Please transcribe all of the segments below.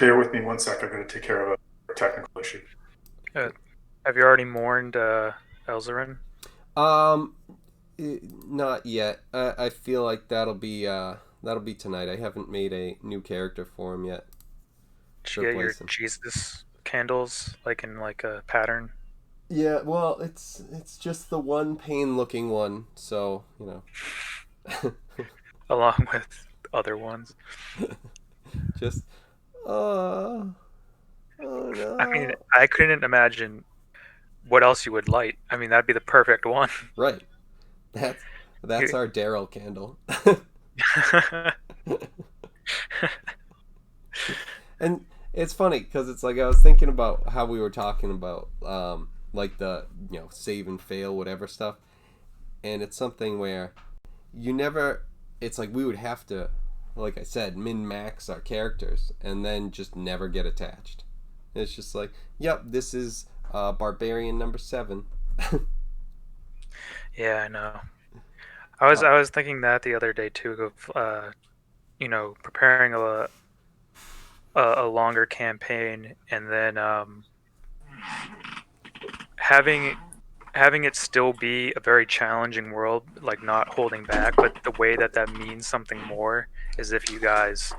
Bear with me one sec. I'm going to take care of a technical issue. Uh, have you already mourned Elzarin? Um, Not yet. I feel like that'll be tonight. I haven't made a new character for him yet Did to you get your replace him. Jesus candles like in like a pattern, Yeah, well, it's just the one pain looking one, so along with other ones? just oh oh I mean, no. I couldn't imagine what else you would light. I mean, that'd be the perfect one. Right. That's that's our Daryl candle. And it's funny because it's like I was thinking about how we were talking about like the save and fail whatever stuff, and it's something where you never. It's like we would have to, like I said, min max our characters and then just never get attached. It's just like, yep, this is barbarian number 7. Yeah, I know. I was thinking that the other day too of preparing a longer campaign and then having having it still be a very challenging world, like not holding back, but the way that that means something more is if you guys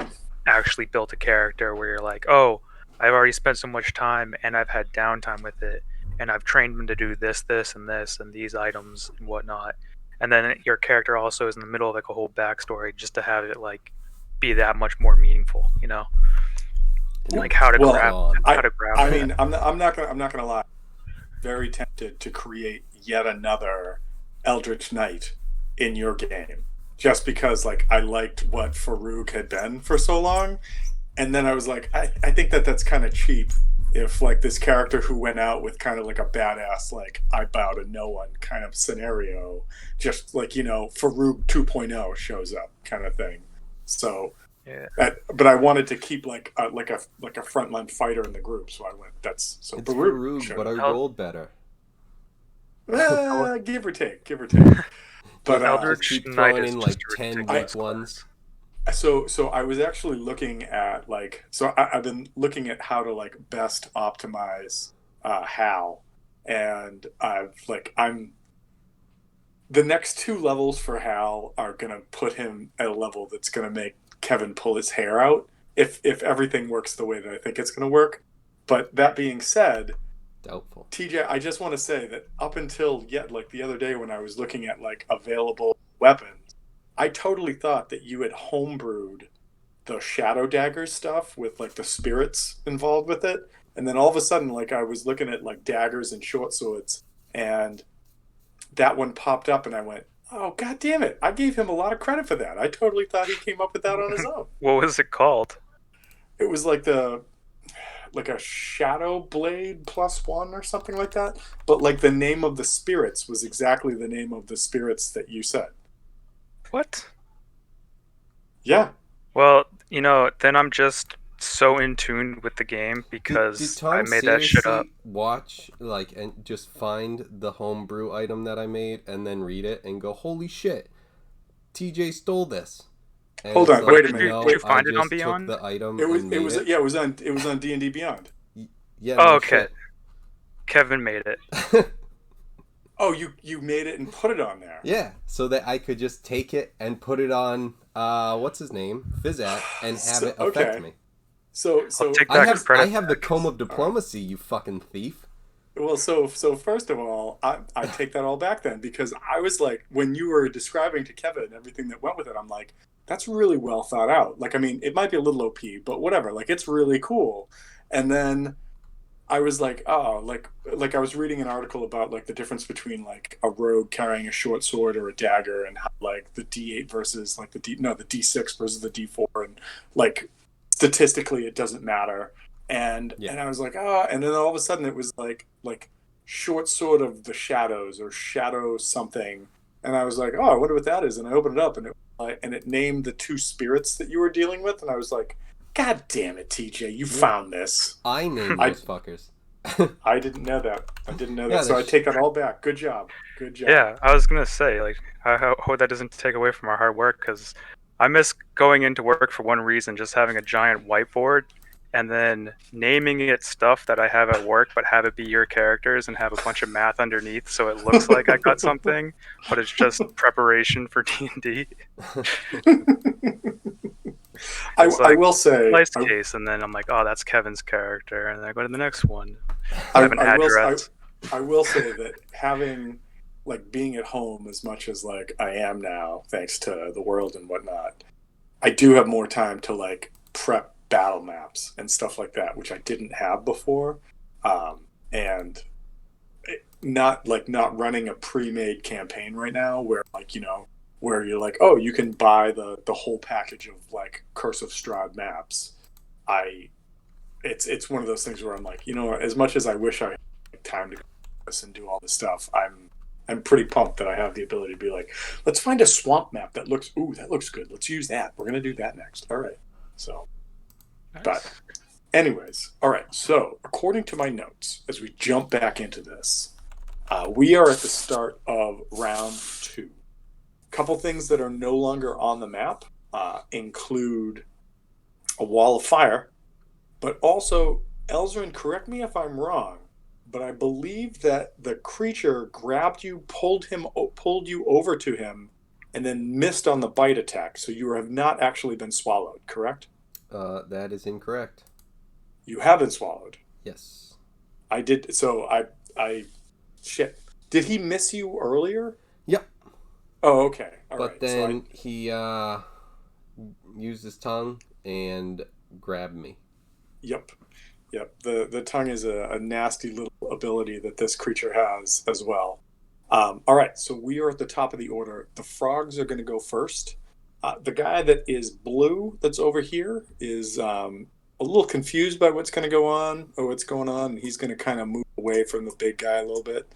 actually built a character where you're like, oh, I've already spent so much time and I've had downtime with it, and I've trained them to do this, and these items and whatnot. And then your character also is in the middle of like a whole backstory just to have it like be that much more meaningful, And like then it's just Well, gone. how I to grab I it. mean, I'm not gonna lie. Very tempted to create yet another Eldritch Knight in your game, just because like I liked what Farouk had been for so long, and then I was like, I think that that's kind of cheap. If like this character who went out with kind of like a badass like I bow to no one kind of scenario, just like Farouk 2.0 shows up kind of thing. So Yeah. but I wanted to keep like a frontline fighter in the group, so I went. That's so It's Baruch Farouk, showed but I up. rolled better. Give or take, give or take. But Just Eldritch keep Knight throwing is in just like a 10 weak ridiculous class. ones. so I was actually looking at I've been looking at how to like best optimize Hal, and I'm the next two levels for Hal are gonna put him at a level that's gonna make Kevin pull his hair out if everything works the way that I think it's gonna work. But that being said, Doubtful. TJ, I just want to say that up until yet, like the other day when I was looking at like available weapons, I totally thought that you had homebrewed the Shadow Dagger stuff with like the spirits involved with it. And then all of a sudden, like I was looking at like daggers and short swords, and that one popped up, and I went, "Oh God damn it! I gave him a lot of credit for that. I totally thought he came up with that on his own." What was it called? It was like a shadow blade +1 or something like that, but like the name of the spirits was exactly the name of the spirits that you said. What? Yeah. Well, then I'm just so in tune with the game Did because I Tom made that shit up. seriously watch like and just find the homebrew item that I made and then read it and go, holy shit, TJ stole this? And Hold it's on, But wait like, a minute. did you no, Wait. I find it on just took Beyond? the item It was and it made was it. yeah, it was on D&D Beyond. Yeah, Oh, no okay. shit. Kevin made it. Oh, you made it and put it on there. Yeah, so that I could just take it and put it on what's his name, Fizzat, and have So it affect okay. me. So I'll so take I that have I credit have the back. comb of all right. diplomacy, you fucking thief. Well, so first of all, I take that all back then, because I was like, when you were describing to Kevin everything that went with it, I'm like, that's really well thought out. Like, I mean, it might be a little OP, but whatever. Like, it's really cool. And then I was like, oh, like I was reading an article about like the difference between like a rogue carrying a short sword or a dagger, and how like the D8 versus like the D6 versus the D4, and like statistically it doesn't matter. And Yeah. and I was like, oh, and then all of a sudden it was like short sword of the shadows or shadow something, and I was like, oh, I wonder what that is. And I opened it up, and it named the two spirits that you were dealing with, and I was like, God damn it, TJ, you Yeah. found this. I named I those fuckers. I didn't know that. I didn't know Yeah, that. So I there's take that all back. Good job. Good job. Yeah, I was gonna say, like, I hope that doesn't take away from our hard work because I miss going into work for one reason, just having a giant whiteboard and then naming it stuff that I have at work, but have it be your characters and have a bunch of math underneath, so it looks like I got something, but it's just preparation for D&D. I It's like will say, slice case, and then I'm like, oh, that's Kevin's character, and then I go to the next one. I I, have an I will address. I will say that having like being at home as much as like I am now, thanks to the world and whatnot, I do have more time to like prep battle maps and stuff like that, which I didn't have before. And not running a pre-made campaign right now where like where you're like, oh, you can buy the whole package of like Curse of Strahd maps. I it's one of those things where I'm like, as much as I wish I had time to go this and do all this stuff, I'm pretty pumped that I have the ability to be like, let's find a swamp map that looks good. Let's use that. We're gonna do that next. All right. So, Nice. but anyways, all right. So according to my notes, as we jump back into this, we are at the start of round 2. Couple things that are no longer on the map include a wall of fire, but also, Elzrin, correct me if I'm wrong, but I believe that the creature grabbed you, pulled you over to him, and then missed on the bite attack. So you have not actually been swallowed, correct? That is incorrect. You have been swallowed. Yes. I did. So I shit. Did he miss you earlier? Yep. Oh, okay. All but right. then he used his tongue and grabbed me. Yep. The tongue is a nasty little ability that this creature has as well. All right, so we are at the top of the order. The frogs are going to go first. The guy that is blue that's over here is a little confused by what's going to go on or what's going on. And he's going to kind of move away from the big guy a little bit.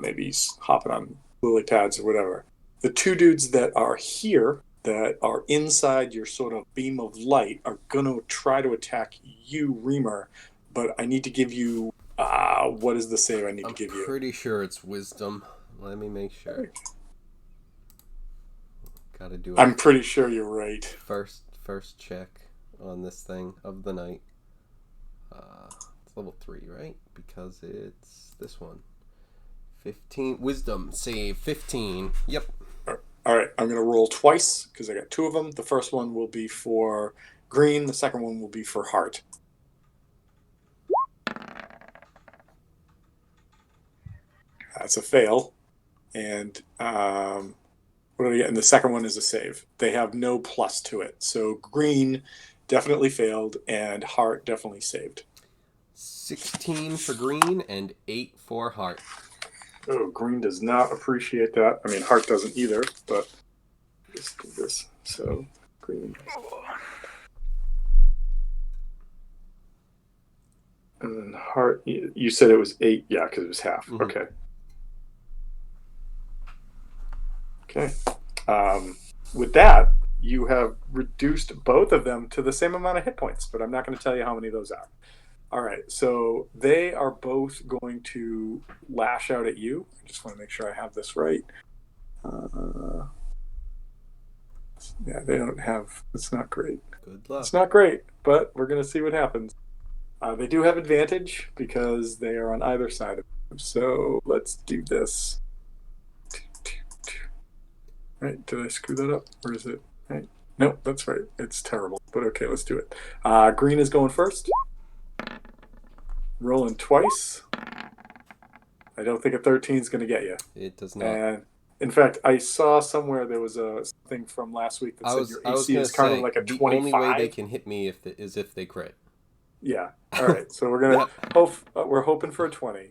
Maybe he's hopping on lily pads or whatever. The 2 dudes that are here that are inside your sort of beam of light are going to try to attack you, Reamer, but I need to give you what is the save I need to give you? I'm pretty sure it's wisdom. Let me make sure. Gotta do it. I'm pretty sure you're right. First check on this thing of the night. It's level 3, right? Because it's this one. 15 wisdom save 15. Yep. All right, I'm going to roll twice because I got 2 of them. The first one will be for green. The second one will be for heart. That's a fail. And what do we get? And the second one is a save. They have no plus to it. So green definitely failed and heart definitely saved. 16 for green and 8 for heart. Oh, green does not appreciate that. I mean, heart doesn't either, but let's do this. So, green. And then heart, you said it was 8. Yeah, because it was half. Mm-hmm. Okay. With that, you have reduced both of them to the same amount of hit points, but I'm not going to tell you how many those are. All right, so they are both going to lash out at you. I just want to make sure I have this right. Yeah, they don't have... It's not great. Good luck. It's not great, but we're going to see what happens. They do have advantage because they are on either side of them. So let's do this. Right, did I screw that up? Or is it... Right? Nope, that's right. It's terrible, but okay, let's do it. Green is going first. Rolling twice. I don't think a 13 is going to get you. It does not. And in fact, I saw somewhere there was a thing from last week that said your AC is kind of like a 25. The only way they can hit me is if they crit. Yeah. All right. So we're gonna we're hoping for a 20.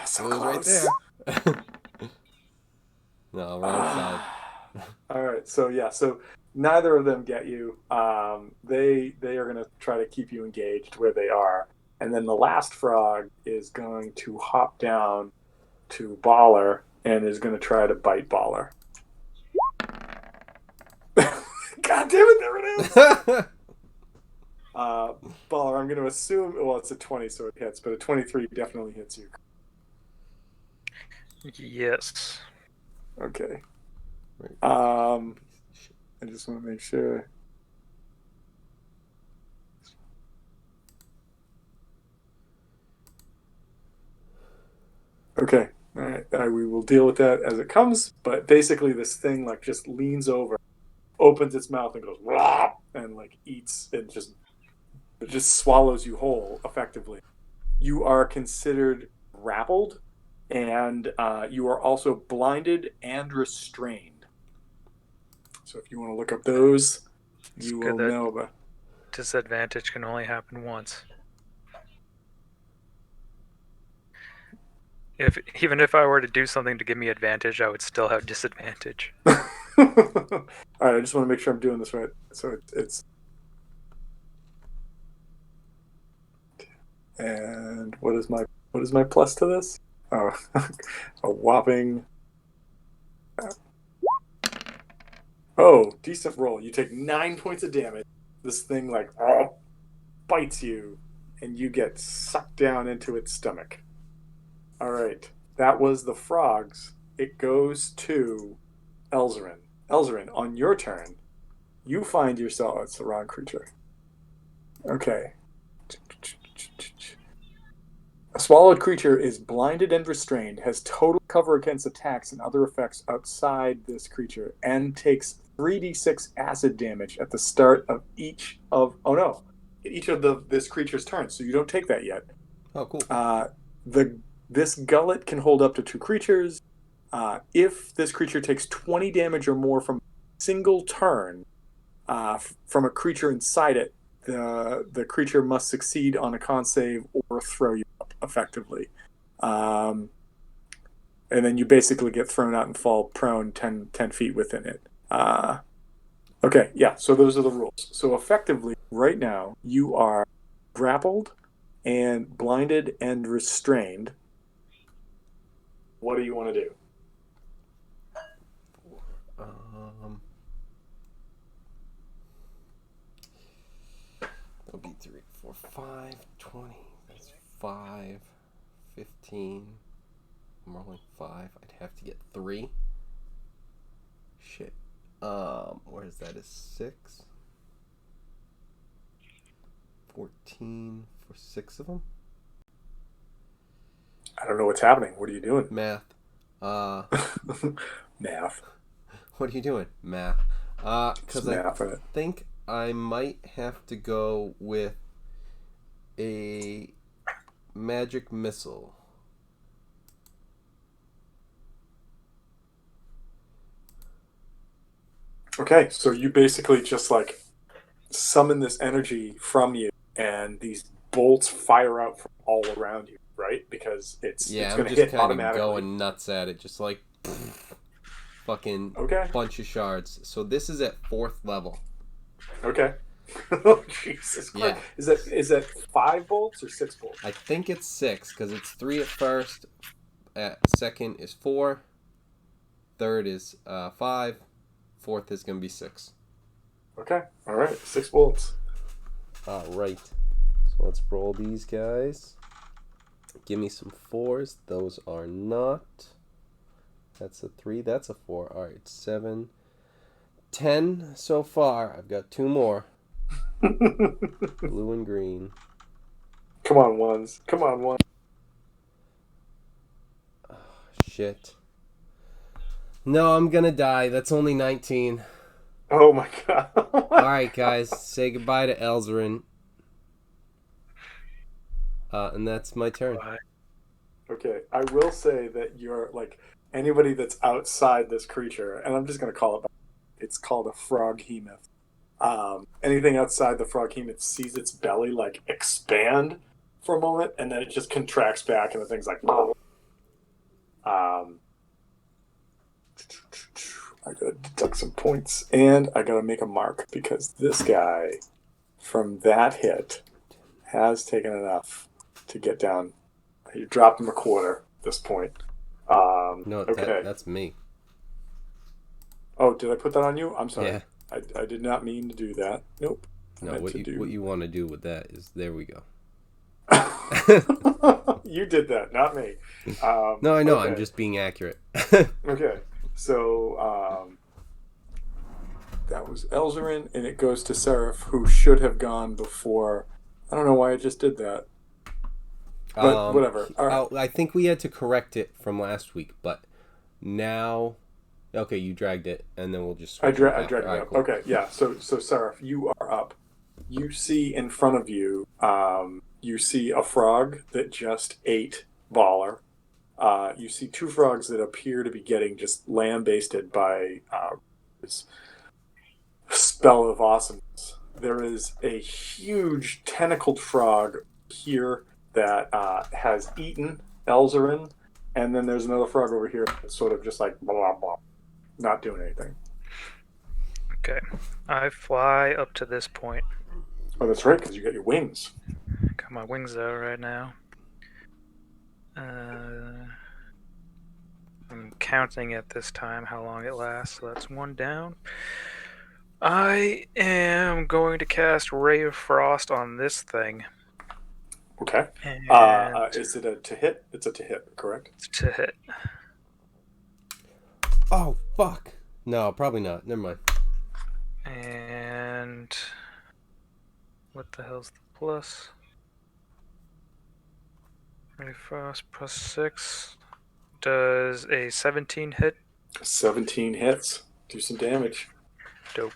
So it was right there. No, wrong side. All right. So yeah. So neither of them get you. They are going to try to keep you engaged where they are. And then the last frog is going to hop down to Baller and is going to try to bite Baller. God damn it, there it is! Baller, I'm going to assume, well, it's a 20, so it hits, but a 23 definitely hits you. Yes. Okay. I just want to make sure. Okay. All right. We will deal with that as it comes. But basically, this thing like just leans over, opens its mouth, and goes "Wah!" and like eats and it just swallows you whole effectively. You are considered grappled, and you are also blinded and restrained. So if you want to look up those, It's you good will that know. But disadvantage can only happen once. Even if I were to do something to give me advantage, I would still have disadvantage. all right, I just want to make sure I'm doing this right. So it's and what is my plus to this? Oh, a whopping. Oh, decent roll. You take 9 points of damage. This thing like bites you, and you get sucked down into its stomach. All right, that was the frogs. It goes to Elzarin. Elzarin, on your turn, you find yourself. It's the wrong creature. Okay. A swallowed creature is blinded and restrained, has total cover against attacks and other effects outside this creature, and takes 3d6 acid damage at the start of each of this creature's turns. So you don't take that yet. Oh, cool. This gullet can hold up to 2 creatures. If this creature takes 20 damage or more from a single turn from a creature inside it, the creature must succeed on a con save or throw you up effectively. And then you basically get thrown out and fall prone 10 feet within it. Okay, yeah, so those are the rules. So effectively, right now, you are grappled and blinded and restrained. What do you want to do? That'll be 3, 4, 5, 20. That's 5, 15. I'm rolling 5. I'd have to get 3. Shit. Where is that? Is 6? 14 for 6 of them? I don't know what's happening. What are you doing? Math. Math. What are you doing? Math. Because I think I might have to go with a magic missile. Okay, so you basically just like summon this energy from you, and these bolts fire out from all around you, right? Because it's going to hit automatically. I'm just kind of going nuts at it, just like fucking bunch of shards. So this is at 4th level. Okay. Oh, Jesus Christ. Yeah. Is that 5 bolts or 6 bolts? I think it's 6 because it's 3 at first. At second is 4. Third is 5. 4th is going to be 6. Okay. All right. 6 bolts. All right. So let's roll these guys. Give me some 4s. Those are not. That's a 3. That's a 4. All right. 7. 10 so far. I've got 2 more. Blue and green. Come on, ones. Come on, one. Oh, shit. No, I'm gonna die. That's only 19. Oh my god. Alright, guys. Say goodbye to Elzarin. And that's my turn. Okay. I will say that you're, like, anybody that's outside this creature, and I'm just gonna call it, it's called a froghemoth. Anything outside the froghemoth sees its belly, like, expand for a moment, and then it just contracts back, and the thing's like, I gotta deduct some points, and I gotta make a mark, because this guy, from that hit, has taken enough to get down. You dropped him a quarter at this point. No, okay. That's me. Oh, did I put that on you? I'm sorry. Yeah. I did not mean to do that. Nope. No, what you want to do with that is, there we go. You did that, not me. No, I know. Okay. I'm just being accurate. Okay. So, that was Elzarin, and it goes to Seraph, who should have gone before. I don't know why I just did that. But whatever. All right. I think we had to correct it from last week, but now, okay, you dragged it, and then we'll just I switch it back. dragged All it right, up. cool. Okay, yeah. So Sarah, you are up. You see in front of you, you see a frog that just ate Baller. You see two frogs that appear to be getting just lambasted by this spell of awesomeness. There is a huge tentacled frog here that has eaten Elzarin, and then there's another frog over here that's sort of just like blah blah blah, not doing anything. Okay. I fly up to this point. Oh, that's right, because you got your wings. Got my wings out right now. I'm counting it this time, how long it lasts. So that's one down. I am going to cast Ray of Frost on this thing. Okay. And Is it a to hit? It's a to hit, correct? to hit. Oh, fuck. No, probably not. Never mind. And what the hell's the plus? Ray of Frost plus 6. Does a 17 hit? 17 hits. Do some damage. Dope.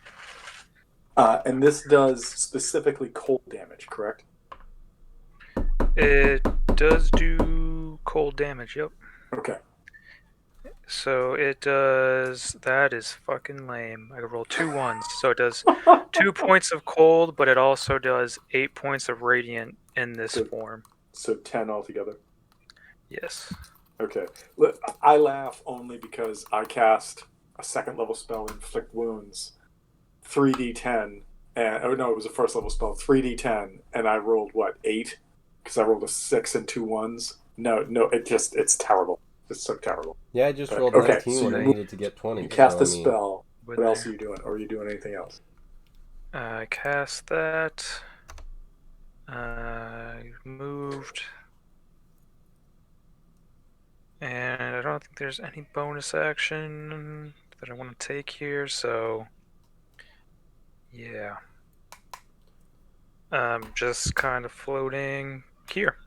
And this does specifically cold damage, correct? It does do cold damage, yep. Okay. So it does. That is fucking lame. I roll 2 ones. So it does 2 points of cold, but it also does 8 points of radiant in this Good. form. So 10 altogether. Yes. Okay. I laugh only because I cast a second level spell, Inflict Wounds, 3d10. And, oh no, it was a first level spell, 3d10, and I rolled, what, 8? Because I rolled a 6 and 2 ones. No, it's terrible. It's so terrible. Yeah, I just But, rolled okay, 19 so when I you needed to get 20. You cast so, a spell. With What else there. are you doing? Or are you doing anything else? I cast that. Moved. And I don't think there's any bonus action that I want to take here, so yeah. Just kind of floating here.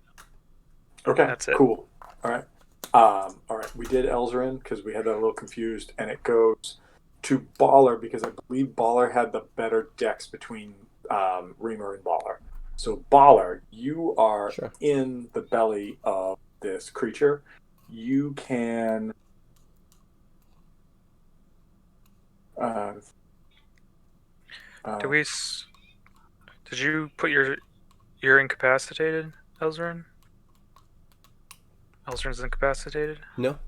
Okay, That's it. Cool. All right. All right. We did Elzarin because we had that a little confused, and it goes to Baller because I believe Baller had the better dex between Reamer and Baller. So Baller, you are Sure. in the belly of this creature. You can. Did you put you're incapacitated, Elzarin? Elzarin's incapacitated? No?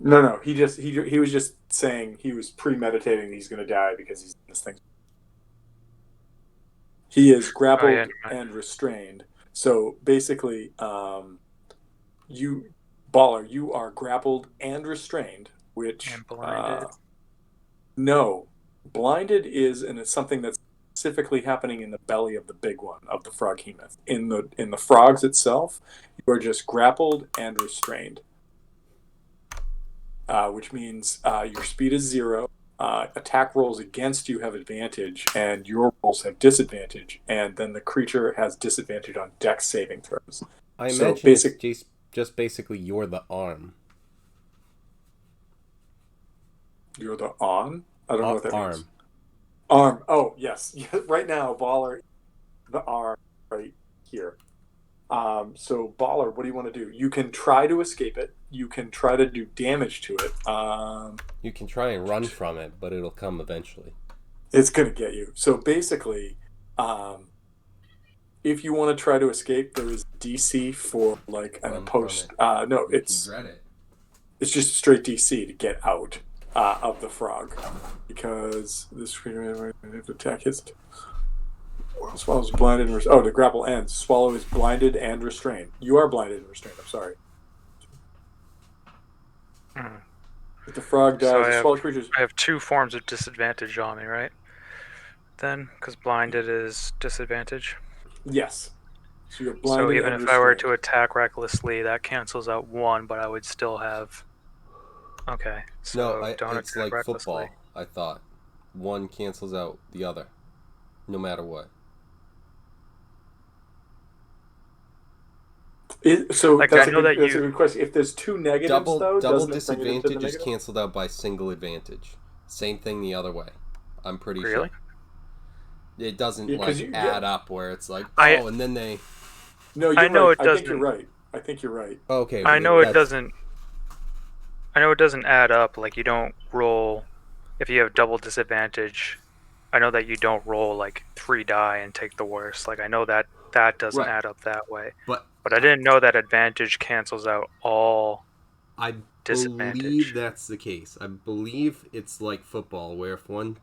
No. He was just saying he was premeditating he's going to die because he's this thing. He is grappled and restrained. So basically, you are grappled and restrained, which And blinded. no, blinded is, and it's something that's specifically happening in the belly of the big one of the froghemoth. In the frogs itself, you are just grappled and restrained, which means your speed is 0. Attack rolls against you have advantage, and your rolls have disadvantage, and then the creature has disadvantage on dex saving throws. I So imagine basic- it's just basically you're the arm. You're the on? I don't know what that arm. means. Arm. Oh, yes. Right now, Baller, the arm right here. So, Baller, what do you want to do? You can try to escape it. You can try to do damage to it. You can try and run from it, but it'll come eventually. It's going to get you. So, basically, if you want to try to escape, there is DC for, like, an Run opposed... from it. No, You it's can dread it. it's just a straight DC to get out of the frog. Because this attack hits... Swallow is blinded and restrained. Oh, the grapple ends. Swallow is blinded and restrained. You are blinded and restrained. I'm sorry. If the frog dies, So the swallow creatures. I have 2 forms of disadvantage on me, right? Then, because blinded is disadvantage. Yes. So you're blinded. So even and if I were restrained. to attack recklessly, that cancels out 1, but I would still have. Okay. So No, don't it's attack like recklessly. football, I thought. One cancels out the other, no matter what. So Like, that's I know that that's a you. good question. If there's two negatives, though, Double doesn't it bring it into the disadvantage is negative? canceled out by single advantage. Same thing the other way. I'm pretty sure. Really? It doesn't Because like add up where it's like, I oh, and then they. no, I you're know right. it I think you're doesn't. right. I think you're right. Okay, I know it that's doesn't. I know it doesn't add up. Like, you don't roll if you have double disadvantage. I know that you don't roll like 3 die and take the worst. Like, I know that that doesn't right. add up that way. But But I didn't know that advantage cancels out all I believe disadvantage. that's the case. I believe it's like football, where if one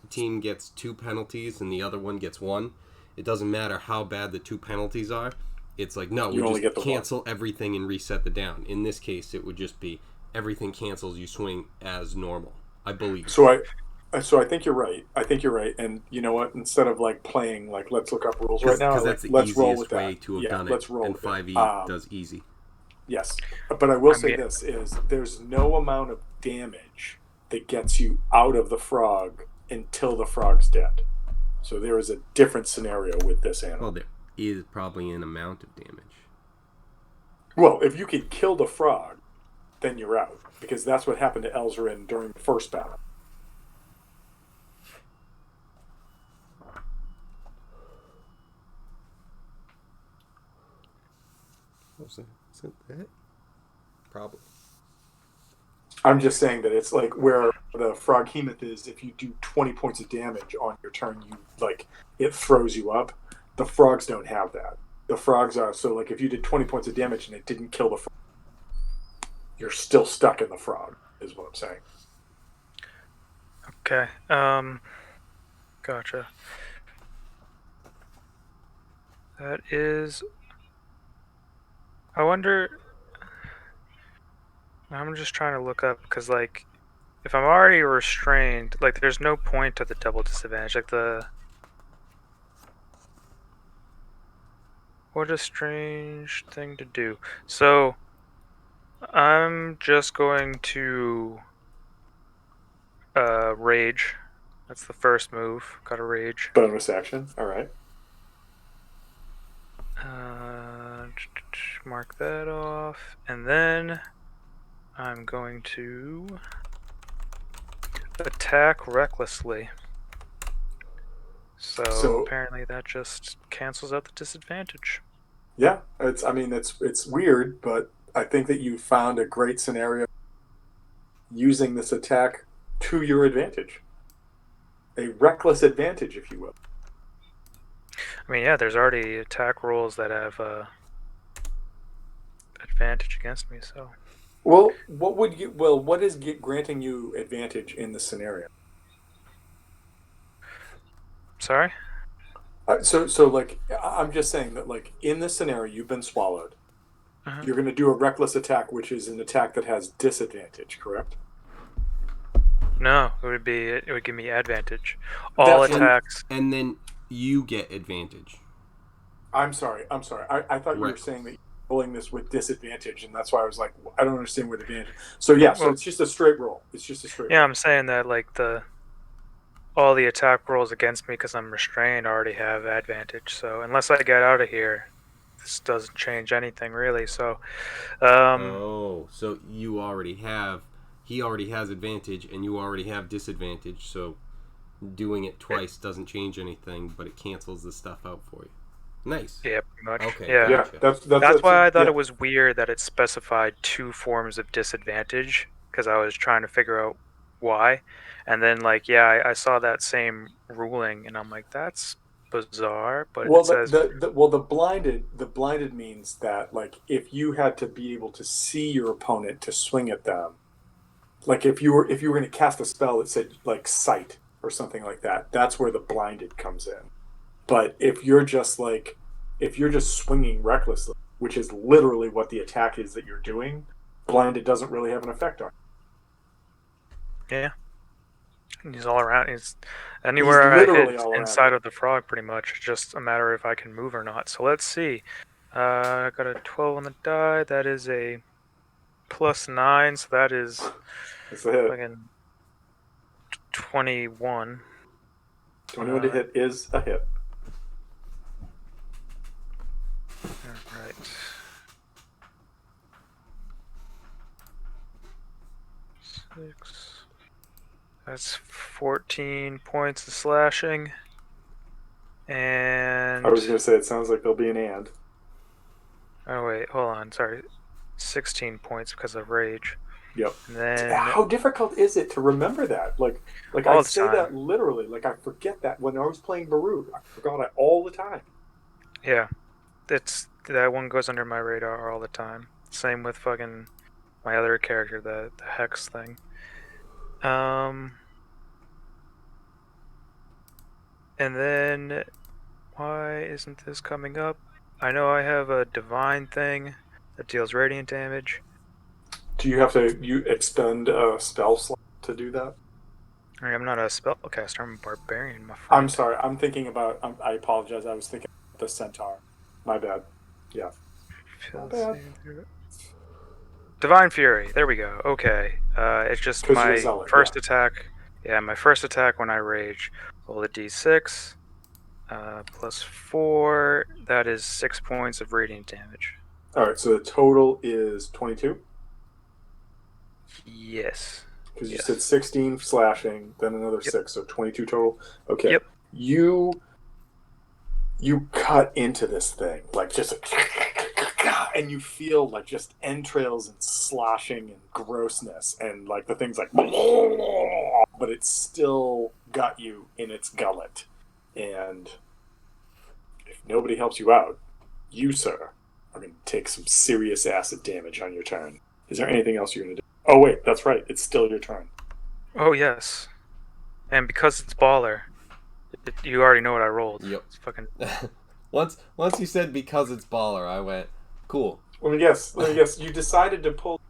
team gets 2 penalties and the other one gets 1, it doesn't matter how bad the 2 penalties are. It's like, no, we You only just get the one. cancel everything and reset the down. In this case, it would just be everything cancels, you swing as normal. I believe. So I think you're right. I think you're right. And you know what? Instead of like playing like let's look up rules right now, Because like that's the let's roll with easiest way that. to have Yeah, done it. let's roll And with it. 5e does easy. Yes, but I will I say mean, this is there's no amount of damage that gets you out of the frog until the frog's dead. So there is a different scenario with this Well, animal. there is probably an amount of damage. Well, if you can kill the frog, then you're out because that's what happened to Elzarin during the first battle. Was that? Probably. I'm just saying that it's like where the Froghemoth is. If you do 20 points of damage on your turn, you like it throws you up. The frogs don't have that. The frogs are so like if you did 20 points of damage and it didn't kill the frog, you're still stuck in the frog. Is what I'm saying. okay. Gotcha. That is. I wonder. I'm just trying to look up because, like, if I'm already restrained, like, there's no point to the double disadvantage. Like, what a strange thing to do. So, I'm just going to rage. That's the first move. Got to rage. Bonus action. All right. Mark that off, and then I'm going to attack recklessly. So apparently that just cancels out the disadvantage. Yeah, it's. I mean, it's weird, but I think that you found a great scenario using this attack to your advantage, a reckless advantage, if you will. I mean, yeah, there's already attack rolls that have advantage against me, so. Well, what would you? Well, what is granting you advantage in this scenario? Sorry? So like I'm just saying that like in this scenario you've been swallowed. Uh-huh. You're going to do a reckless attack, which is an attack that has disadvantage, correct? No, it would give me advantage. All attacks. And then you get advantage. I'm sorry. I thought you were Right. saying that you're rolling this with disadvantage, and that's why I was like, I don't understand what advantage. So yeah, so Well, it's just a straight roll. It's just a straight. yeah, roll. I'm saying that like all the attack rolls against me because I'm restrained already have advantage. So unless I get out of here, this doesn't change anything really. So, So you already have. He already has advantage, and you already have disadvantage. So doing it twice doesn't change anything, but it cancels the stuff out for you. Nice. yeah, pretty much. Okay. Yeah. Yeah, Gotcha. That's why I thought yeah. it was weird that it specified 2 forms of disadvantage because I was trying to figure out why. And then, like, yeah, I saw that same ruling and I'm like, that's bizarre. But Well, it says, the blinded means that like if you had to be able to see your opponent to swing at them, like if you were going to cast a spell that said like sight or something like that, that's where the blinded comes in. But if you're just swinging recklessly, which is literally what the attack is that you're doing, blinded doesn't really have an effect on you. yeah, he's all around. He's anywhere I literally hit all around inside you. of the frog, pretty much. It's just a matter if I can move or not. So let's see. I got a 12 on the die. That is a +9, so that is It's a hit. fucking 21. 21 to hit is a hit. Alright. 6. That's 14 points of slashing. And I was going to say, it sounds like there'll be an and. oh wait, hold on, sorry. 16 points because of rage. Yep. And then How difficult is it to remember that? Like all I the say time. that literally. Like I forget that when I was playing Baru. I forgot it all the time. Yeah, that one goes under my radar all the time. Same with fucking my other character, the hex thing. And then why isn't this coming up? I know I have a divine thing that deals radiant damage. Do you have to expend a spell slot to do that? I'm not a spellcaster, I'm a barbarian, my friend. I'm sorry. I'm thinking about. I apologize. I was thinking about the centaur. My bad. Yeah. My bad. Divine Fury, there we go. Okay. It's just 'Cause you're a my zealot, first yeah. attack. Yeah, my first attack when I rage. Roll a d6. Plus 4. That is 6 points of radiant damage. All right. So the total is 22. Yes. Because you Yes. said 16 slashing, then another Yep. 6, so 22 total. Okay. Yep. You cut into this thing like just and you feel like just entrails and sloshing and grossness and like the thing's like but it's still got you in its gullet. And if nobody helps you out, you, sir, are going to take some serious acid damage on your turn. Is there anything else you're going to do? Oh, wait, that's right. It's still your turn. Oh, yes. And because it's baller, you already know what I rolled. Yep. It's fucking... once you said because it's baller, I went, cool. Let me guess. You decided to pull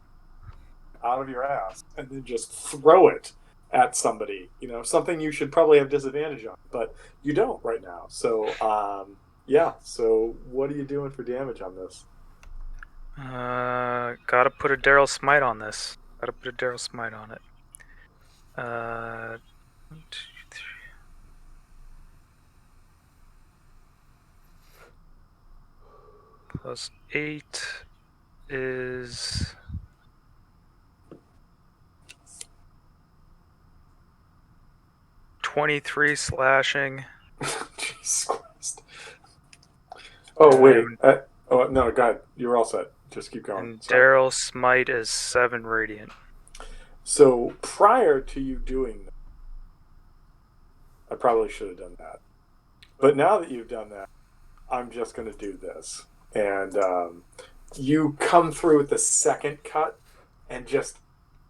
out of your ass and then just throw it at somebody. You know, something you should probably have disadvantage on, but you don't right now. So, yeah. So, what are you doing for damage on this? Gotta put a Daryl Smite on this. Gotta put a Daryl Smite on it. 1, 2, 3. Plus 8 is 23 slashing. Jesus Christ. Oh, wait. Oh, no, go ahead. You're all set. Just keep going. And Daryl Smite is 7 radiant. So, prior to you doing that, I probably should have done that. But now that you've done that, I'm just going to do this. And you come through with the second cut, and just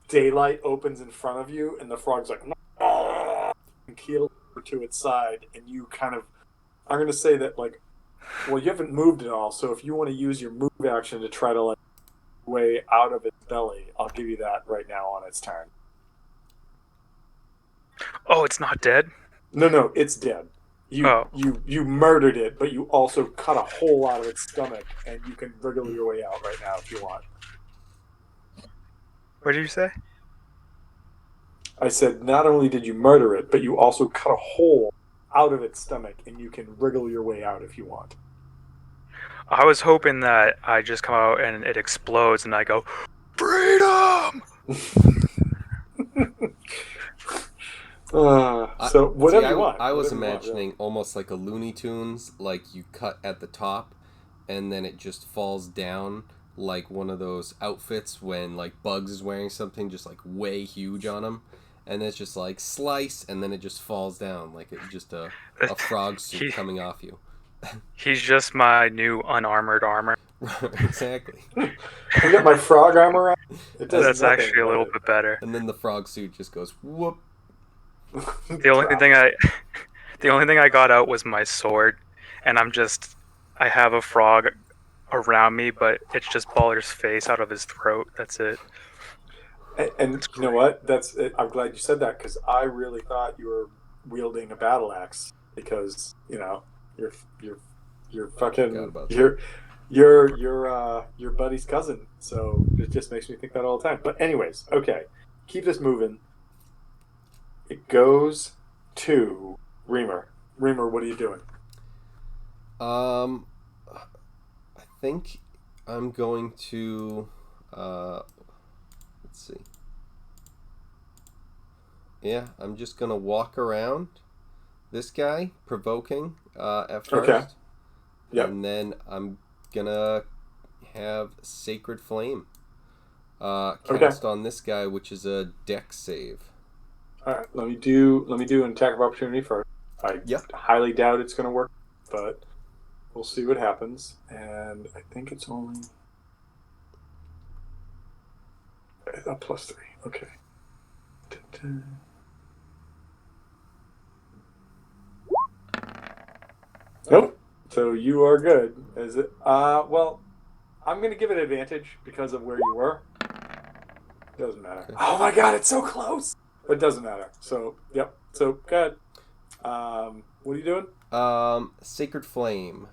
daylight opens in front of you, and the frog's like, and keel to its side, and you kind of, I'm going to say that, like, well, you haven't moved at all, so if you want to use your move action to try to, like, way out of its belly, I'll give you that right now on its turn. Oh, it's not dead? No, it's dead. You murdered it, but you also cut a hole out of its stomach, and you can wriggle your way out right now if you want. What did you say? I said not only did you murder it, but you also cut a hole out of its stomach, and you can wriggle your way out if you want. I was hoping that I just come out and it explodes and I go, freedom! So whatever you want. I was Whatever you imagining want, almost like a Looney Tunes, like you cut at the top and then it just falls down like one of those outfits when like Bugs is wearing something just like way huge on him, and it's just like slice and then it just falls down like it's just a frog suit coming off you. He's just my new unarmored armor. Exactly. I got my frog armor on. That's actually a little bit better. And then the frog suit just goes whoop. The only thing I got out was my sword, and I have a frog around me, but it's just Baller's face out of his throat. That's it. And you know what? I'm glad you said that, because I really thought you were wielding a battle axe, because you're fucking you're your buddy's cousin. So it just makes me think that all the time. But anyways, okay, keep this moving. It goes to Reamer. Reamer, what are you doing? I think I'm going to let's see. Yeah, I'm just gonna walk around this guy, provoking at Okay. first, Yep. and then I'm gonna have Sacred Flame Okay. cast on this guy, which is a Dex save. All right. Let me do an attack of opportunity first. I Yep. highly doubt it's going to work, but we'll see what happens. And I think it's only a +3. Okay. Nope. So you are good. Is it? Well, I'm going to give it advantage because of where you were. Doesn't matter. Okay. Oh my god, it's so close. But it doesn't matter. So, yep. So, good. What are you doing? Sacred Flame.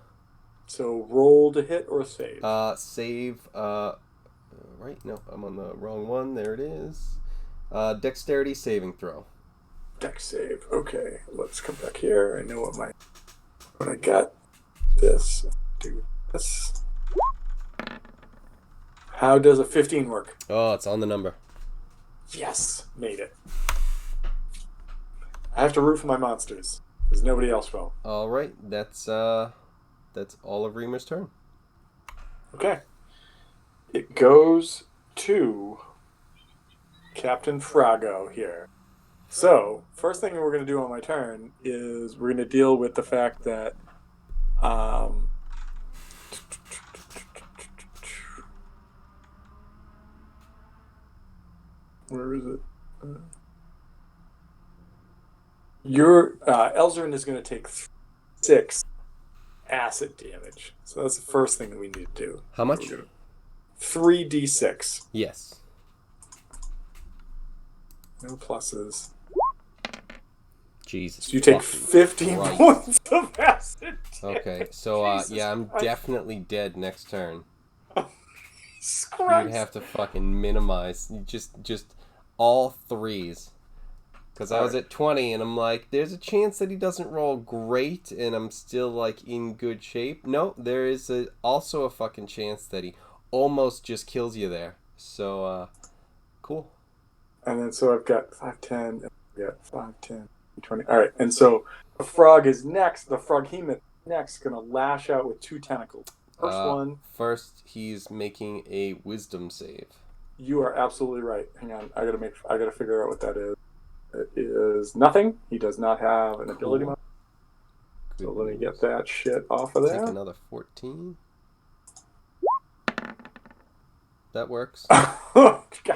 So, roll to hit or save. Save. Right? No, I'm on the wrong one. There it is. Dexterity saving throw. Dex save. Okay, let's come back here. I know what I got. This. Do this. How does a 15 work? Oh, it's on the number. Yes, made it. I have to root for my monsters because nobody else will. All right, that's all of Reamer's turn. Okay. It goes to Captain Frago here. So, first thing we're going to do on my turn is we're going to deal with the fact that where is it? Your Elzrin is going to take 6 acid damage. So that's the first thing that we need to do. How much? 3d6. Yes. No pluses. Jesus. So you take fucking 15 Christ. points of acid damage. Okay, so Jesus yeah, I'm Christ. definitely dead next turn. Jesus You would Christ. have to fucking minimize just all 3s. Because I was at 20 and I'm like, there's a chance that he doesn't roll great and I'm still like in good shape. No, there is also a fucking chance that he almost just kills you there. So, cool. And then so I've got 5, 10, yeah, 5, 10, 20. All right, and so the frog is next. The froghemoth next going to lash out with 2 tentacles. First one. First, he's making a wisdom save. You are absolutely right. Hang on, I gotta figure out what that is. It is nothing. He does not have an ability mod. So let me get that shit off of there. Take another 14. That works.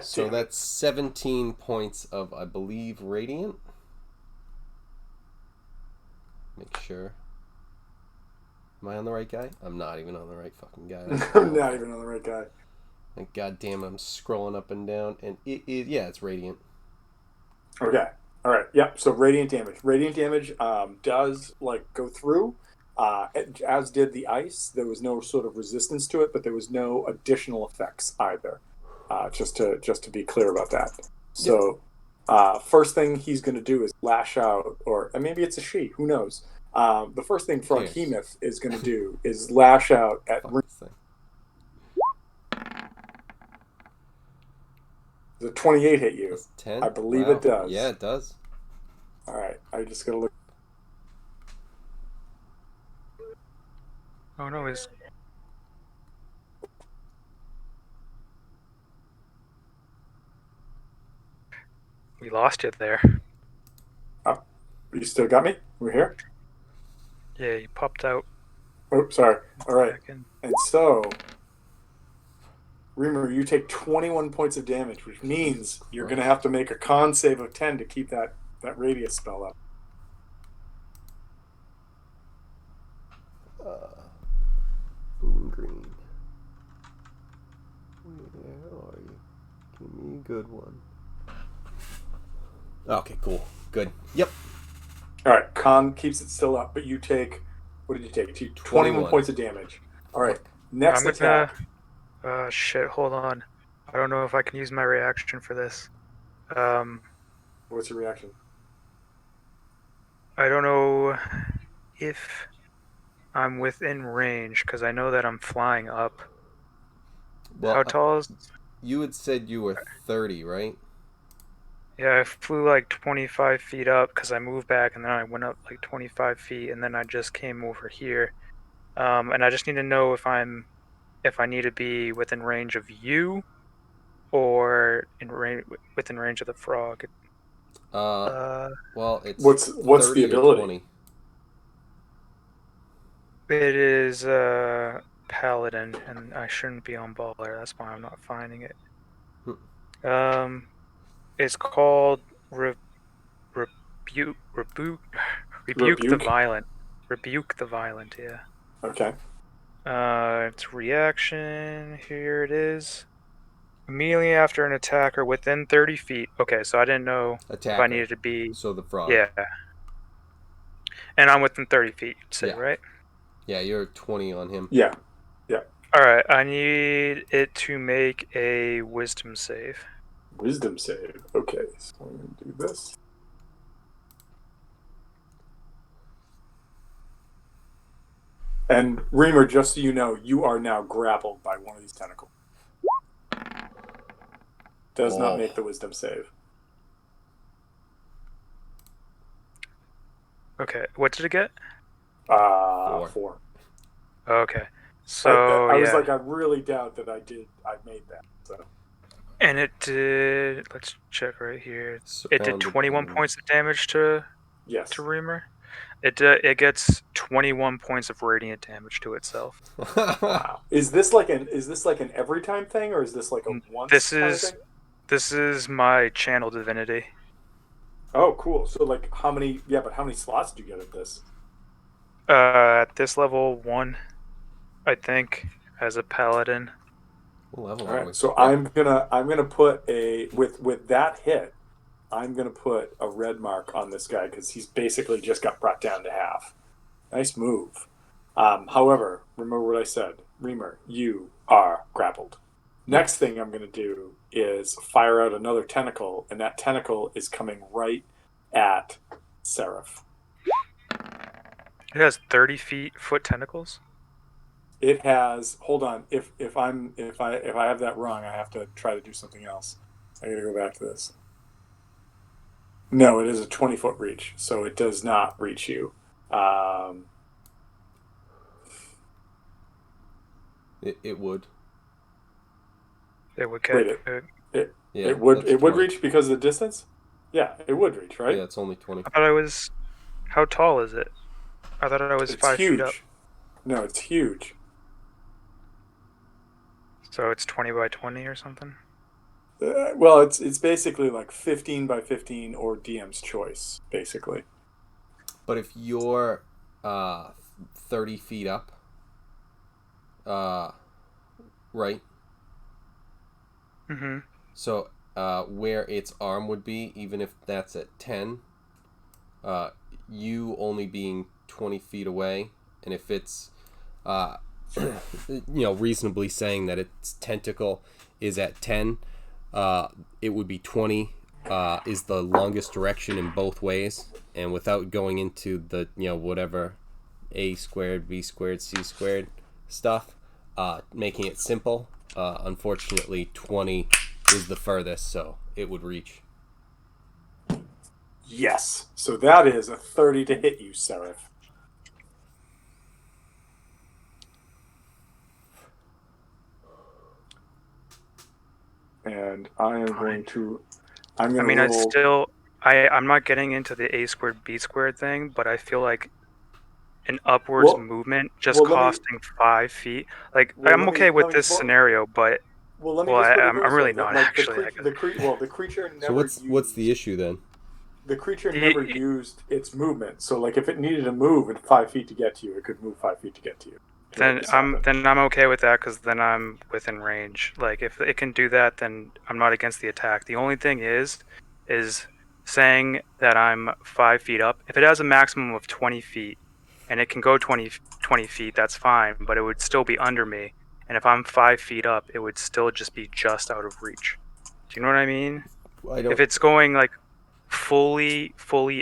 So that's 17 points of, I believe, radiant. Make sure. Am I on the right guy? I'm not even on the right fucking guy. I'm not even on the right guy. Like, goddamn, I'm scrolling up and down, and yeah, it's radiant. Okay. All right. Yep. So radiant damage. Radiant damage does like go through, as did the ice. There was no sort of resistance to it, but there was no additional effects either. Just to be clear about that. So, first thing he's going to do is lash out, or maybe it's a she. Who knows? The first thing Froghemoth is going to do is lash out at. The 28 hit you? 10? I believe it does. Yeah, it does. All right, I just gotta look. Oh no, we lost it there. Oh, you still got me? We're here? Yeah, you popped out. Oh, sorry. All right. And so, Reamer, you take 21 points of damage, which means you're going to have to make a con save of 10 to keep that radius spell up. Boom green. Where are you? Give me a good one. Okay, cool. Good. Yep. All right, con keeps it still up, but you take, what did you take? 21 points of damage. All right, next attack. Shit, hold on. I don't know if I can use my reaction for this. What's your reaction? I don't know if I'm within range, because I know that I'm flying up. Well, how tall is... You had said you were 30, right? Yeah, I flew like 25 feet up because I moved back and then I went up like 25 feet and then I just came over here. And I just need to know if I need to be within range of you or within range of the frog. Uh, Uh, well, it's What's the 30 or ability? 20. it is paladin, and I shouldn't be on baller. That's why I'm not finding it. Um, it's called rebuke, rebuke, rebuke the Rebuke. violent, rebuke the violent. Yeah. Okay. Its reaction. Here it is. Immediately after an attack or within 30 feet. Okay, so I didn't know if I Attacker. needed to be. So the frog. Yeah, and I'm within 30 feet. You'd say, Yeah. right? Yeah, you're 20 on him. Yeah. Yeah. All right. I need it to make a wisdom save. Wisdom save. Okay. So I'm gonna do this. And Reamer, just so you know, you are now grappled by one of these tentacles. Does not make the wisdom save. Okay. What did it get? 4. Okay. So I was yeah, like, I really doubt that I made that. So and it did. Let's check right here. It did Surrounded 21 by- points of damage to yes. Reamer. It gets 21 points of radiant damage to itself. Wow. Is this like an every time thing, or is this like a once This kind of is thing? this is my channel divinity. Oh, cool. So like, how many? Yeah, but how many slots do you get at this? At this level 1, I think, as a paladin. What level All are we? right. So Yeah. I'm gonna put a with that hit. I'm gonna put a red mark on this guy because he's basically just got brought down to half. Nice move. However, remember what I said, Reamer. You are grappled. Next thing I'm gonna do is fire out another tentacle, and that tentacle is coming right at Seraph. It has 30-foot tentacles. It has. Hold on. If I have that wrong, I have to try to do something else. I gotta go back to this. No, it is a 20-foot reach, so it does not reach you. It would. It would Wait, get. it would that's 20. reach because of the distance. Yeah, it would reach, right? Yeah, it's only 20. I thought I was. How tall is it? I thought I was It's 5 feet up. huge. No, it's huge. So it's 20 by 20 or something. Well, it's basically like 15 by 15 or DM's choice, basically. But if you're 30 feet up, right? Mm-hmm. So where its arm would be, even if that's at 10, you only being 20 feet away, and if it's reasonably saying that its tentacle is at 10, it would be 20 is the longest direction in both ways, and without going into the whatever a squared b squared c squared stuff, making it simple, unfortunately 20 is the furthest, so it would reach. Yes. So that is a 30 to hit you, Seraph. And I am going to. I'm going to roll. I'm not getting into the a squared b squared thing, but I feel like an upwards movement just costing 5 feet. Like, I'm okay with this scenario, but let me just put it this I'm really way. not Like, actually. the creature never. So what's the issue then? The creature never used its movement. So like, if it needed to move at 5 feet to get to you, it could move 5 feet to get to you. Then I'm okay with that because then I'm within range. Like, if it can do that, then I'm not against the attack. The only thing is saying that I'm 5 feet up. If it has a maximum of 20 feet and it can go 20 feet, that's fine, but it would still be under me. And if I'm 5 feet up, it would still just be just out of reach. Do you know what I mean? If it's going like fully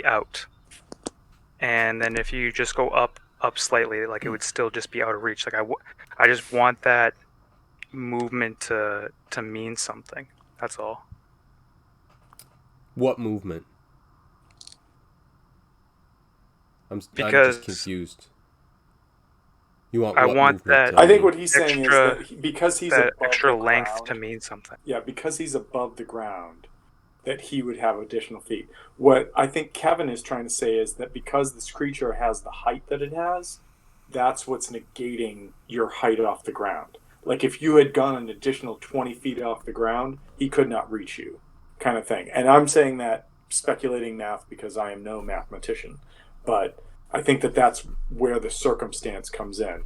out, and then if you just go up slightly, like, it would still just be out of reach. Like, I just want that movement to mean something. That's all. What movement? I'm Because just confused. You want I what want movement? that I think what he's saying is extra that because he's that above extra the length ground, to mean something. yeah, because he's above the ground, that he would have additional feet. What I think Kevin is trying to say is that because this creature has the height that it has, that's what's negating your height off the ground. Like if you had gone an additional 20 feet off the ground, he could not reach you, kind of thing. And I'm saying that speculating math because I am no mathematician, but I think that that's where the circumstance comes in.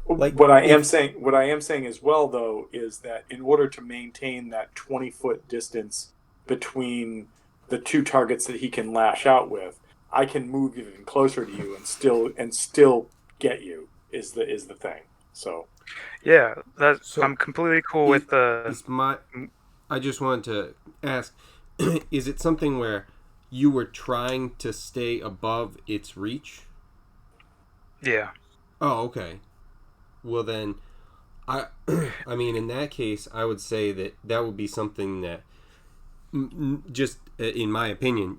Like, What I am saying as well, though, is that in order to maintain that 20-foot distance between the two targets that he can lash out with, I can move even closer to you and still get you. Is the thing. So Yeah, So I'm completely cool is, with the. is my? I just wanted to ask: is it something where you were trying to stay above its reach? Yeah. Oh, okay. Well then, I I mean, in that case, I would say that that would be something that, just in my opinion,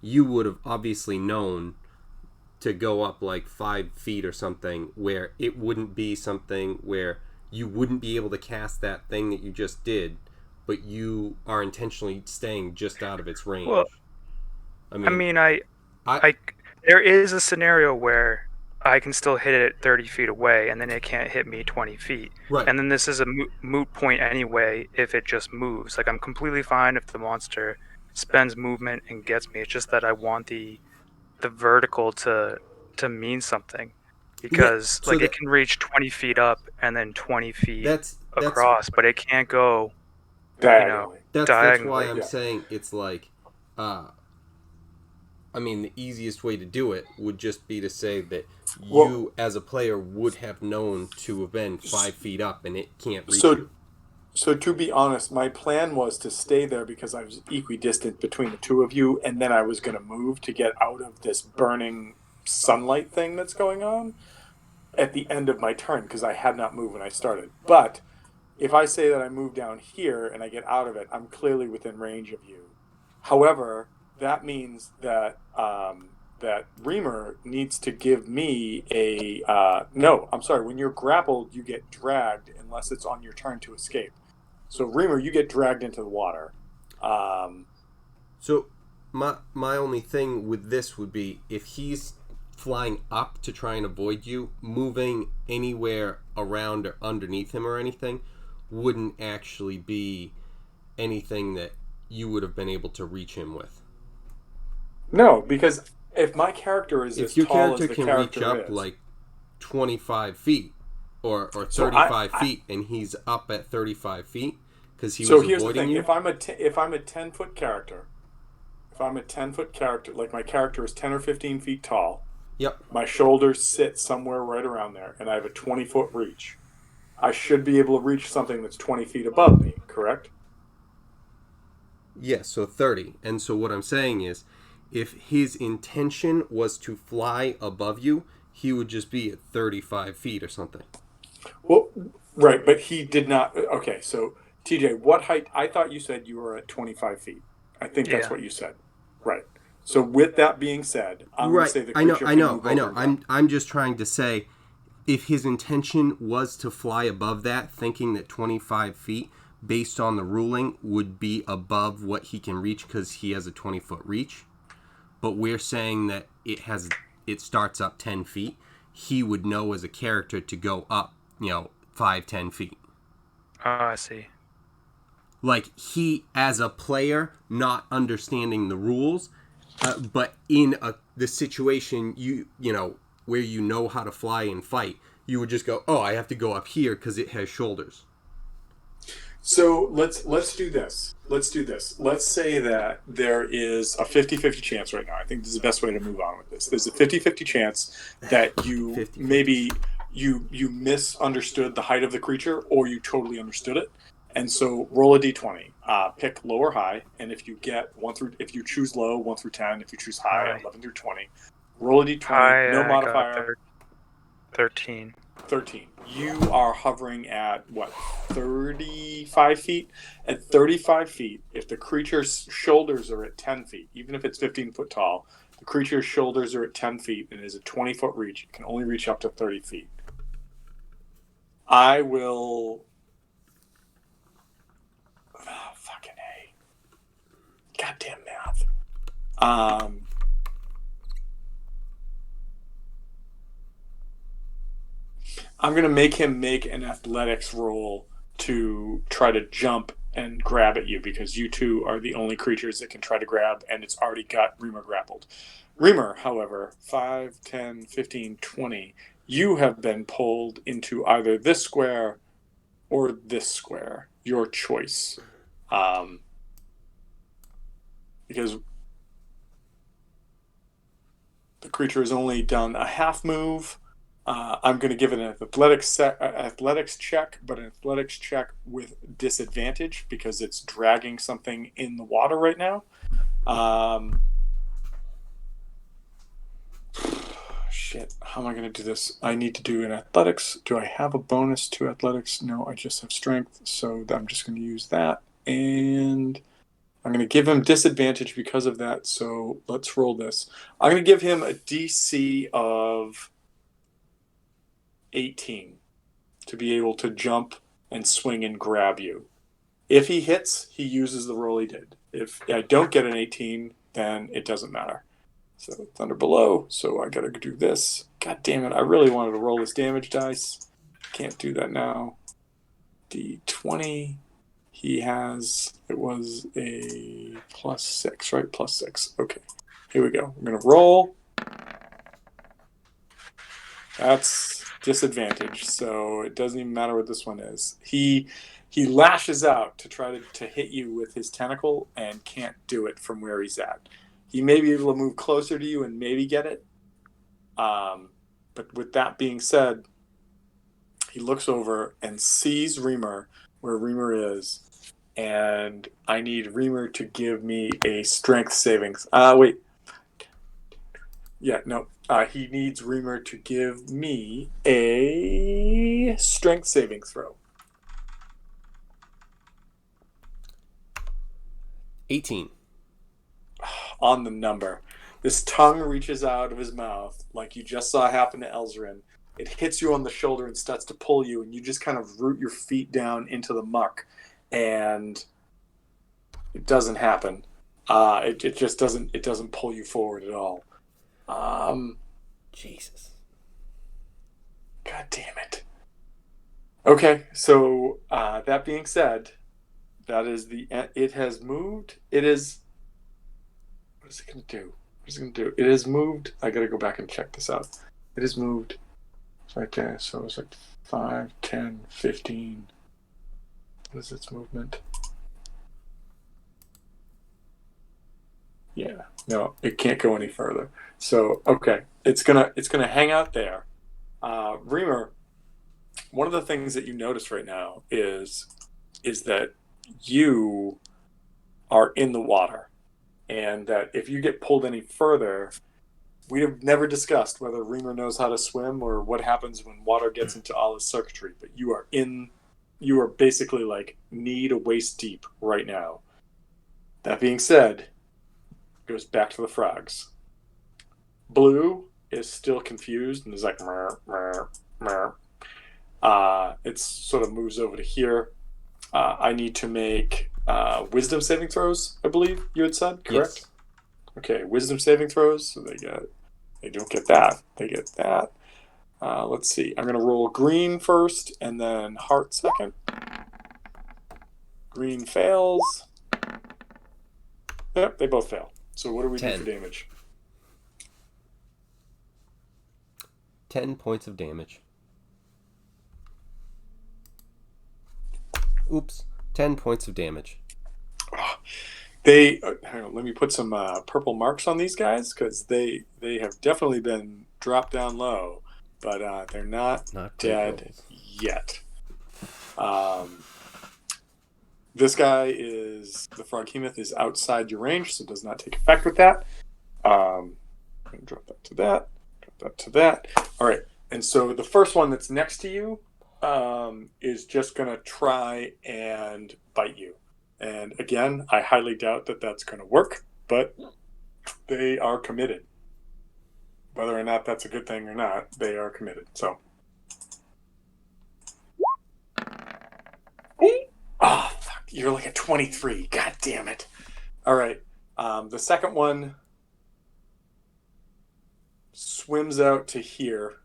you would have obviously known to go up like 5 feet or something, where it wouldn't be something where you wouldn't be able to cast that thing that you just did, but you are intentionally staying just out of its range. Well, I I mean, mean, I there is a scenario where I can still hit it 30 feet away, and then it can't hit me 20 feet. right. And then this is a moot point anyway if it just moves. Like, I'm completely fine if the monster spends movement and gets me. It's just that I want the vertical to mean something. Yeah. Because, So like, it can reach 20 feet up and then 20 feet that's across, but it can't go, diagonally. that's why diagonally. I'm Yeah. saying it's like, I mean, the easiest way to do it would just be to say that you, Well, as a player, would have known to have been 5 feet up, and it can't reach so you. so to be honest, my plan was to stay there because I was equidistant between the two of you, and then I was going to move to get out of this burning sunlight thing that's going on at the end of my turn because I had not moved when I started. But if I say that I move down here and I get out of it, I'm clearly within range of you. However, that means that that Reamer needs to give me a no. I'm sorry. When you're grappled, you get dragged unless it's on your turn to escape. So Reamer, you get dragged into the water. So my only thing with this would be if he's flying up to try and avoid you, moving anywhere around or underneath him or anything wouldn't actually be anything that you would have been able to reach him with. No, because if my character is If as your tall as character the can character reach up is, like 25 feet or So 35 feet and he's up at 35 feet because he so was here's the avoiding thing: you. if I'm a 10-foot character, like my character is 10 or 15 feet tall, Yep. my shoulders sit somewhere right around there, and I have a 20-foot reach. I should be able to reach something that's 20 feet above me, correct? Yes, so 30. And so what I'm saying is if his intention was to fly above you, he would just be at 35 feet or something. Well, right, but he did not. Okay, so TJ, what height? I thought you said you were at 25 feet. I think that's Yeah. what you said. Right. So with that being said, I'm going Right. to say the I know. creature can move over and down. I'm just trying to say if his intention was to fly above that, thinking that 25 feet based on the ruling would be above what he can reach because he has a 20-foot reach, but we're saying that it starts up 10 feet, he would know as a character to go up 5-10 feet. Oh, I see. Like he as a player not understanding the rules, but in the situation you know where you know how to fly and fight, you would just go, oh, I have to go up here because it has shoulders. So let's do this. Let's do this. Let's say that there is a 50-50 chance right now. I think this is the best way to move on with this. There's a 50-50 chance that you 50-50. maybe you misunderstood the height of the creature or you totally understood it. And so roll a d20. Pick low or high, and if you get if you choose low, 1 through 10, if you choose high, High. 11 through 20. Roll a d20, Hi, no I modifier. got 13. 13. You are hovering at, what, 35 feet? At 35 feet, if the creature's shoulders are at 10 feet, even if it's 15 foot tall, the creature's shoulders are at 10 feet and is a 20-foot reach. It can only reach up to 30 feet. I will... Oh, fucking A. Goddamn math. I'm going to make him make an athletics roll to try to jump and grab at you, because you two are the only creatures that can try to grab, and it's already got Reamer grappled. Reamer, however, 5, 10, 15, 20, you have been pulled into either this square or this square. Your choice. Because the creature has only done a half move. I'm going to give it an athletics check, but an athletics check with disadvantage because it's dragging something in the water right now. Shit, how am I going to do this? I need to do an athletics. Do I have a bonus to athletics? No, I just have strength, so I'm just going to use that. And I'm going to give him disadvantage because of that, so let's roll this. I'm going to give him a DC of 18 to be able to jump and swing and grab you. If he hits, he uses the roll he did. If I don't get an 18, then it doesn't matter. So Thunder Below, so I gotta do this. God damn it, I really wanted to roll this damage dice. Can't do that now. D20, he has, it was a +6, right? +6. Okay, here we go. I'm gonna roll. That's disadvantage, so it doesn't even matter what this one is. He lashes out to try to hit you with his tentacle and can't do it from where he's at. He may be able to move closer to you and maybe get it. But with that being said, he looks over and sees Reamer where Reamer is, and I need Reamer to give me a strength savings. Wait. Yeah, no. He needs Reamer to give me a strength saving throw. 18. On the number. This tongue reaches out of his mouth, like you just saw happen to Elzarin. It hits you on the shoulder and starts to pull you, and you just kind of root your feet down into the muck. And it doesn't happen. It just doesn't. It doesn't pull you forward at all. Jesus. God damn it. Okay, so that being said, that is it has moved. It is. What is it going to do? What is it going to do? It has moved. I got to go back and check this out. It has moved. Okay, so it's like 5, 10, 15. What is its movement? Yeah, no, it can't go any further. So okay, it's gonna hang out there. Reamer, one of the things that you notice right now is that you are in the water, and that if you get pulled any further, we have never discussed whether Reamer knows how to swim or what happens when water gets into all his circuitry. But you are basically like knee to waist deep right now. That being said, goes back to the frogs. Blue is still confused and is like, mer, mer, mer. It sort of moves over to here. I need to make wisdom saving throws, I believe you had said, correct? Yes. Okay, wisdom saving throws. So they don't get that. They get that. Let's see. I'm going to roll green first and then heart second. Green fails. Yep, they both fail. So what do we 10. do for damage? 10 points of damage. Oops. 10 points of damage. Hang on, let me put some purple marks on these guys, because they have definitely been dropped down low, but they're not dead yet. This guy the Froghemoth is outside your range, so does not take effect with that. I'm going to drop that to that. Drop that to that. All right. And so the first one that's next to you is just going to try and bite you. And again, I highly doubt that that's going to work, but they are committed. Whether or not that's a good thing or not, they are committed. So. Oh, fuck. You're like a 23. God damn it. All right. The second one swims out to here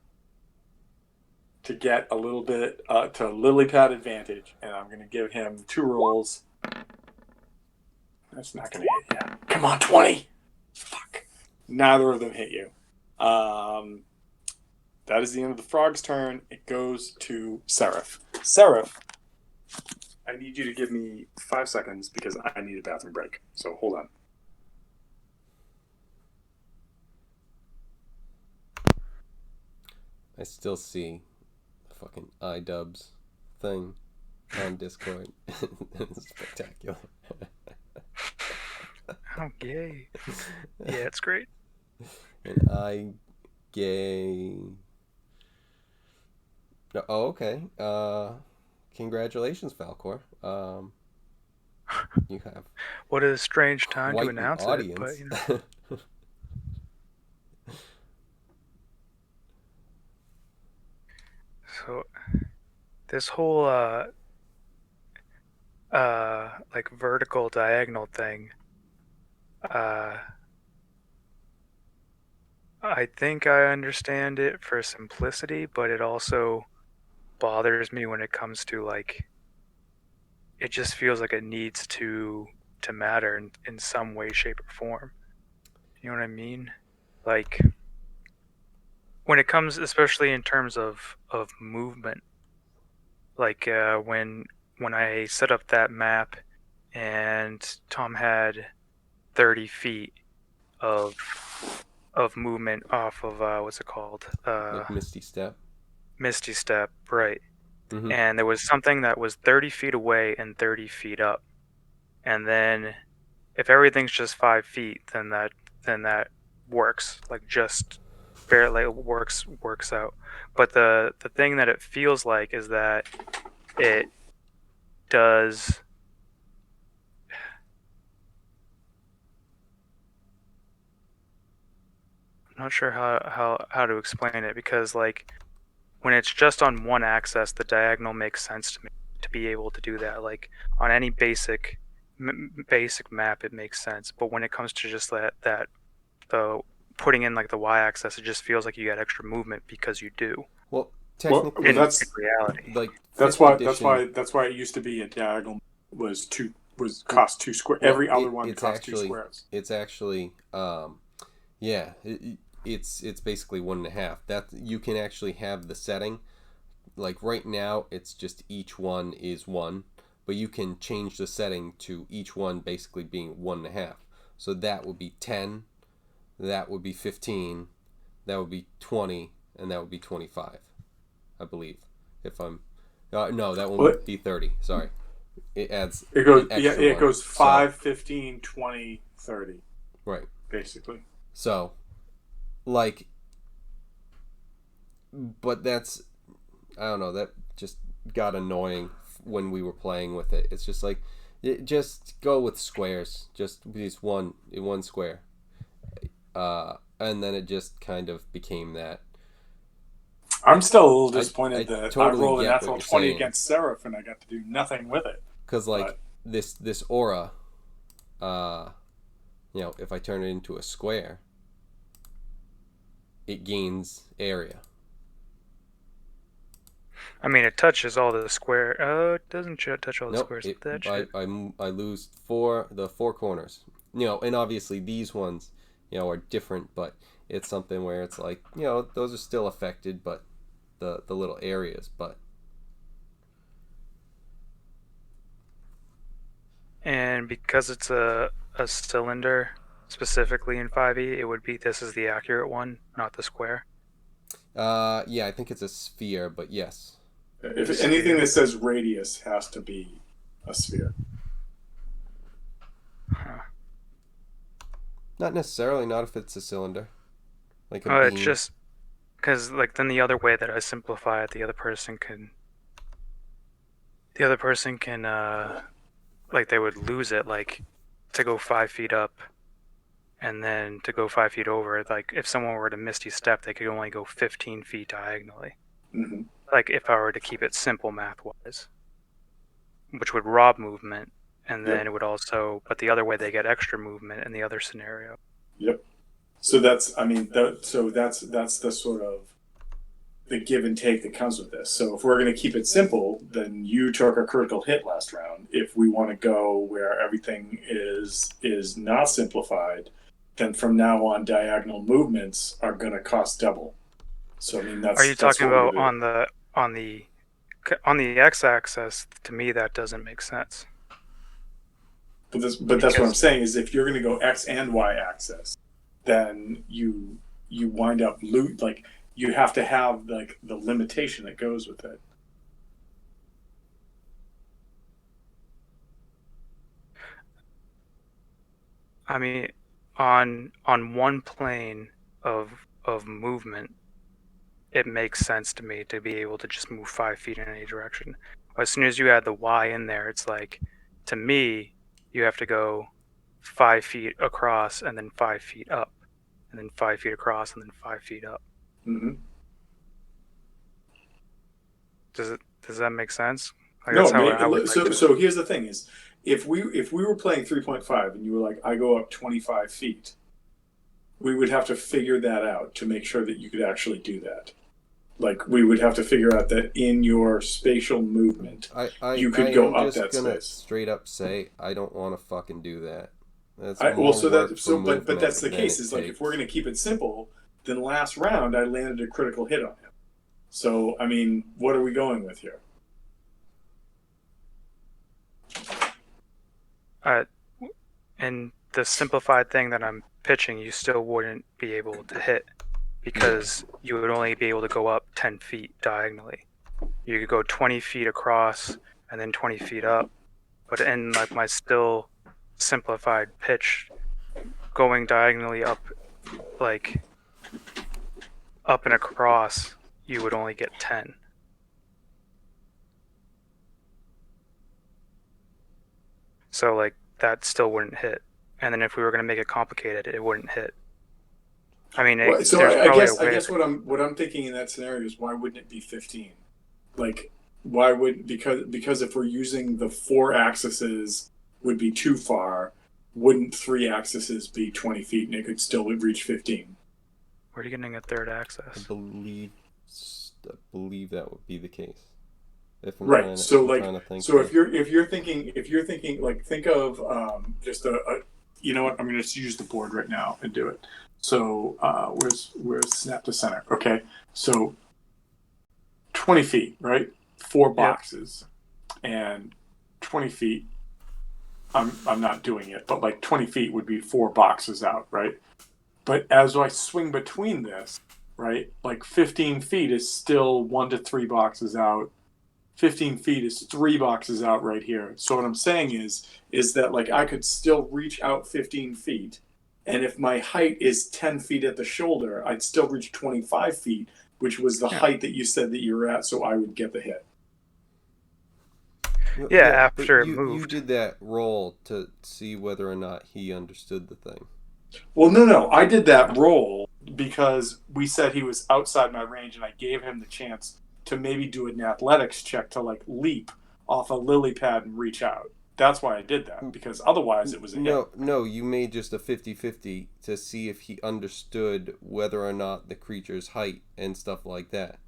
to get a little bit to lily pad advantage, and I'm going to give him 2 rolls. That's not going to hit you. Come on, 20. Fuck. Neither of them hit you. That is the end of the frog's turn. It goes to Seraph. Seraph, I need you to give me 5 seconds because I need a bathroom break. So hold on. I still see the fucking iDubbbz thing on Discord. It's spectacular. Oh, yay. Yeah, it's great. And gay. No, oh, okay. Congratulations, Falcor. You have What a strange time quite to an announce audience. it, but you know. So this whole like vertical diagonal thing, I think I understand it for simplicity, but it also bothers me when it comes to like it just feels like it needs to matter in some way, shape, or form. You know what I mean? Like when it comes, especially in terms of movement, like when I set up that map and Tom had 30 feet of movement off of what's it called? Like Misty Step. Misty Step, right? Mm-hmm. And there was something that was 30 feet away and 30 feet up, and then if everything's just 5 feet, then that works, like just barely works out. But the thing that it feels like is that it does. I'm not sure how to explain it, because like when it's just on one axis, the diagonal makes sense to me to be able to do that. Like on any basic map, it makes sense. But when it comes to just that the putting in like the y-axis, it just feels like you got extra movement because you do. Well, technically, In reality, like That's fifth why edition, it used to be a diagonal cost 2 square. well, Every other one it's cost actually 2 squares. it's actually yeah, it's basically 1.5. That you can actually have the setting. Like right now, it's just each one is 1, but you can change the setting to each one basically being 1.5. So that would be 10, that would be 15, that would be 20, and that would be 25, I believe. If I'm no, that one would be 30. Sorry, it adds It goes an extra it one. goes 5, 15, 20, 30. Right. Basically. So, like, but that's, I don't know, that just got annoying when we were playing with it. It's just like, just go with squares, just these one square, and then it just kind of became that. I'm still a little disappointed that totally I rolled a get what natural you're 20 saying. against Seraph and I got to do nothing with it. Because like But this aura, if I turn it into a square, it gains area. I mean, it touches all the square. It doesn't touch all the Nope, squares. I lose the four corners. And obviously these ones, are different, but it's something where it's like, those are still affected, but the little areas, but. And because it's a cylinder, specifically in 5e, it would be, this is the accurate one, not the square. Yeah, I think it's a sphere, but yes. if anything that says radius has to be a sphere. Huh. Not necessarily, not if it's a cylinder. Like a Oh, beam. it's just Because like then the other way that I simplify it, the other person can like they would lose it, like to go 5 feet up and then to go 5 feet over. Like if someone were to misty step, they could only go 15 feet diagonally. Mm-hmm. Like if I were to keep it simple math wise, which would rob movement, and then Yep. it would also, but the other way they get extra movement in the other scenario. Yep. So that's, I mean, that's the sort of the give and take that comes with this. So if we're going to keep it simple, then you took a critical hit last round. If we want to go where everything is not simplified, then from now on, diagonal movements are going to cost double. So I mean, that's. Are you that's talking what about on the x-axis? To me, that doesn't make sense. But that's what I'm saying is if you're going to go x and y axis, then you wind up like you have to have like the limitation that goes with it. I mean, on one plane of movement, it makes sense to me to be able to just move 5 feet in any direction. As soon as you add the y in there, it's like, to me, you have to go 5 feet across and then 5 feet up, and then 5 feet across and then 5 feet up. Mm-hmm. Does that make sense? Like, No, that's how I would like so here's the thing: is if we were playing 3.5 and you were like, I go up 25 feet, we would have to figure that out to make sure that you could actually do that. Like we would have to figure out that in your spatial movement, you could go up that space. Straight up say I don't want to fucking do that. That's but that's the case. Is like if we're going to keep it simple, then last round I landed a critical hit on him. So I mean, what are we going with here? And the simplified thing that I'm pitching, you still wouldn't be able to hit because you would only be able to go up 10 feet diagonally. You could go 20 feet across and then 20 feet up. But in like my still simplified pitch, going diagonally up, like up and across, you would only get 10. So like that still wouldn't hit. And then if we were going to make it complicated, it wouldn't hit. I mean, I guess what I'm thinking in that scenario is why wouldn't it be 15? Like why would because if we're using the 4 axes would be too far, wouldn't 3 axes be 20 feet and it could still reach 15? Where are you getting a third axis? I believe that would be the case. If you're thinking like think of just you know what, I'm going to use the board right now and do it. So where's snap to center? Okay, so 20 feet, right? 4 boxes, and 20 feet. I'm not doing it, but like 20 feet would be 4 boxes out, right? But as I swing between this, right, like 15 feet is still 1 to 3 boxes out. 15 feet is 3 boxes out right here. So what I'm saying is that like I could still reach out 15 feet. And if my height is 10 feet at the shoulder, I'd still reach 25 feet, which was the height that you said that you were at, so I would get the hit. Yeah, after it moved. You did that roll to see whether or not he understood the thing. Well, no. I did that roll because we said he was outside my range, and I gave him the chance to maybe do an athletics check to like leap off a lily pad and reach out. That's why I did that, because otherwise it was a hit. No, you made just a 50-50 to see if he understood whether or not the creature's height and stuff like that.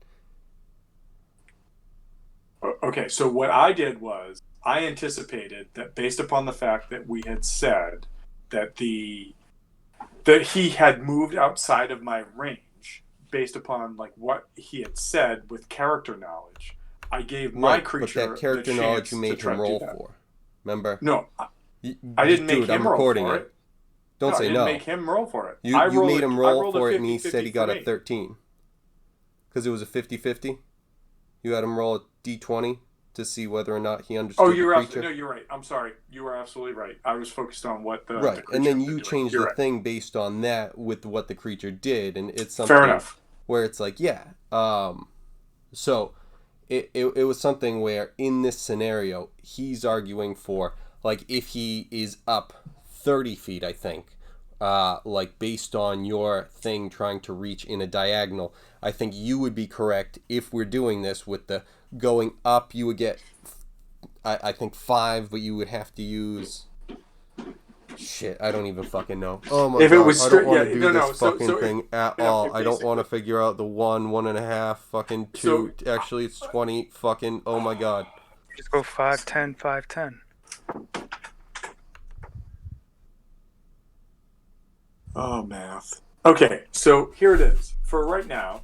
Okay, so what I did was I anticipated that based upon the fact that we had said that that he had moved outside of my range based upon like what he had said with character knowledge, I gave my creature but that character the knowledge you made to him roll for. Remember? No, I didn't make him roll for it. Don't say no. I didn't make him roll for it. You made him roll for it, and he said he got a 13. Because it was a 50-50. You had him roll a d20 to see whether or not he understood the creature. No, you're right. I'm sorry. You were absolutely right. I was focused on what the right, the and then you changed the right. thing based on that with what the creature did, and it's something. Fair enough. where it's like, yeah. So it was something where in this scenario he's arguing for, like, if he is up 30 feet, I think, like based on your thing trying to reach in a diagonal, I think you would be correct if we're doing this with the going up. You would get, I think 5, but you would have to use. Shit, I don't even fucking know. Oh my If god, it was I don't want to yeah, do no, no, this so- fucking so if- thing at yeah, all. if I don't want to basically- figure out the 1.5, fucking 2. Actually, it's 20. Fucking, oh my god. Just go 5'10", 5'10". Oh, math. Okay, so here it is. For right now,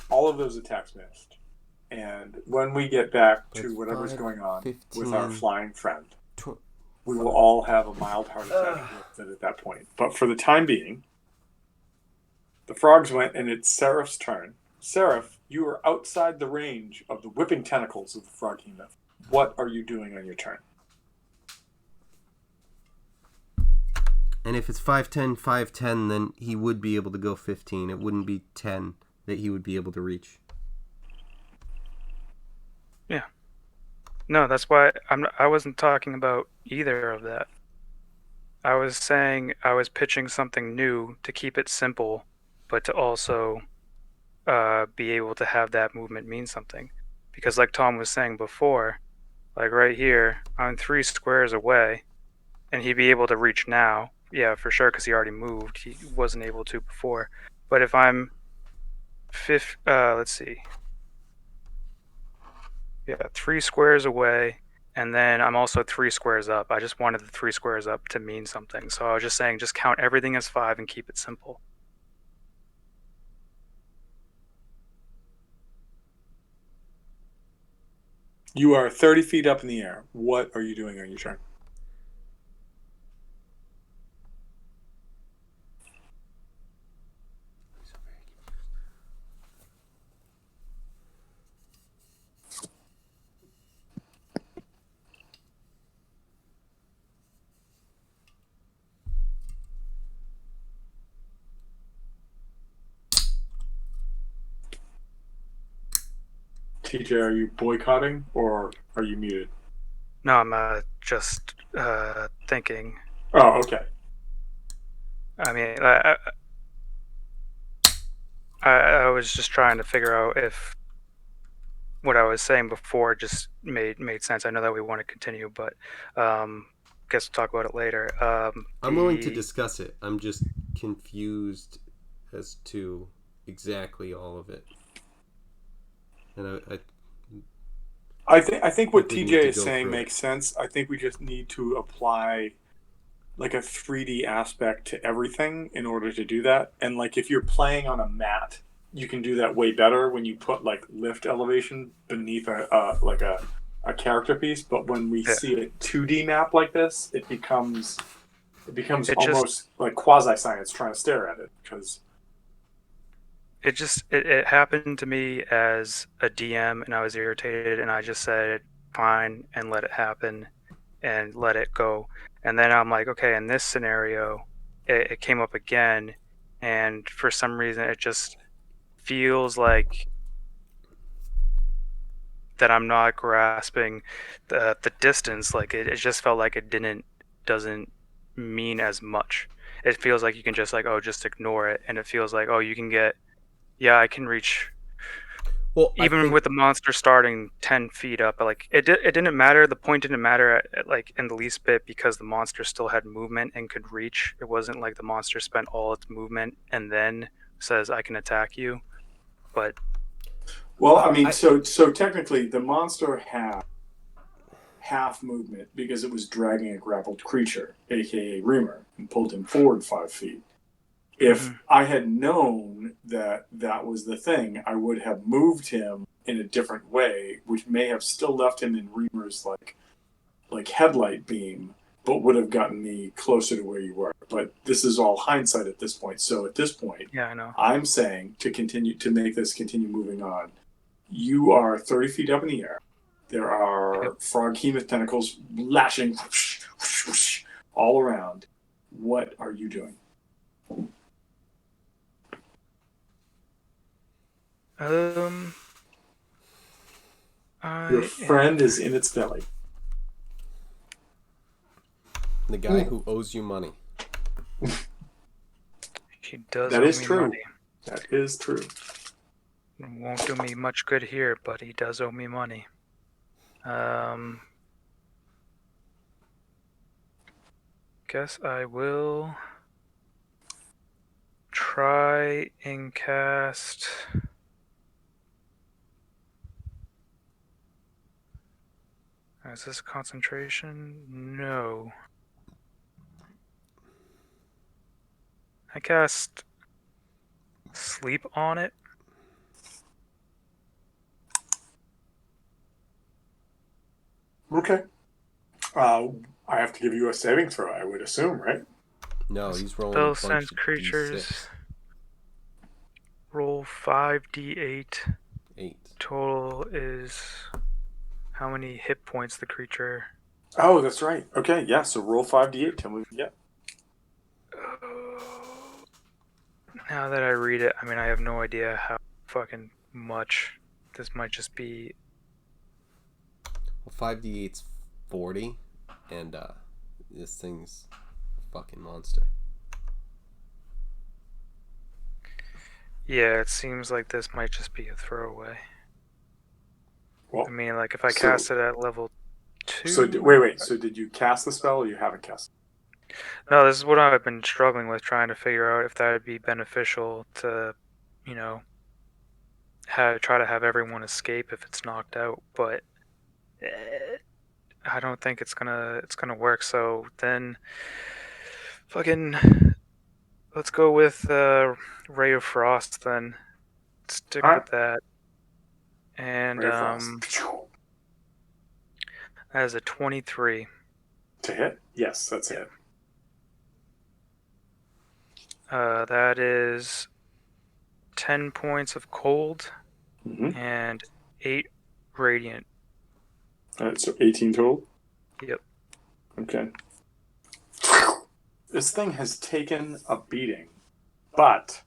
all of those attacks missed. And when we get back to That's whatever's 5, going on 15, with our flying friend, tw- we will all have a mild heart attack at that point. But for the time being, the frogs went, and it's Seraph's turn. Seraph, you are outside the range of the whipping tentacles of the Froghemoth. What are you doing on your turn? And if it's 5'10", 5'10", then he would be able to go 15. It wouldn't be 10 that he would be able to reach. No, that's why I wasn't talking about either of that. I was saying I was pitching something new to keep it simple, but to also be able to have that movement mean something. Because like Tom was saying before, like right here, I'm 3 squares away, and he'd be able to reach now. Yeah, for sure, because he already moved. He wasn't able to before. But if I'm let's see. Yeah, 3 squares away, and then I'm also 3 squares up. I just wanted the 3 squares up to mean something. So I was just saying, just count everything as 5 and keep it simple. You are 30 feet up in the air. What are you doing on your turn? TJ, are you boycotting or are you muted? No, I'm just thinking. Oh, okay. I mean, I was just trying to figure out if what I was saying before just made sense. I know that we want to continue, but guess we'll talk about it later. I'm willing to discuss it. I'm just confused as to exactly all of it. And I think what I think we TJ need to is go saying through it. makes sense. I think we just need to apply like a 3D aspect to everything in order to do that. And like if you're playing on a mat, you can do that way better when you put like lift elevation beneath a character piece. But when we see a 2D map like this, it becomes almost like quasi science trying to stare at it because. It happened to me as a DM, and I was irritated, and I just said fine and let it happen and let it go. And then I'm like, okay, in this scenario it came up again, and for some reason it just feels like that I'm not grasping the distance. Like it just felt like it doesn't mean as much. It feels like you can just like, oh, just ignore it, and it feels like, oh, you can get. Yeah, I can reach. well, Even with the monster starting 10 feet up, like it didn't matter. The point didn't matter like in the least bit because the monster still had movement and could reach. It wasn't like the monster spent all its movement and then says I can attack you. But Well, I mean, so technically the monster had half movement because it was dragging a grappled creature, aka Reamer, and pulled him forward 5 feet. If I had known that that was the thing, I would have moved him in a different way, which may have still left him in Reamer's like headlight beam, but would have gotten me closer to where you were. But this is all hindsight at this point. So at this point, yeah, I know. I'm saying to make this continue moving on. You are 30 feet up in the air. There are Froghemoth tentacles lashing all around. What are you doing? Um, Your I friend is in its belly. The guy who owes you money. He does That owe is me true. money. That is true. It won't do me much good here, but he does owe me money. Guess I will try and cast. Is this concentration? No. I cast sleep on it. Okay. I have to give you a saving throw, I would assume, right? No, he's rolling a Spell bunch sends of creatures. D6. Roll 5d8. 8. Total is how many hit points the creature. Oh, that's right. Okay, yeah. So roll 5d8. Tell me what you get. Now that I read it, I mean, I have no idea how fucking much. This might just be. Well, 5d8's 40, and this thing's a fucking monster. Yeah, it seems like this might just be a throwaway. Well, I mean, like if I cast it at level 2. So wait. So did you cast the spell, or you haven't cast it? No, this is what I've been struggling with, trying to figure out if that would be beneficial to, you know, try to have everyone escape if it's knocked out. But I don't think it's gonna work. So then, fucking, let's go with Ray of Frost then. Stick All with right. that. And Ray of Frost. that is a 23. To hit? Yes, that's it. That is 10 points of cold Mm-hmm. and 8 radiant. All right, so 18 total? Yep. Okay. This thing has taken a beating, but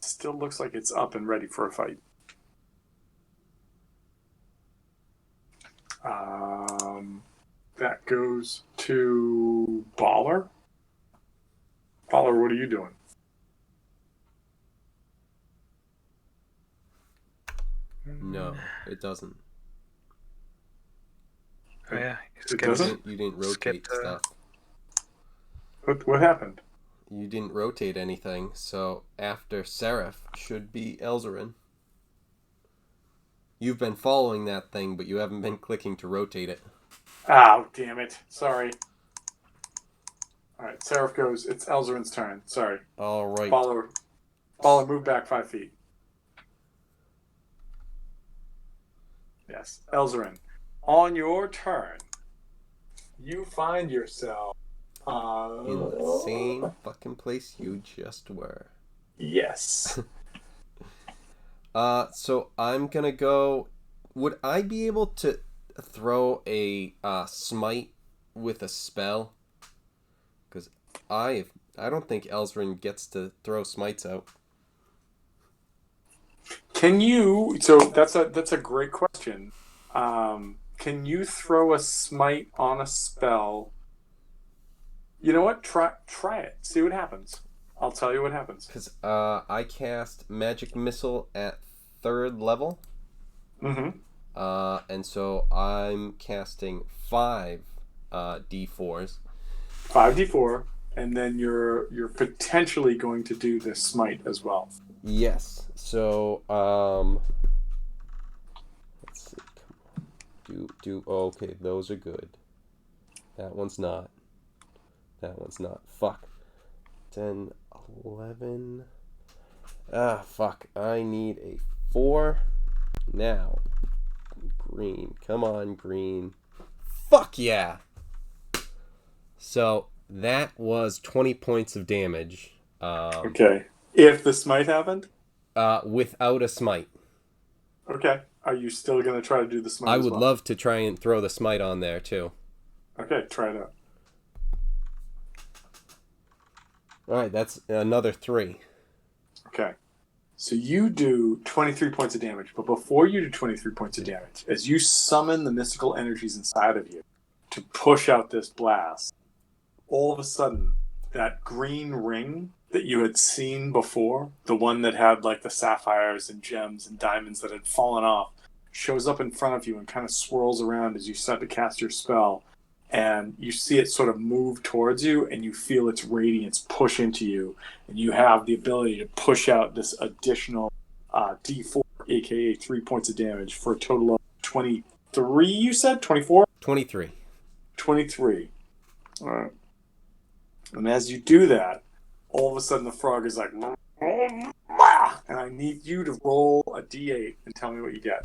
still looks like it's up and ready for a fight. That goes to Baller. Baller, what are you doing? No, it doesn't. Oh yeah. It doesn't? You didn't rotate stuff. What happened? You didn't rotate anything, so after Seraph should be Elzarin. You've been following that thing, but you haven't been clicking to rotate it. Oh, damn it. Sorry. Alright, Seraph goes. It's Elzarin's turn. Sorry. Alright. Baller, move back 5 feet. Yes. Elzarin, on your turn, you find yourself In the same fucking place you just were. Yes. So I'm gonna go. Would I be able to throw a smite with a spell? Because I don't think Elzarin gets to throw smites out. Can you? So that's a great question. Can you throw a smite on a spell? You know what? Try it. See what happens. I'll tell you what happens. Because I cast Magic Missile at 3rd level. Mm-hmm. And so I'm casting 5 D4s. 5d4, and then you're potentially going to do this smite as well. Yes. So let's see. Come on. Oh, okay, those are good. That one's not. That one's not. Fuck. 10, 11. Ah, fuck. I need a 4 now. Green. Come on, green. Fuck yeah! So, that was 20 points of damage. Okay. If the smite happened? Without a smite. Okay. Are you still going to try to do the smite I as would well? love to try and throw the smite on there, too. Okay, try it out. Alright, that's another 3. Okay. So you do 23 points of damage, but before you do 23 points of damage, as you summon the mystical energies inside of you to push out this blast, all of a sudden, that green ring that you had seen before, the one that had like the sapphires and gems and diamonds that had fallen off, shows up in front of you and kind of swirls around as you start to cast your spell. And you see it sort of move towards you, and you feel its radiance push into you, and you have the ability to push out this additional D4, aka 3 points of damage, for a total of 23, you said? 24? 23. 23. All right. And as you do that, all of a sudden the frog is like, and I need you to roll a D8 and tell me what you get.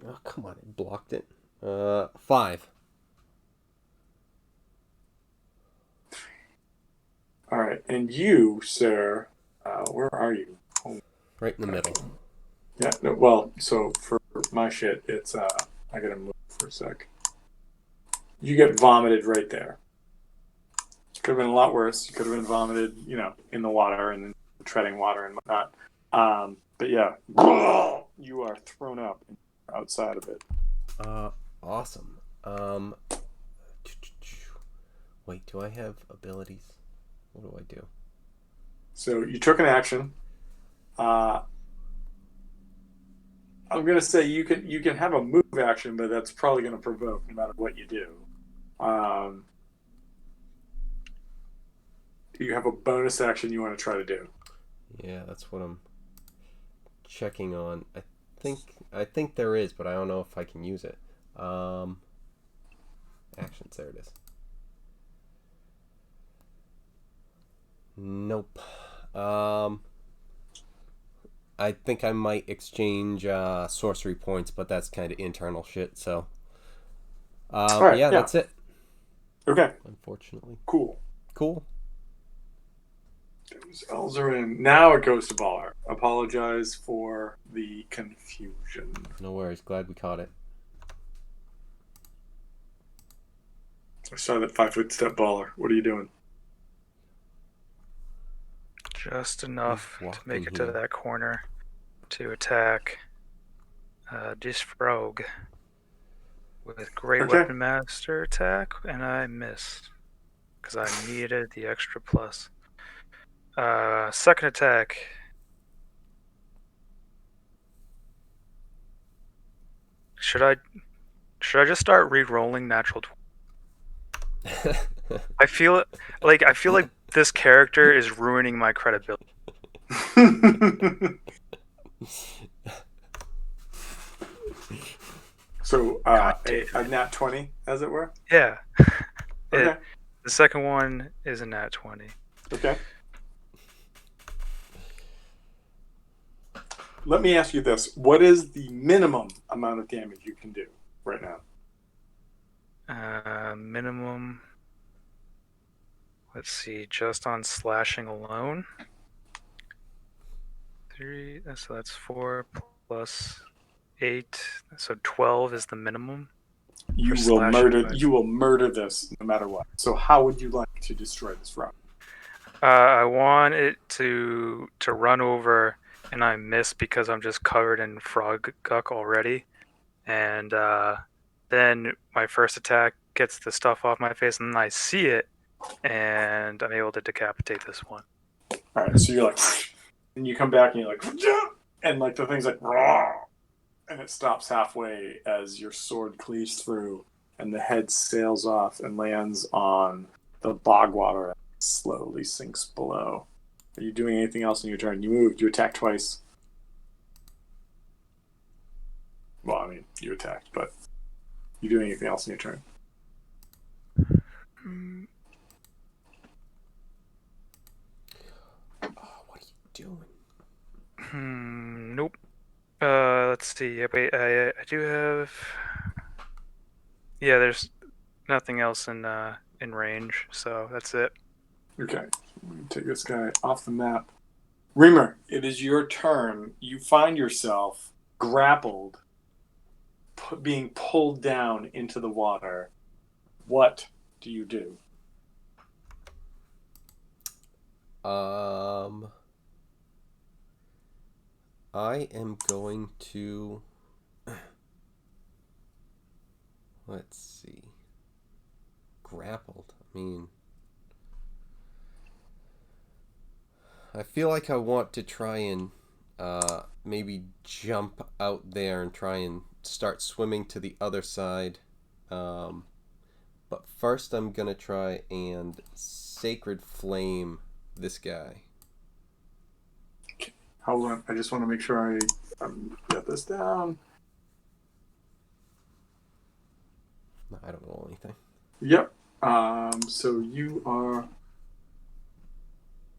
Oh, come on, it blocked it. 5. All right, and you, sir, where are you? Oh. Right in the middle. Yeah, no, well, so for my shit, it's, I gotta move for a sec. You get vomited right there. Could have been a lot worse. You could have been vomited, in the water and then treading water and whatnot. But yeah, you are thrown up outside of it. Awesome. Wait, do I have abilities? What do I do? So you took an action. I'm gonna say you can have a move action, but that's probably gonna provoke no matter what you do. Do you have a bonus action you want to try to do? Yeah, that's what I'm checking on. I think there is, but I don't know if I can use it. Actions, there it is. Nope. I think I might exchange sorcery points, but that's kind of internal shit, so... Right, yeah, that's it. Okay. Unfortunately. Cool. Those elves are in. Now it goes to Baller. Apologize for the confusion. No worries. Glad we caught it. I saw that 5-foot step Baller. What are you doing? Just enough to make it to that corner to attack this frog with Great Weapon Master attack, and I miss because I needed the extra plus. Second attack. Should I just start re-rolling natural 20? I feel like this character is ruining my credibility. So, a nat 20, as it were? Yeah. Okay. The second one is a nat 20. Okay. Let me ask you this. What is the minimum amount of damage you can do right now? Minimum... Let's see, just on slashing alone. 3, so that's 4 plus 8, so 12 is the minimum. You will murder this no matter what. So how would you like to destroy this rock? I want it to run over, and I miss because I'm just covered in frog guck already. And then my first attack gets the stuff off my face, and then I see it, and I'm able to decapitate this one. All right, so you're like, and you come back and you're like, and like the thing's like, and it stops halfway as your sword cleaves through, and the head sails off and lands on the bog water and slowly sinks below. Are you doing anything else in your turn? You moved, you attacked twice. Well, I mean, you attacked, but you doing anything else in your turn? What are you doing? Nope. Let's see. Wait, I do have. Yeah, there's nothing else in range, so that's it. Okay, I'm gonna take this guy off the map. Reamer, it is your turn. You find yourself grappled, being pulled down into the water. What do you do? I am going to. Let's see. Grappled. I mean, I feel like I want to try and maybe jump out there and try and start swimming to the other side. But first, I'm gonna try and Sacred Flame this guy. Hold on. I just want to make sure I get this down. I don't know anything. Yep. So you are.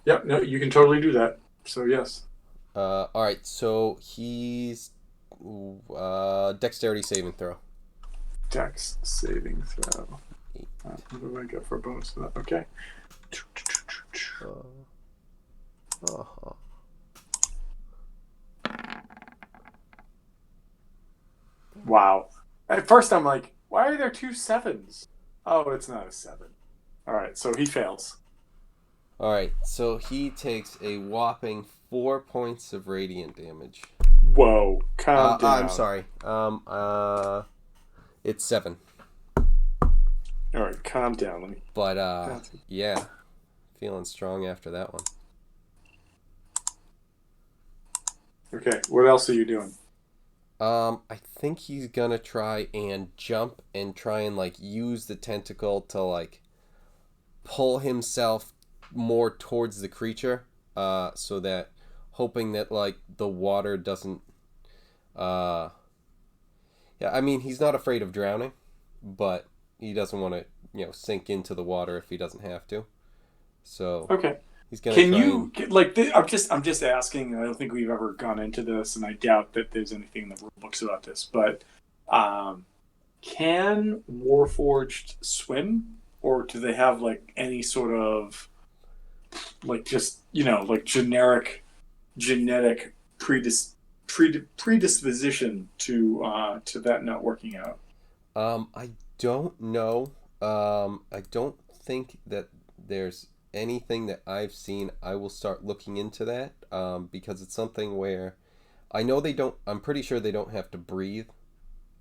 Yep. No, you can totally do that. So yes. All right. So he's dexterity saving throw. Dex saving throw. What do I get for a bonus for that? Okay. Wow. At first, I'm like, why are there 2 7s? Oh, it's not a 7. All right, so he fails. All right. So he takes a whopping 4 points of radiant damage. Whoa. Calm down. I'm sorry. It's 7. All right, calm down. Let me. But yeah, feeling strong after that one. Okay, what else are you doing? I think he's gonna try and jump and try and like use the tentacle to like pull himself more towards the creature, so that hoping that like the water doesn't. Yeah, I mean he's not afraid of drowning, but he doesn't want to sink into the water if he doesn't have to. So Okay. he's gonna. Can you like? I'm just asking. I don't think we've ever gone into this, and I doubt that there's anything in the rule books about this. But can Warforged swim, or do they have like any sort of like just like genetic predisposition to that not working out? I don't know. I don't think that there's anything that I've seen. I will start looking into that, because it's something where I know they don't. I'm pretty sure they don't have to breathe,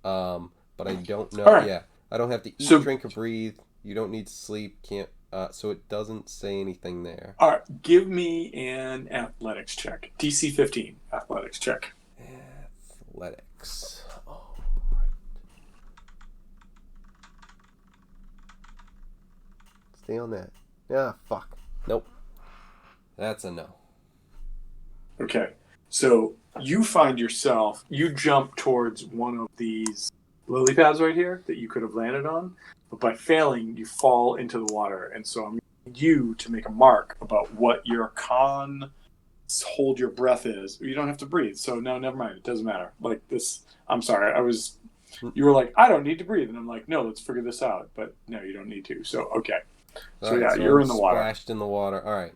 but I don't know. Right. Yeah, I don't have to eat, drink, or breathe. You don't need to sleep. Can't. So it doesn't say anything there. All right, give me an athletics check. DC 15 athletics check. Athletics. All right. Stay on that. Yeah, fuck. Nope. That's a no. Okay. So you find yourself, you jump towards one of these lily pads right here that you could have landed on, but by failing, you fall into the water. And so I'm going to need you to make a mark about what your hold your breath is. You don't have to breathe. So no, never mind. It doesn't matter. Like this, I'm sorry. You were like, I don't need to breathe. And I'm like, no, let's figure this out. But no, you don't need to. So, okay. So yeah, you're in the water. Splashed in the water. All right.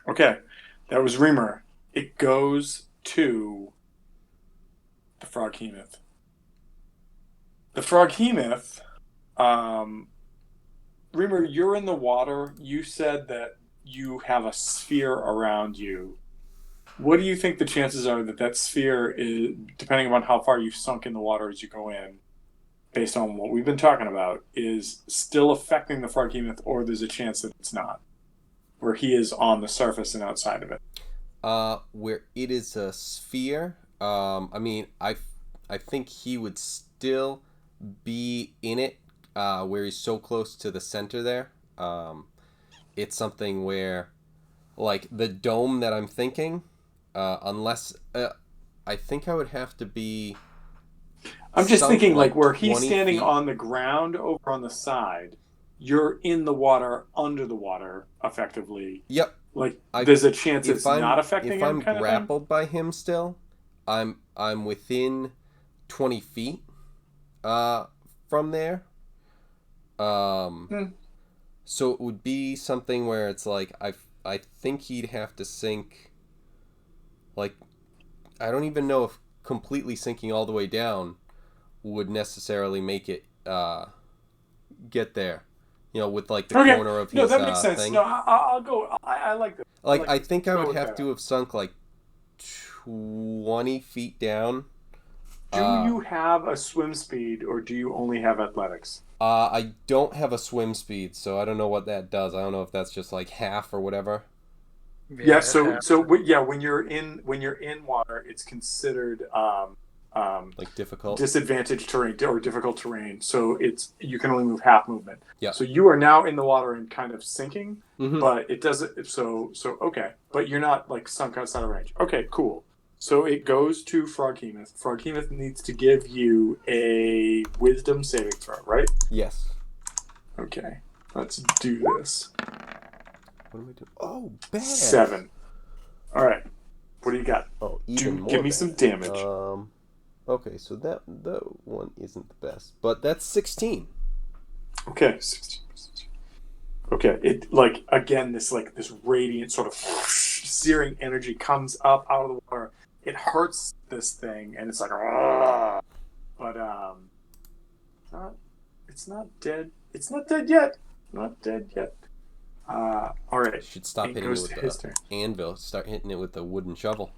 Okay, that was Reamer. It goes to the Froghemoth. The Froghemoth, Reamer, you're in the water. You said that you have a sphere around you. What do you think the chances are that sphere is, depending on how far you've sunk in the water as you go in, based on what we've been talking about, is still affecting the Froghemoth, or there's a chance that it's not, where he is on the surface and outside of it? Where it is a sphere, I mean, I think he would still be in it, where he's so close to the center there. It's something where, like, the dome that I'm thinking, unless, I think I would have to be... I'm just thinking, like, where he's 20 standing feet. on the ground over on the side, you're in the water, under the water, effectively. Yep. Like, there's a chance it's not affecting him, if I'm kind of grappled by him still, I'm within 20 feet from there. So it would be something where it's like, I think he'd have to sink, like, I don't even know if completely sinking all the way down would necessarily make it get there. with like the Okay. corner of No, his that makes sense. thing. No, I'll go. I like that. Like, I this. think I Go would with have that. to have sunk like 20 feet down. Do you have a swim speed, or do you only have athletics? I don't have a swim speed, so I don't know what that does. I don't know if that's just like half or whatever. Yeah. it So has- yeah, when you're in water, it's considered Like difficult. disadvantaged terrain or difficult terrain. So you can only move half movement. Yeah. So you are now in the water and kind of sinking, Mhm. but it doesn't. So okay, but you're not like sunk outside of range. Okay, cool. So it goes to Froghemoth. Froghemoth needs to give you a Wisdom saving throw, right? Yes. Okay, let's do this. What am I doing? Oh, bad. 7. All right. What do you got? Oh, even more Give me bad. some damage. Okay, so that one isn't the best, but that's 16. Okay. 16. Okay. It like again this radiant sort of searing energy comes up out of the water. It hurts this thing, and it's like, "Argh!" But it's not dead. It's not dead yet. Not dead yet. All right. You should stop It hitting it goes with to his the turn. anvil. Start hitting it with the wooden shovel.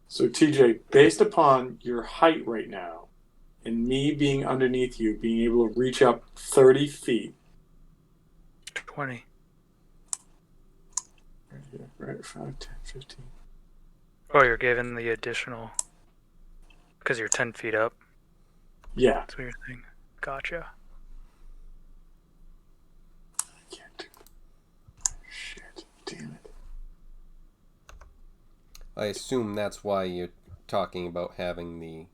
So TJ, based upon your height right now, and me being underneath you, being able to reach up 30 feet. 20. Right here, right, 5, 10, 15. Oh, you're given the additional because you're 10 feet up. Yeah. That's what you're saying. Gotcha. I can't do it. Shit. Damn it. I assume that's why you're talking about having the...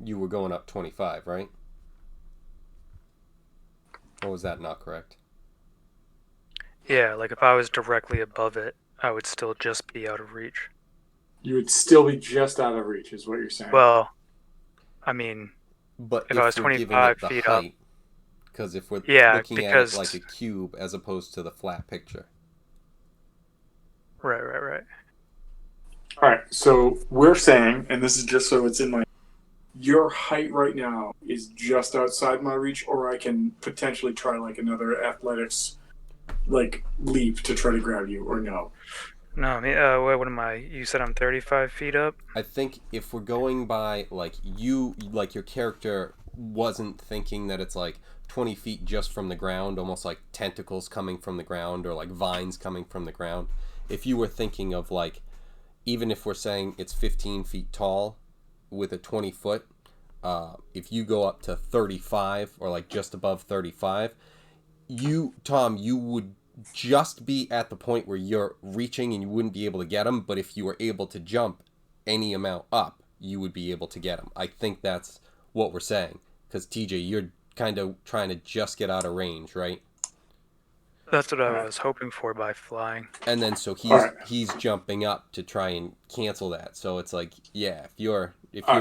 You were going up 25, right? Or was that not correct? Yeah, like if I was directly above it, I would still just be out of reach. You would still be just out of reach, is what you're saying. Well, I mean, But If I was we're giving 25 it the feet up- height, because if we're Yeah, looking at it because- like a cube as opposed to the flat picture. right. All right. So we're saying, and this is just so it's in my. Your height right now is just outside my reach, or I can potentially try like another athletics, like leap to try to grab you, or no. No, I mean, what am I? You said I'm 35 feet up? I think if we're going by like your character wasn't thinking that it's like 20 feet just from the ground, almost like tentacles coming from the ground or like vines coming from the ground. If you were thinking of like, even if we're saying it's 15 feet tall with a 20 foot, if you go up to 35 or like just above 35, Tom, you would just be at the point where you're reaching and you wouldn't be able to get him, but if you were able to jump any amount up, you would be able to get him. I think that's what we're saying, because TJ, you're kind of trying to just get out of range, right? That's what I was hoping for by flying. And then so he's jumping up to try and cancel that. So it's like, yeah, if you're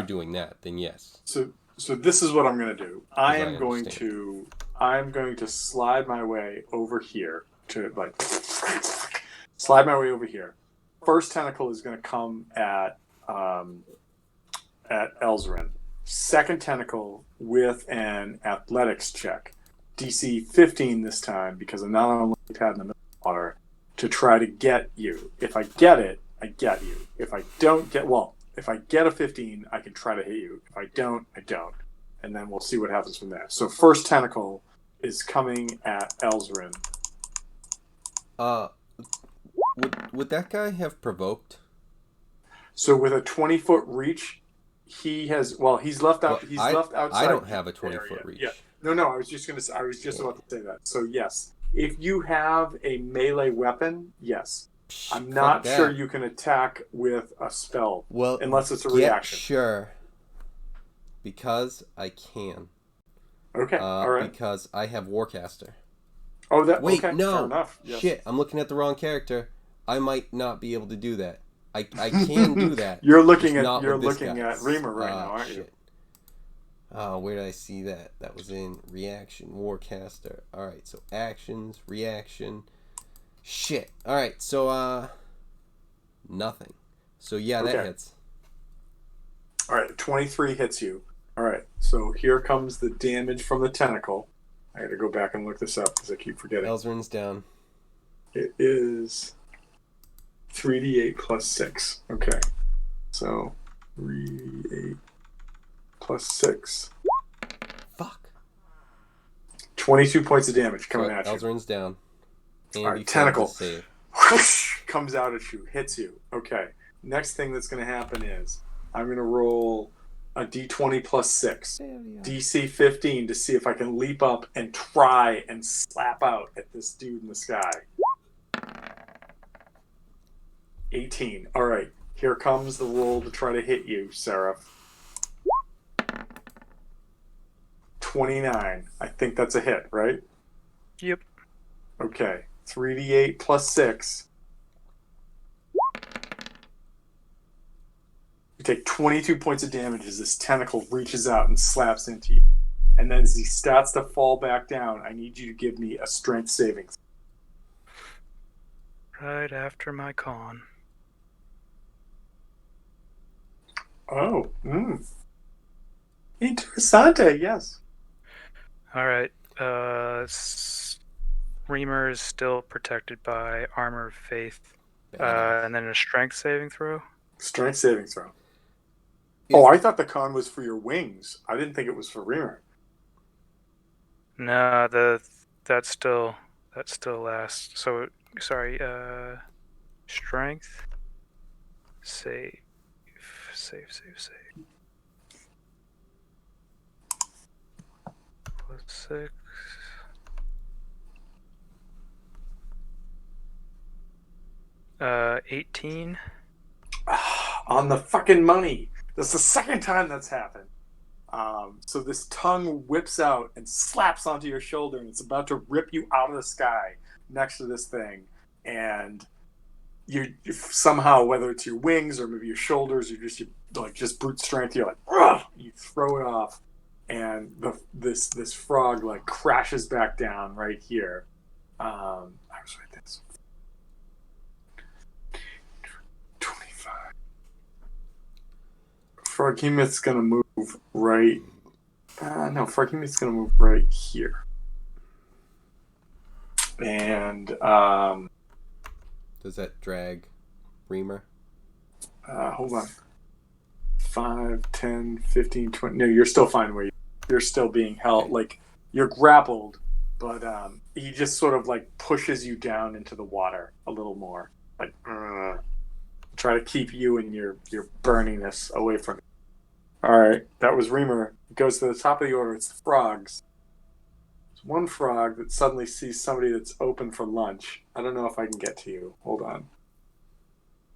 doing that, then yes. So this is what I'm going to do. I'm understand. going to slide my way over here to like slide my way over here. First tentacle is going to come at Elzarin. Second tentacle with an athletics check, DC 15 this time, because I'm not on a pad in the middle of the water, to try to get you. If I get it, I get you. If I get a 15, I can try to hit you. If I don't, I don't. And then we'll see what happens from there. So first tentacle is coming at Elzarin. Would that guy have provoked? So with a 20-foot reach, he's left out. He's left outside. I don't have a 20-foot reach. Yeah. No. I was just about to say that. So yes, if you have a melee weapon, yes. I'm not sure you can attack with a spell. Well, unless it's a reaction. Sure. Because I can. Okay. All right. Because I have Warcaster. Oh, that. Wait, okay, no. Fair enough. Yes. Shit, I'm looking at the wrong character. I might not be able to do that. I can do that. You're looking just at not with this guy. Reamer right now, aren't you? Shit. Where did I see that? That was in reaction, Warcaster. All right, so actions, reaction. Shit. All right, so nothing. So yeah, that Okay. hits. All right, 23 hits you. All right, so here comes the damage from the tentacle. I got to go back and look this up because I keep forgetting. Elzrin's down. It is 3d8 plus 6. Okay, so 3d8 plus 6. Fuck. 22 points of damage coming So at you. Elzrin's down. And All right, you failed tentacle. to save. Whoosh, comes out at you, hits you. Okay, next thing that's going to happen is I'm going to roll a d20 plus 6. Failure. DC 15 to see if I can leap up and try and slap out at this dude in the sky. 18. All right, here comes the roll to try to hit you, Seraph. 29. I think that's a hit, right? Yep. Okay, 3d8 plus 6. You take 22 points of damage as this tentacle reaches out and slaps into you. And then as he starts to fall back down, I need you to give me a strength saving. Right after my con. Oh, Interessante, yes. All right. Reamer is still protected by Armor of Faith. And then a strength saving throw. Strength saving throw. Oh, I thought the con was for your wings. I didn't think it was for Reamer. No, that still lasts. So sorry, strength. Save. Plus 6. Uh, 18. On the fucking money. That's the second time that's happened. So this tongue whips out and slaps onto your shoulder, and it's about to rip you out of the sky next to this thing. And you somehow, whether it's your wings or maybe your shoulders, or just brute strength, you're like, ugh! You throw it off, and this frog like crashes back down right here. I was right there. 25. Froghemoth's gonna move right. No, Froghemoth's gonna move right here. And does that drag Reamer? Hold on. 5, 10, 15, 20. No, you're still fine where you're still being held. Like, you're grappled, but he just sort of like pushes you down into the water a little more. Like, try to keep you and your burniness away from it. All right, that was Reamer. It goes to the top of the order. It's the frogs. There's one frog that suddenly sees somebody that's open for lunch. I don't know if I can get to you. Hold on.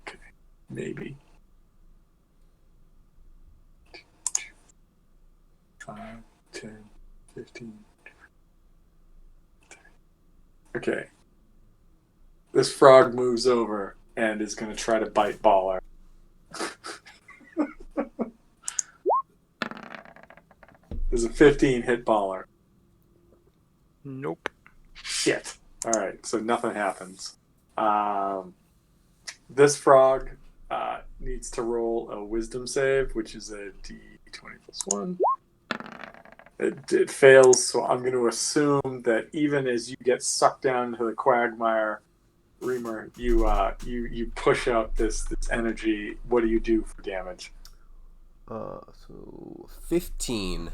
Okay, maybe. 5, 10, 15. Okay. This frog moves over and is going to try to bite Baller. There's a 15 hit Baller. Nope. Shit. Alright, so nothing happens. This frog needs to roll a wisdom save, which is a d20 plus 1. It fails, so I'm going to assume that even as you get sucked down into the quagmire, Reamer, you push out this energy. What do you do for damage? So 15.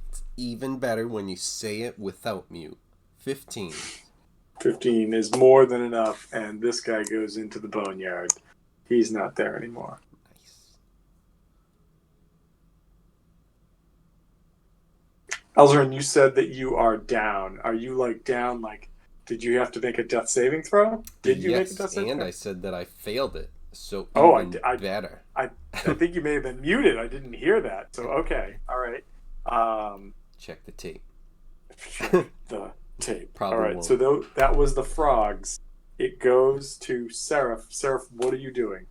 It's even better when you say it without mute. 15. 15 is more than enough, and this guy goes into the boneyard. He's not there anymore. Nice. Elzarin, you said that you are down. Are you like down? Like, did you have to make a death saving throw? Did you make a death saving throw? And throw? I said that I failed it. So better. I think you may have been muted. I didn't hear that. So okay, all right. Check the tape. Check the tape. Probably all right. won't. So that was the frogs. It goes to Seraph. Seraph, what are you doing?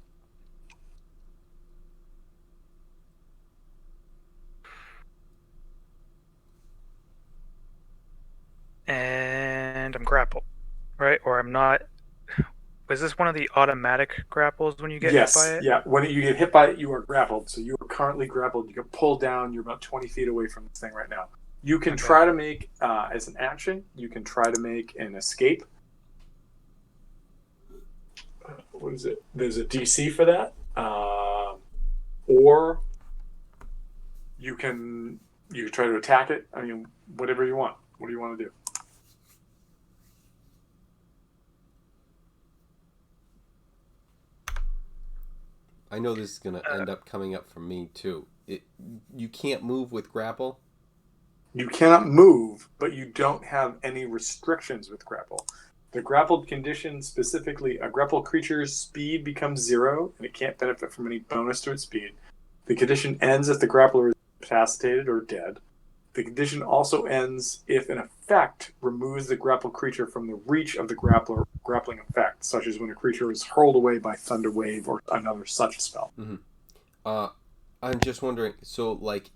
and I'm grappled, right? Or I'm not. Was this one of the automatic grapples when you get hit by Yes, it? yeah. When you get hit by it, you are grappled. So you are currently grappled. You get pulled down. You're about 20 feet away from this thing right now. You can Okay. try to make, as an action, you can try to make an escape. What is it? There's a DC for that. Or you can try to attack it. I mean, whatever you want. What do you want to do? I know this is gonna end up coming up for me too. You can't move with grapple. You cannot move, but you don't have any restrictions with grapple. The grappled condition, specifically, a grappled creature's speed becomes 0, and it can't benefit from any bonus to its speed. The condition ends if the grappler is incapacitated or dead. The condition also ends if an effect removes the grappled creature from the reach of the grappling effect, such as when a creature is hurled away by Thunder Wave or another such spell. Mm-hmm. I'm just wondering. So, like,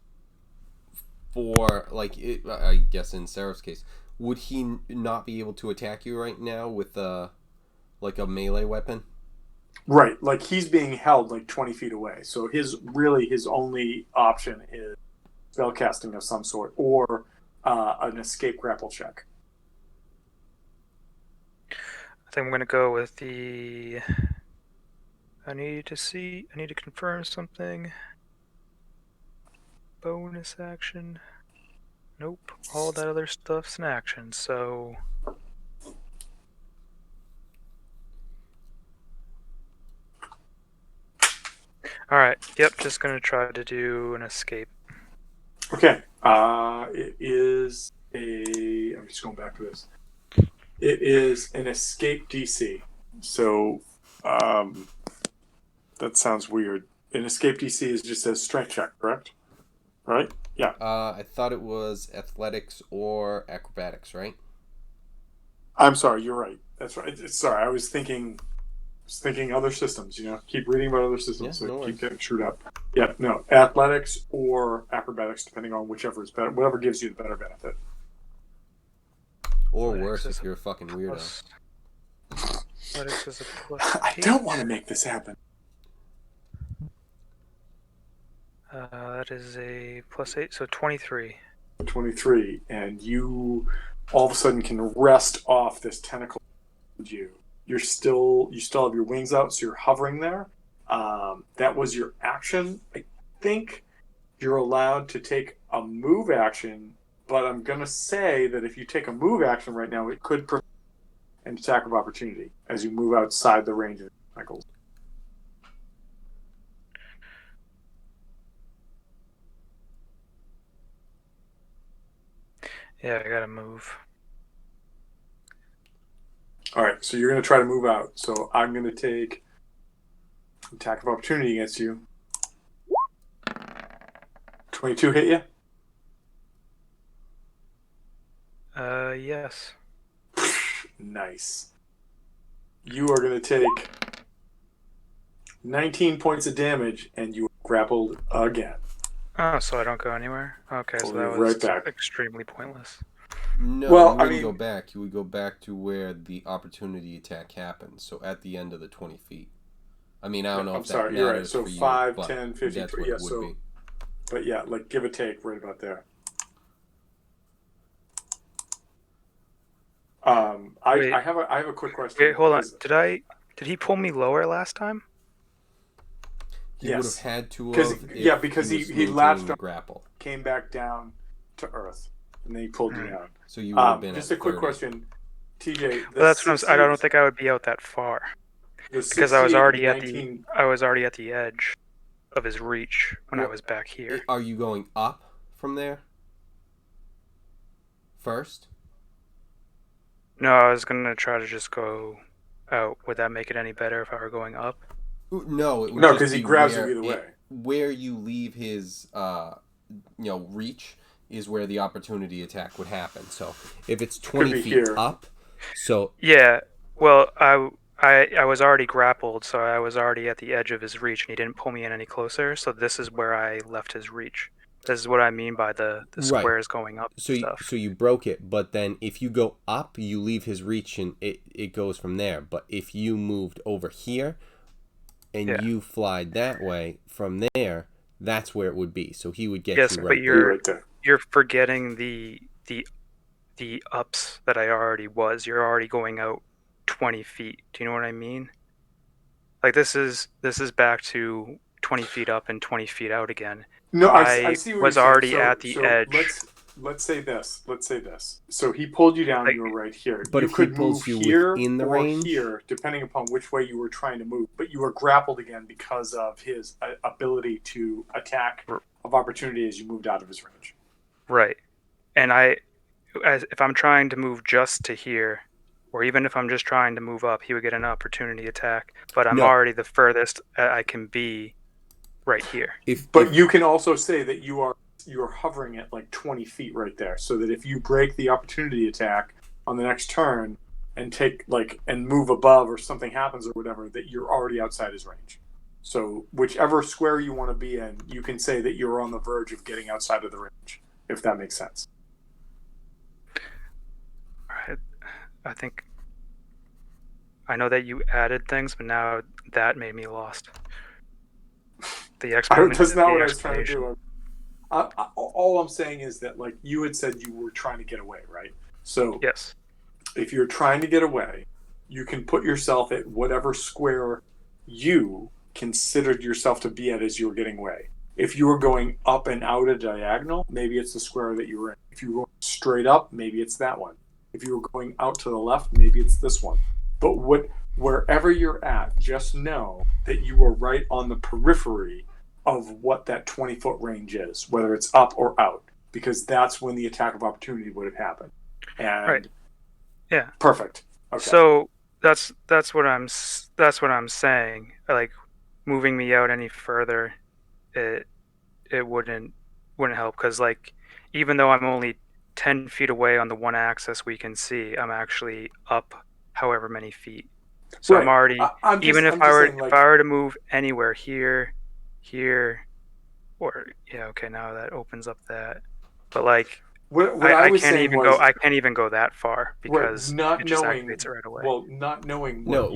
I guess in Seraph's case, would he not be able to attack you right now with like a melee weapon? Right, like he's being held like 20 feet away. So his only option is spellcasting of some sort or an escape grapple check. I think I'm gonna go with the. I need to confirm something. Bonus action. Nope. All that other stuff's an action. So. All right. Yep. Just gonna try to do an escape. Okay. It is a. I'm just going back to this. It is an escape DC. So, that sounds weird. An escape DC is just a strength check, correct? Right? Yeah. I thought it was athletics or acrobatics, right? I'm sorry. You're right. That's right. Sorry, I was thinking other systems. Keep reading about other systems, Yeah, so no keep worries. getting screwed up. Yeah. No, athletics or acrobatics, depending on whichever is better. Whatever gives you the better benefit. Or Athletics worse is if you're a fucking weirdo. plus- Athletics is a plus I 8. don't want to make this happen. That is a plus 8, so 23. 23, and you all of a sudden can rest off this tentacle around you. You still have your wings out, so you're hovering there. That was your action. I think you're allowed to take a move action, but I'm gonna say that if you take a move action right now, it could prevent an attack of opportunity as you move outside the range of the tentacles. Yeah, I gotta move. All right, so you're going to try to move out. So I'm going to take attack of opportunity against you. 22 hit you? Yes. Nice. You are going to take 19 points of damage, and you are grappled again. Oh, so I don't go anywhere? Okay, so Pull that you was right back. extremely pointless. No, Well, you I wouldn't go mean- back. You would go back to where the opportunity attack happens. So at the end of the 20 feet. I mean, I don't know I'm if sorry, that you're right. matters So for you, 5, but 10, 50, that's what yeah, it would so- be. But yeah, like give or take, right about there. Wait. I have a quick question. Wait, hold on. because- Did he pull me lower last time? He Yes. would have had to 'Cause- have. yeah, if because he was maintaining latched the on- grapple. Came back down to Earth, and then he pulled you Alright. down. So you would have been Just at a quick 30. question, TJ. Well, that's what I don't think I would be out that far because I was already at the edge of his reach when I Well, was back here. Are you going up from there? First? No, I was gonna try to just go out. Would that make it any better if I were going up? No, it would No, just because he be grabs you where either way. Where you leave his reach is where the opportunity attack would happen. So if it's 20 be feet here. up, so Yeah. Well, I was already grappled, so I was already at the edge of his reach, and he didn't pull me in any closer. So this is where I left his reach. This is what I mean by the Right. squares going up So and stuff. so you broke it, but then if you go up, you leave his reach and it goes from there. But if you moved over here and Yeah. you flied that way from there, that's where it would be. So he would get Yes, you but right You're there. right there. you're forgetting the ups that I already was. You're already going out 20 feet. Do you know what I mean? Like this is back to 20 feet up and 20 feet out again. No, I I see what was you're saying. already So, at the so edge. let's say this. Let's say this. So he pulled you down. Like, You were right here. But You if he could pulls move you here within the or range? here, depending upon which way you were trying to move. But you were grappled again because of his ability to attack of opportunity as you moved out of his range. right. And if I'm trying to move just to here, or even if I'm just trying to move up, he would get an opportunity attack. But I'm No. already the furthest I can be right here. But you can also say that you are hovering at like 20 feet right there, so that if you break the opportunity attack on the next turn and take and move above or something happens or whatever, that you're already outside his range. So whichever square you want to be in, you can say that you're on the verge of getting outside of the range, if that makes sense. I think I know that you added things, but now that made me lost. The That's explanation. not what I was trying to do. All I'm saying is that you had said you were trying to get away, right? So yes, if you're trying to get away, you can put yourself at whatever square you considered yourself to be at as you were getting away. If you were going up and out a diagonal, maybe it's the square that you were in. If you were going straight up, maybe it's that one. If you were going out to the left, maybe it's this one. But wherever you're at, just know that you are right on the periphery of what that 20-foot range is, whether it's up or out, because that's when the attack of opportunity would have happened. And right. Yeah. Perfect. Okay. So that's what I'm saying. Like moving me out any further, it wouldn't help, because even though I'm only 10 feet away on the one axis we can see, I'm actually up however many feet. So right. I'm already if I were to move anywhere here, or okay, now that opens up that. But I can't even go that far because it just activates it right away. Well, not knowing what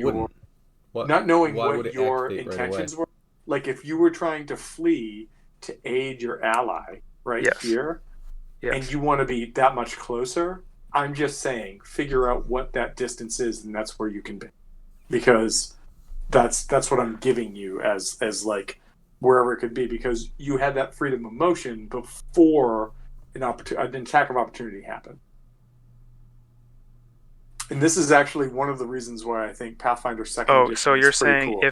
your intentions were. Like if you were trying to flee to aid your ally here, and you want to be that much closer, I'm just saying, figure out what that distance is, and that's where you can be, because that's what I'm giving you as wherever it could be, because you had that freedom of motion before an attack of opportunity happened. And this is actually one of the reasons why I think Pathfinder 2nd Edition so you're saying cool.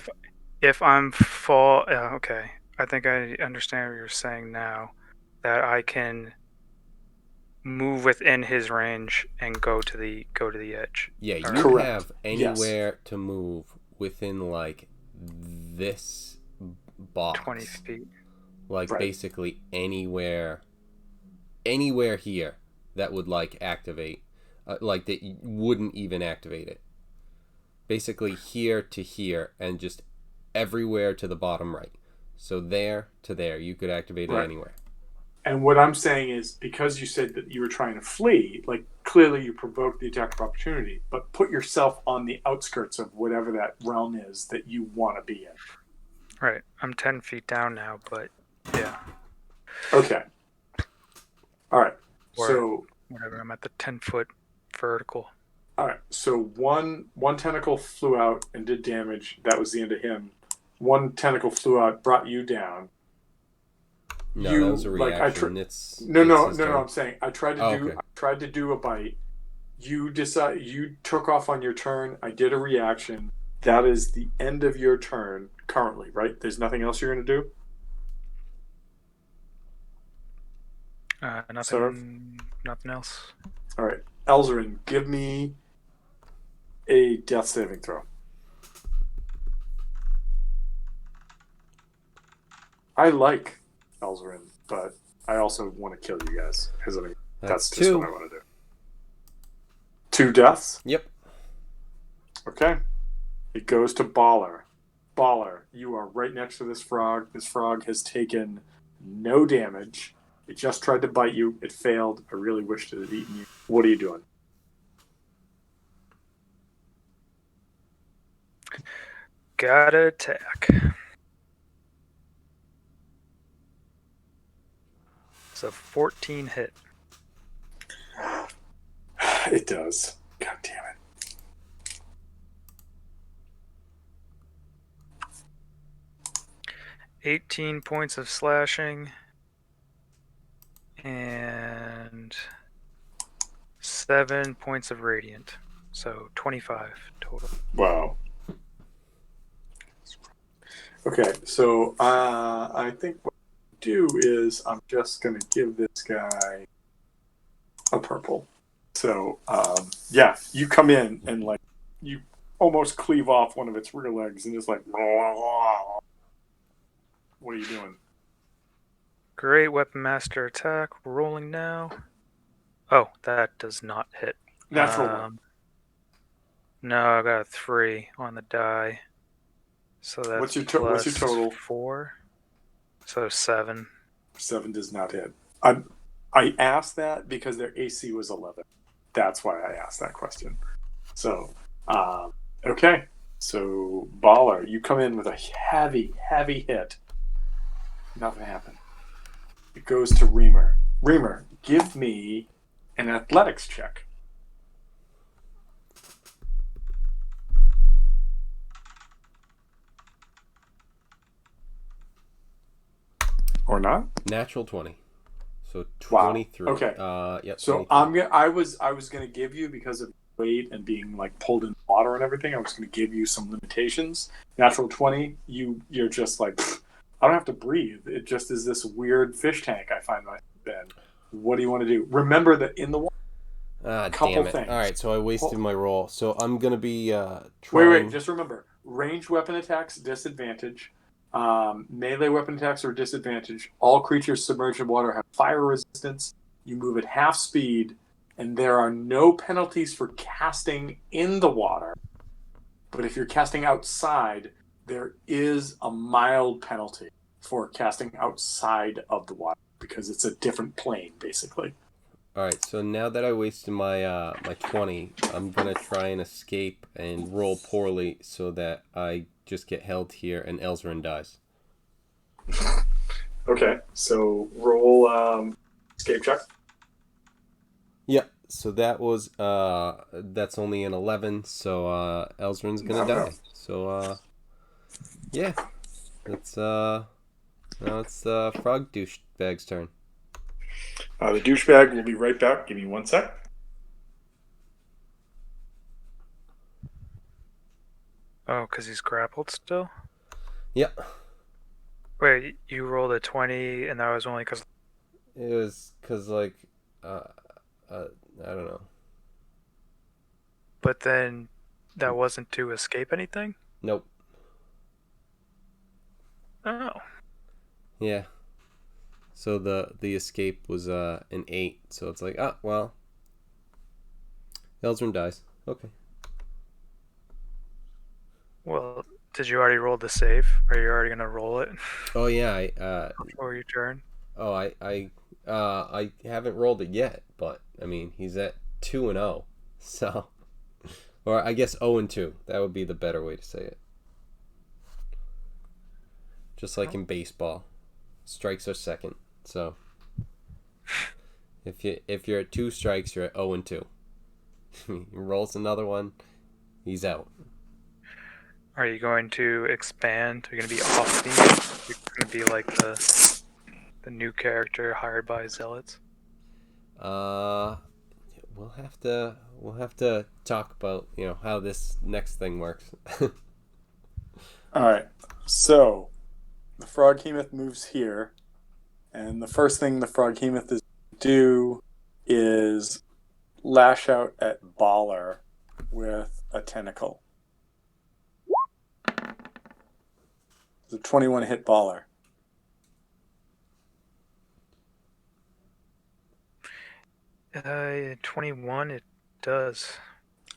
if I'm okay, I think I understand what you're saying now, that I can move within his range and go to the edge. Yeah, you Correct. have anywhere to move within this box. 20 feet. Basically anywhere here that would activate, that you wouldn't even activate it. Basically here to here and just everywhere to the bottom right. So there to there, you could activate it anywhere. And what I'm saying is, because you said that you were trying to flee, clearly you provoked the attack of opportunity, but put yourself on the outskirts of whatever that realm is that you want to be in. Right. I'm 10 feet down now, but yeah. Okay. All right. So whatever, I'm at the 10-foot vertical. All right. So one tentacle flew out and did damage. That was the end of him. One tentacle flew out, brought you down. No, that was a reaction. No. I'm saying I tried to do a bite. You took off on your turn. I did a reaction. That is the end of your turn currently, right? There's nothing else you're going to do? Nothing else. All right. Elzarin, give me a death saving throw. I like Elzarin, but I also want to kill you guys, because that's just what I want to do. 2 deaths? Yep. Okay. It goes to Baller. Baller, you are right next to this frog. This frog has taken no damage. It just tried to bite you. It failed. I really wished it had eaten you. What are you doing? Gotta attack. It's a 14 hit. It does. God damn it. 18 points of slashing. And 7 points of radiant. So 25 total. Wow. Okay, so I think what I'll do is I'm just going to give this guy a purple. So, yeah, you come in and, like, you almost cleave off one of its rear legs and just, like, what are you doing? Great Weapon Master attack. Rolling now. Oh, that does not hit. Natural one. No, I got a 3 on the die. So that's What's your total? 4. So 7. 7 does not hit. I asked that because their AC was 11. That's why I asked that question. So, okay. So, Baller, you come in with a heavy, heavy hit. Nothing happened. It goes to Reamer. Reamer, give me an athletics check. Or not? Natural 20. So Wow. 23. Okay. Yep. So 23. I was gonna give you, because of weight and being like pulled in water and everything, I was gonna give you some limitations. Natural 20, you're just like, I don't have to breathe. It just is this weird fish tank I find myself in. What do you want to do? Remember that in the water. Couple Damn it. things. All right, so I wasted my roll. So I'm going to be trying... Wait. Just remember, ranged weapon attacks, disadvantage. Melee weapon attacks are disadvantage. All creatures submerged in water have fire resistance. You move at half speed, and there are no penalties for casting in the water. But if you're casting outside, there is a mild penalty for casting outside of the water because it's a different plane, basically. All right, so now that I wasted my my 20, I'm going to try and escape and roll poorly so that I just get held here and Elzrin dies. Okay, so roll escape check. Yeah, so that was that's only an 11, so Elzrin's gonna die. So yeah, it's now it's Frog Douchebag's turn. The douchebag will be right back. Give me 1 sec. Oh, because he's grappled still? Yeah. Wait, you rolled a 20 and that was only because... It was because, like, I don't know. But then that wasn't to escape anything? Nope. Oh. Yeah. So the escape was an 8, so it's like, well, Elzrin dies. Okay. Well, did you already roll the save? Are you already gonna roll it? Oh yeah, Before your turn? Oh, I haven't rolled it yet, but I mean he's at 2-0, so, or I guess 0-2. That would be the better way to say it. Just like in baseball, strikes are second. So if you're at 2 strikes, you're at 0-2. He rolls another one, he's out. Are you going to expand? Are you going to be off theme? You're going to be like the new character hired by Zealots? We'll have to talk about, how this next thing works. All right. So the Froghemoth moves here, and the first thing the Froghemoth is to do is lash out at Baller with a tentacle. The 21 hit Baller. Uh, 21, it does.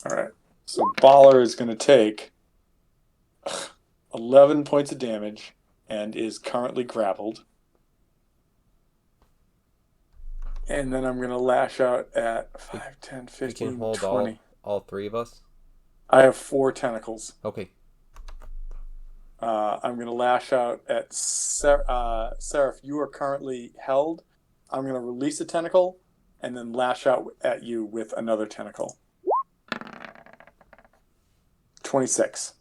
All right. So Baller is going to take 11 points of damage and is currently grappled. And then I'm going to lash out at 5, 10, We 15, can hold 20. all three of us. I have 4 tentacles. Okay. I'm going to lash out at Seraph. You are currently held. I'm going to release a tentacle and then lash out at you with another tentacle. 26.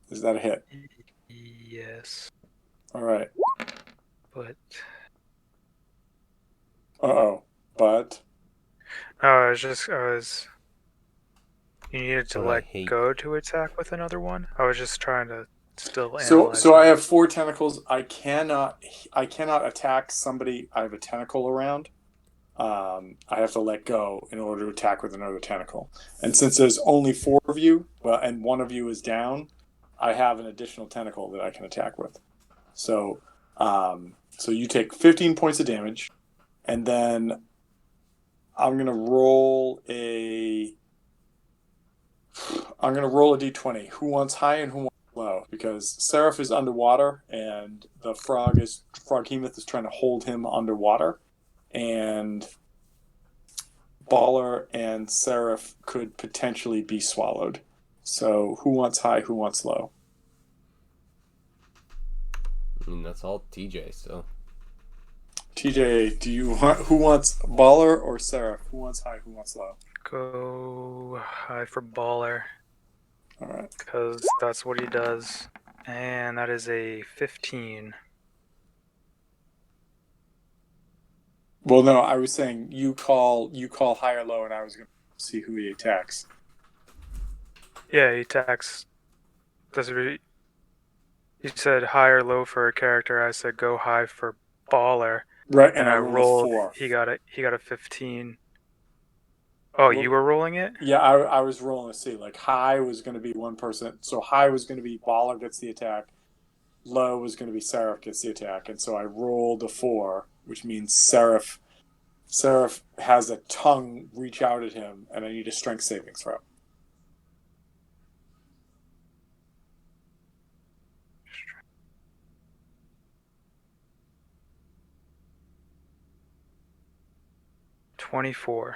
Is that a hit? Yes, All right. but Uh-oh. But I was. You needed to What I let hate. go to attack with another one. I was just trying to still so analyze. I that. have 4 tentacles. I cannot attack somebody I have a tentacle around. I have to let go in order to attack with another tentacle. And since there's only 4 of you, and one of you is down, I have an additional tentacle that I can attack with. So, so you take 15 points of damage, and then I'm gonna roll a d20. Who wants high and who wants low? Because Seraph is underwater, and the Froghemoth is trying to hold him underwater, and Baller and Seraph could potentially be swallowed. So who wants high, who wants low? I mean, that's all TJ, so. TJ, who wants Baller or Seraph? Who wants high, who wants low? Go high for Baller, All right. because that's what he does. And that is a 15. Well, no, I was saying you call high or low, and I was going to see who he attacks. Yeah, he attacks. He said high or low for a character. I said go high for Baller. Right, And I rolled. He got a 15. Oh, you were rolling it? Yeah, I was rolling to see. Like high was going to be one person, so high was going to be Baller gets the attack. Low was going to be Seraph gets the attack, and so I rolled a 4, which means Seraph has a tongue reach out at him, and I need a strength saving throw. $24.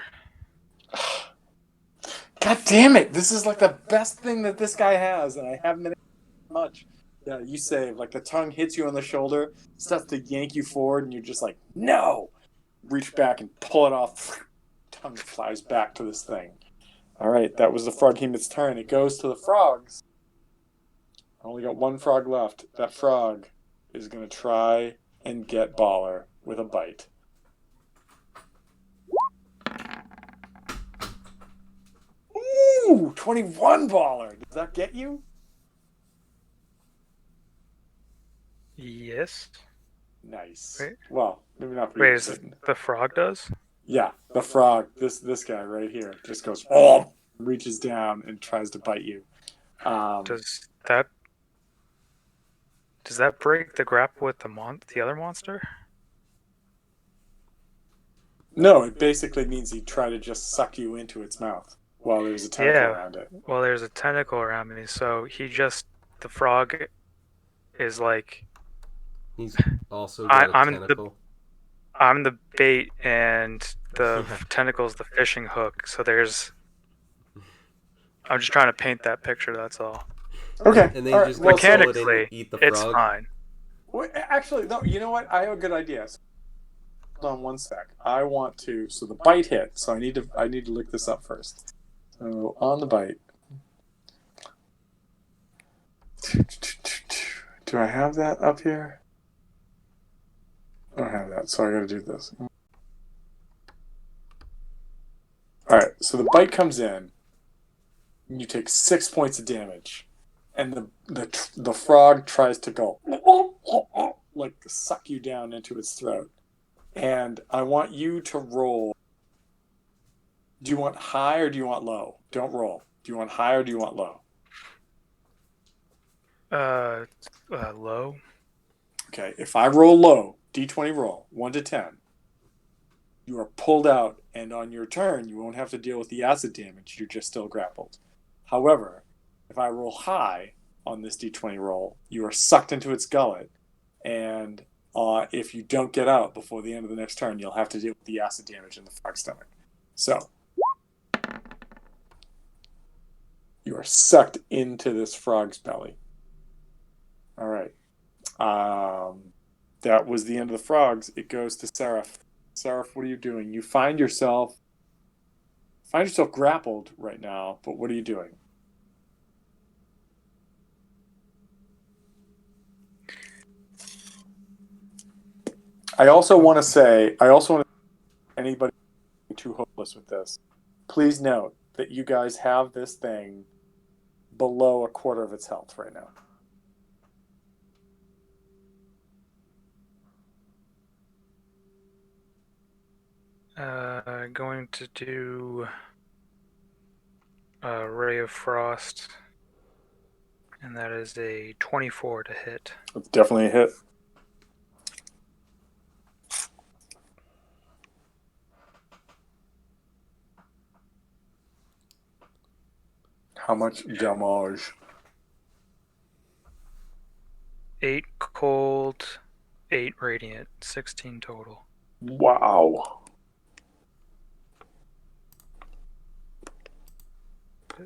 God damn it! This is like the best thing that this guy has, and I haven't been much. Yeah, you save. Like the tongue hits you on the shoulder, starts to yank you forward, and you're just like, no! Reach back and pull it off. Tongue flies back to this thing. Alright, that was the Froghemoth's turn. It goes to the frogs. I only got 1 frog left. That frog is going to try and get Baller with a bite. Ooh, 21 Baller. Does that get you? Yes. Nice. Wait. Well, maybe not for Wait, you. is the frog does? Yeah, the frog, this guy right here, just goes, oh, reaches down and tries to bite you. Does that break the grapple with the other monster? No, it basically means he'd try to just suck you into its mouth while there's a tentacle around it. Well, there's a tentacle around me, so the frog is like... He's also got a tentacle. I'm the bait, and the tentacle's the fishing hook, so I'm just trying to paint that picture, that's all. Okay. And they just mechanically, eat the frog. it's fine. Well, actually, no, you know what? I have a good idea. So, hold on one sec. I want to, so the bite hit, so I need to look this up first. So, on the bite. Do I have that up here? I don't have that, so I gotta do this. Alright, so the bite comes in, and you take 6 points of damage, and the frog tries to go, like, suck you down into its throat. And I want you to roll. Do you want high or do you want low? Don't roll. Do you want high or do you want low? Low. Okay, if I roll low, D20 roll, 1 to 10, you are pulled out, and on your turn, you won't have to deal with the acid damage. You're just still grappled. However, if I roll high on this D20 roll, you are sucked into its gullet, and if you don't get out before the end of the next turn, you'll have to deal with the acid damage in the frog's stomach. So you are sucked into this frog's belly. All right. That was the end of the frogs. It goes to Seraph. Seraph, what are you doing? You find yourself grappled right now, but what are you doing? I also want to say, anybody too hopeless with this, please note that you guys have this thing below a quarter of its health right now. Going to do a Ray of Frost, and that is a 24 to hit. It's definitely a hit. How much damage? 8 cold, 8 radiant, 16 total. Wow.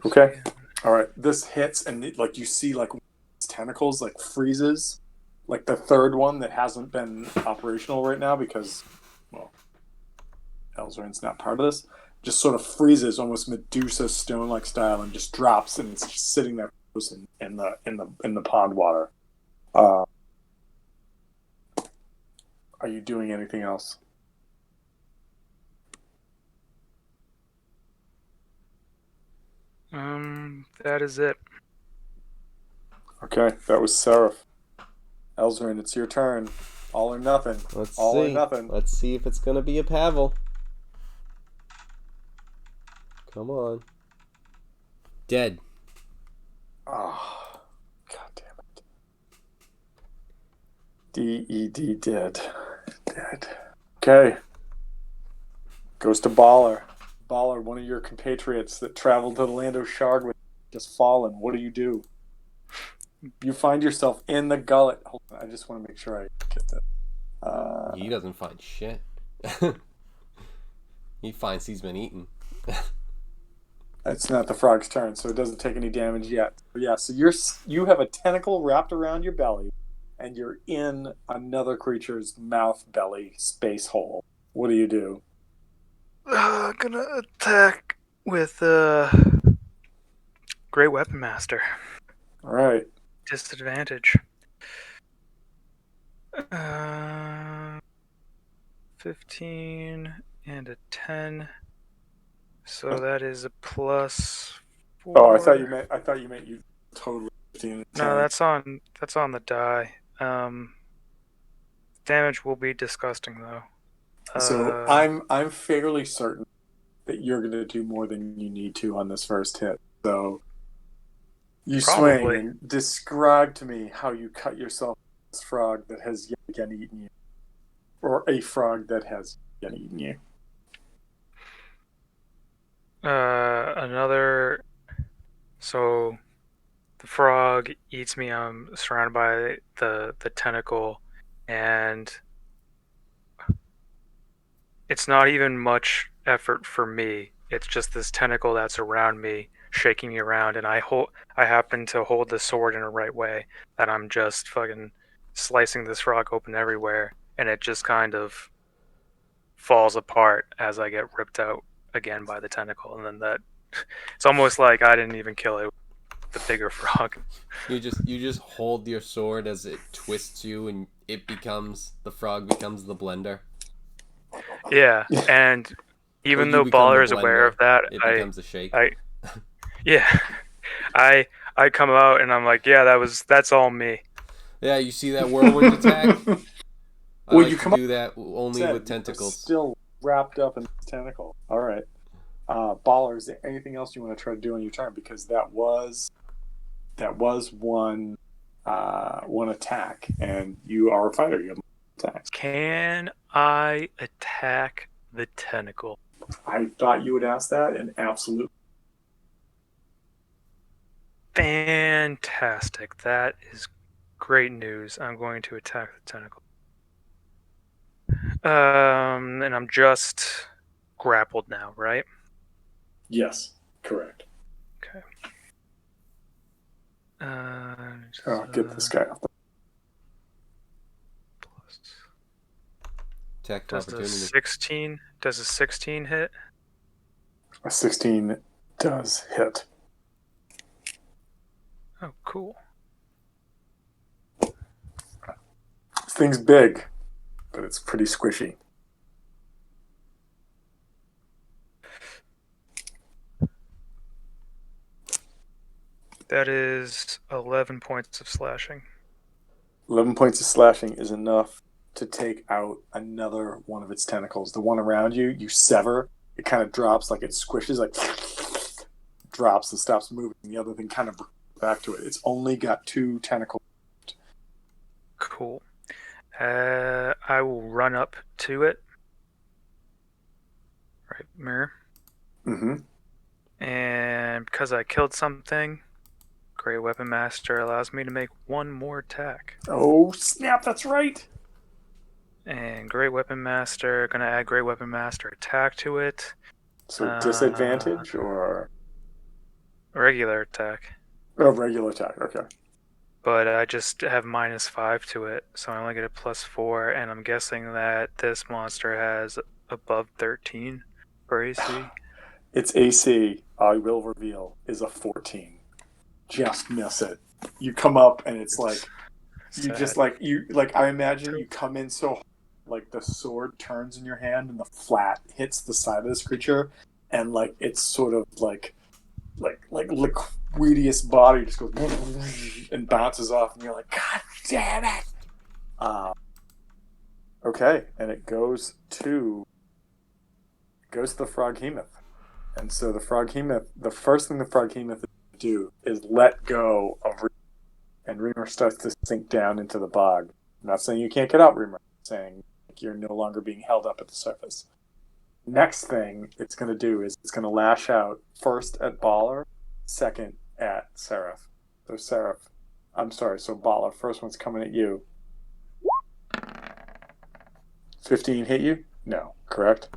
Okay. All right. This hits, and you see its tentacles freezes, like the third one that hasn't been operational right now because, well, Elzorin's not part of this. Just sort of freezes, almost Medusa stone-like style, and just drops, and it's just sitting there frozen in the pond water. Are you doing anything else? That is it. Okay, that was Seraph. Elzorin, it's your turn. All or nothing. All or nothing. Let's see if it's gonna be a Pavel. Come on. Dead. Oh, God damn it. D-E-D, dead. Dead. Okay. Goes to Baller. Baller, one of your compatriots that traveled to the land of Shard with just fallen. What do? You find yourself in the gullet. Hold on, I just want to make sure I get that. He doesn't find shit. He finds he's been eaten. It's not the frog's turn, so it doesn't take any damage yet. But yeah, so you have a tentacle wrapped around your belly, and you're in another creature's mouth belly space hole. What do? Gonna attack with Great Weapon Master. All right. Disadvantage. 15 and a 10. So that is a +4. Oh, I thought you meant you totally 15 and 10. No, that's on the die. Damage will be disgusting though. So I'm fairly certain that you're going to do more than you need to on this first hit. So you Probably. swing and describe to me how you cut yourself with this frog that has yet again eaten you, or a frog that has yet eaten you. So the frog eats me. I'm surrounded by the tentacle, and it's not even much effort for me. It's just this tentacle that's around me, shaking me around, and I happen to hold the sword in the right way that I'm just fucking slicing this frog open everywhere, and it just kind of falls apart as I get ripped out again by the tentacle, and then it's almost like I didn't even kill it, the bigger frog. You just hold your sword as it twists you, and the frog becomes the blender. Yeah, and even though Baller is aware of that, it becomes a shake. I come out and I'm like, yeah, that's all me. Yeah, you see that whirlwind attack? Well, you come do that only with tentacles. Still wrapped up in this tentacle. All right. Baller, is there anything else you want to try to do on your turn? Because that was one attack, and you are a fighter. You have attacks. Can I attack the tentacle? I thought you would ask that, and absolutely. Fantastic. That is Great news. I'm going to attack the tentacle. And I'm just grappled now, right? Yes, correct. Okay. Get this guy off. Plus. Attack of Does a opportunity. 16? Does a 16 hit? A 16 does hit. Oh, cool. This thing's big, but it's pretty squishy. That is 11 points of slashing. 11 points of slashing is enough to take out another one of its tentacles. The one around you, you sever. It kind of drops, like it squishes, like drops and stops moving. The other thing kind of back to it. It's only got 2 tentacles. Cool. I will run up to it. Right, mirror. Mm-hmm. And because I killed something, Great Weapon Master allows me to make one more attack. Oh, snap, that's right. And Great Weapon Master, gonna add Great Weapon Master attack to it. So disadvantage or Regular attack. oh, regular attack? Okay. But I just have -5 to it, so I only get a +4, and I'm guessing that this monster has above 13 for AC. Its AC, I will reveal, is a 14. Just miss it. You come up and it's like you just like I imagine you come in so hard, like the sword turns in your hand and the flat hits the side of this creature, and like it's sort of like liquidious body just goes and bounces off, and you're like, God damn it! Okay, and it goes to the Froghemoth, and so the Froghemoth, the first thing the Froghemoth do is let go of Reamer, and Reamer starts to sink down into the bog. I'm not saying you can't get out, Reamer. I'm saying you're no longer being held up at the surface. Next thing it's going to do is it's going to lash out first at Baller, second at Seraph. So Baller, first one's coming at you. 15 hit you? No, correct?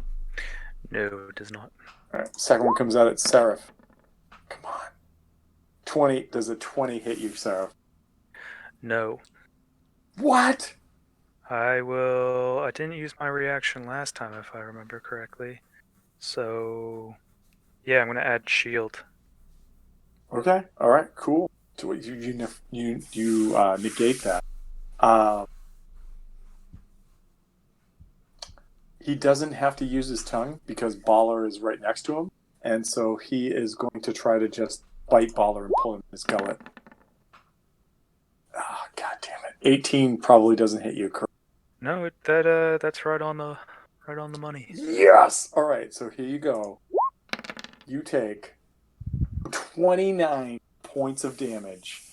No, it does not. All right, second one comes out at Seraph. Come on. 20. Does a 20 hit you, Seraph? No. What? I didn't use my reaction last time, if I remember correctly. So, yeah, I'm gonna add shield. Okay. All right. Cool. So you negate that. He doesn't have to use his tongue because Baller is right next to him, and so he is going to try to just bite Baller and pull him in his gullet. Oh, God damn it! 18 probably doesn't hit you, correct? No, that's right on the money. Yes. All right. So here you go. You take 29 points of damage.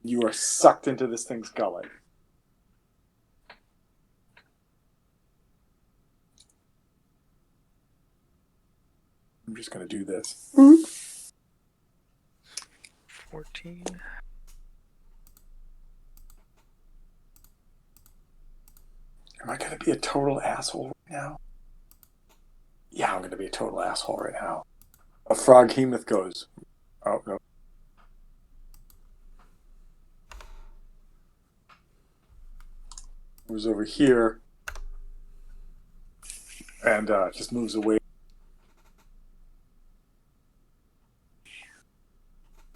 You are sucked into this thing's gullet. I'm just going to do this. 14. Am I going to be a total asshole right now? Yeah, I'm going to be a total asshole right now. A Froghemoth goes. Oh, no. Moves over here. And just moves away.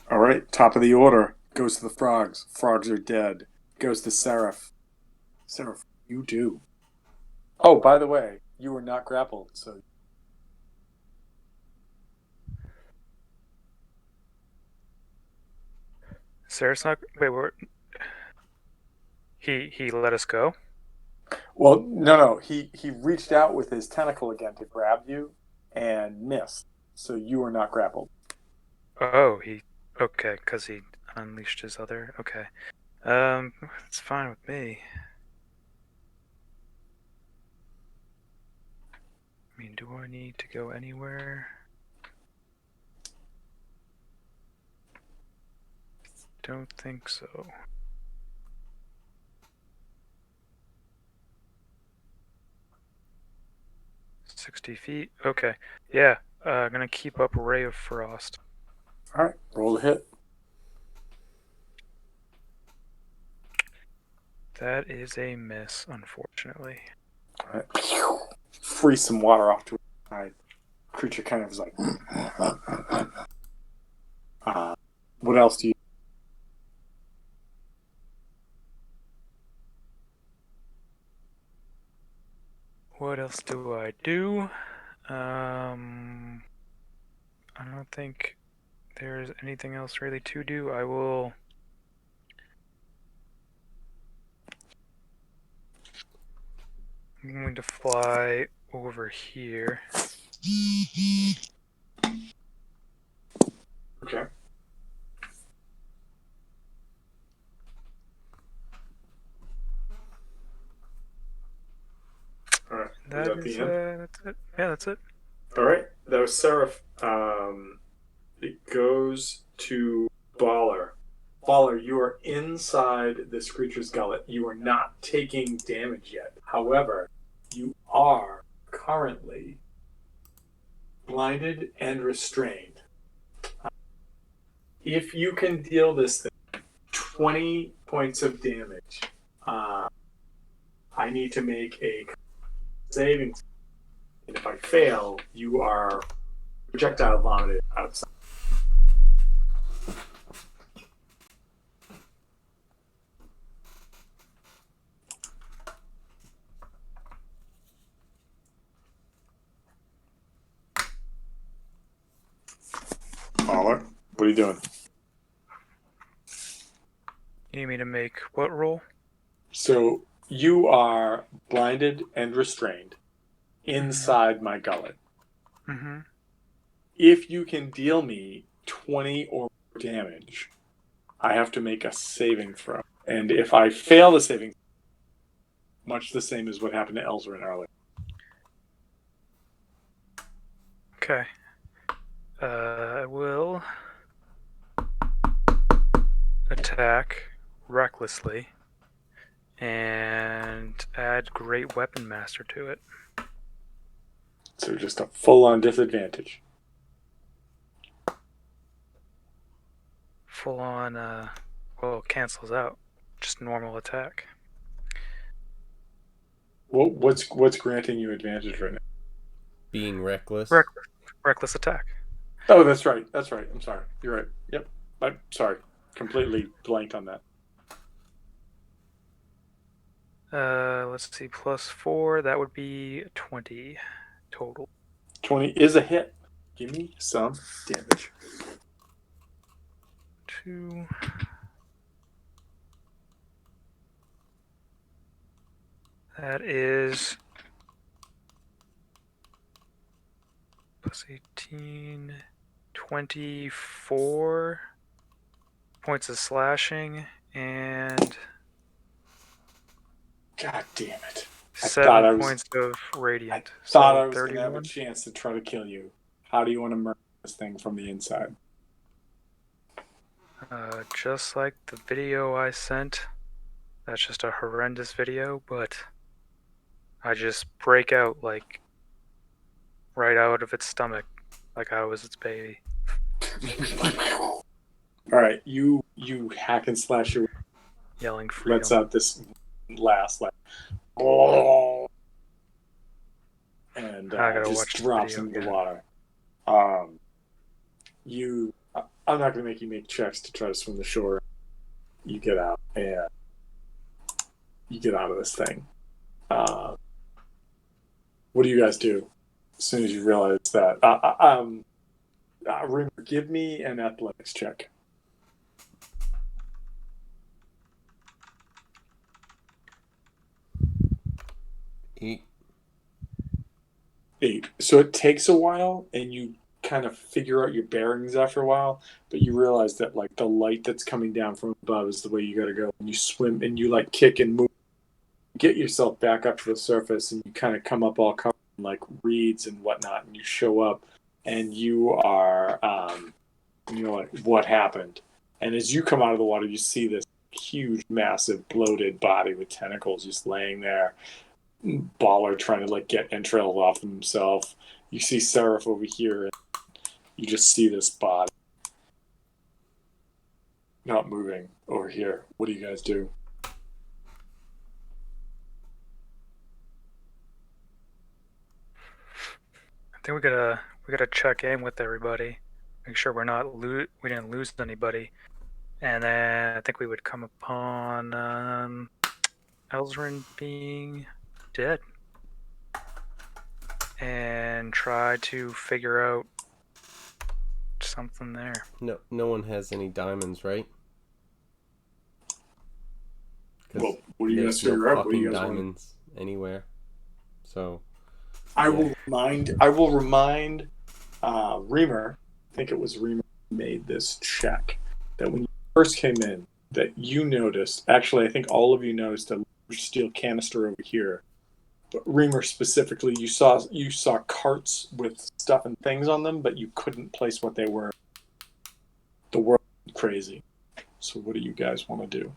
All right, top of the order. Goes to the frogs. Frogs are dead. Goes to Seraph. Seraph, you do. Oh, by the way, you were not grappled, so... Sara's not... Wait, He let us go? Well, no. He reached out with his tentacle again to grab you and missed. So you were not grappled. Oh, okay, because he unleashed his other... Okay. It's fine with me. I mean, do I need to go anywhere? Don't think so. 50 feet. Okay. Yeah. I'm gonna keep up Ray of Frost. All right, roll the hit. That is a miss, unfortunately. All right. Freeze some water off to its side. Creature kind of is like. What else do you? What else do I do? I don't think there's anything else really to do. I will. I'm going to fly over here. Okay. All right. That's it. Yeah, that's it. All right. That was Seraph. It goes to Baller. Baller, you are inside this creature's gullet. You are not taking damage yet. However, you are currently blinded and restrained. If you can deal this thing 20 points of damage, I need to make a saving. And if I fail, you are projectile vomited outside. Baller, what are you doing? You need me to make what roll? So you are blinded and restrained inside my gullet. Mm-hmm. If you can deal me 20 or more damage, I have to make a saving throw. And if I fail the saving, much the same as what happened to Elzarin earlier. Okay. I will attack recklessly and add Great Weapon Master to it. So just a full-on disadvantage. Full on, well, cancels out. Just normal attack. Well, what's granting you advantage right now? Being reckless. Reckless attack. Oh, that's right. That's right. I'm sorry. You're right. Yep. I'm sorry. Completely blanked on that. Let's see, +4, that would be 20 total. 20 is a hit. Give me some damage. 2. That is +18, 24 points of slashing and God damn it. 7 points of radiant. I thought so I was going to have a 31. chance to try to kill you. How do you want to murder this thing from the inside? Just like the video I sent. That's just a horrendous video, but I just break out like right out of its stomach, like I was its baby. All right, you hack and slash your Yelling freedom. lets out this last like, oh, and just drops into the water. I'm not going to make you make checks to try to swim the shore. You get out and you get out of this thing. What do you guys do as soon as you realize that? Rimmer, give me an athletics check. 8. So it takes a while, and you kind of figure out your bearings after a while, but you realize that like the light that's coming down from above is the way you got to go. And you swim, and you like kick and move, get yourself back up to the surface, and you kind of come up all covered in like reeds and whatnot, and you show up, and you are, you're like, what happened? And as you come out of the water, you see this huge, massive, bloated body with tentacles just laying there. Baller trying to like get entrails off himself. You see Seraph over here, and you just see this body not moving over here. What do you guys do? I think we gotta check in with everybody, make sure we didn't lose anybody, and then I think we would come upon Elzrin being dead, and try to figure out something there. No one has any diamonds, right? Well, what do you guys There's figure out? What do you guys want? diamonds anywhere. So I will remind Reamer, I think it was Reamer who made this check, that when you first came in, that you noticed, actually I think all of you noticed a steel canister over here. But Reamer specifically, you saw carts with stuff and things on them, but you couldn't place what they were. The world is crazy. So what do you guys want to do?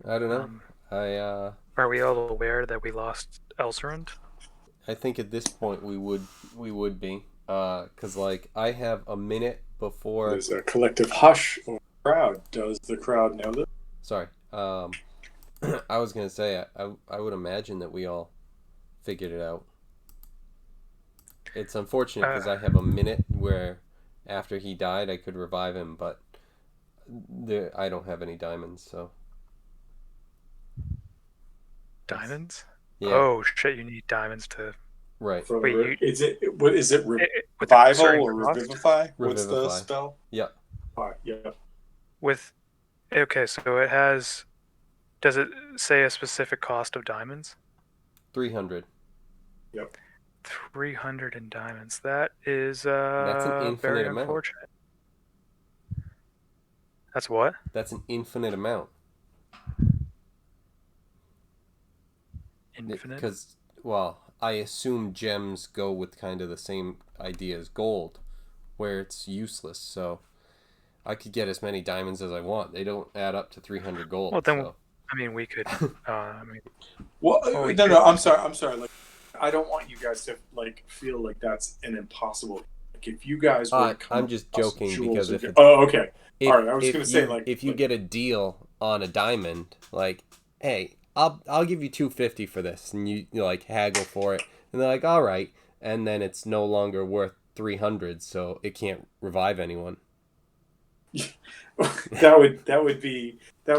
I don't know. Are we all aware that we lost Elzerund? I think at this point we would be, because like I have a minute before. There's a collective hush over the crowd. Does the crowd know this? Sorry. I was gonna say I would imagine that we all figured it out. It's unfortunate because I have a minute where after he died I could revive him, but I don't have any diamonds, so. Diamonds? Yeah. Oh shit! You need diamonds to. Right. Wait, is it with a revival certain or cost? revivify? What's the Revivify. spell? Yeah. Yeah. Okay, so it has. Does it say a specific cost of diamonds? 300. Yep. 300 in diamonds. That is That's an infinite very amount. unfortunate. That's what? That's an infinite amount. Infinite? Because, well, I assume gems go with kind of the same idea as gold, where it's useless. So I could get as many diamonds as I want. They don't add up to 300 gold. Well, then, so. I mean, we could. Well, we no, could- I'm sorry. Like, I don't want you guys to like feel like that's an impossible. Like, if you guys were to come I'm just across joking jewels because or if ge- it's, oh, okay. if, All right, I was if gonna say you- like if you get a deal on a diamond, like, hey, I'll give you 250 for this, and you like haggle for it, and they're like, all right, and then it's no longer worth 300, so it can't revive anyone. that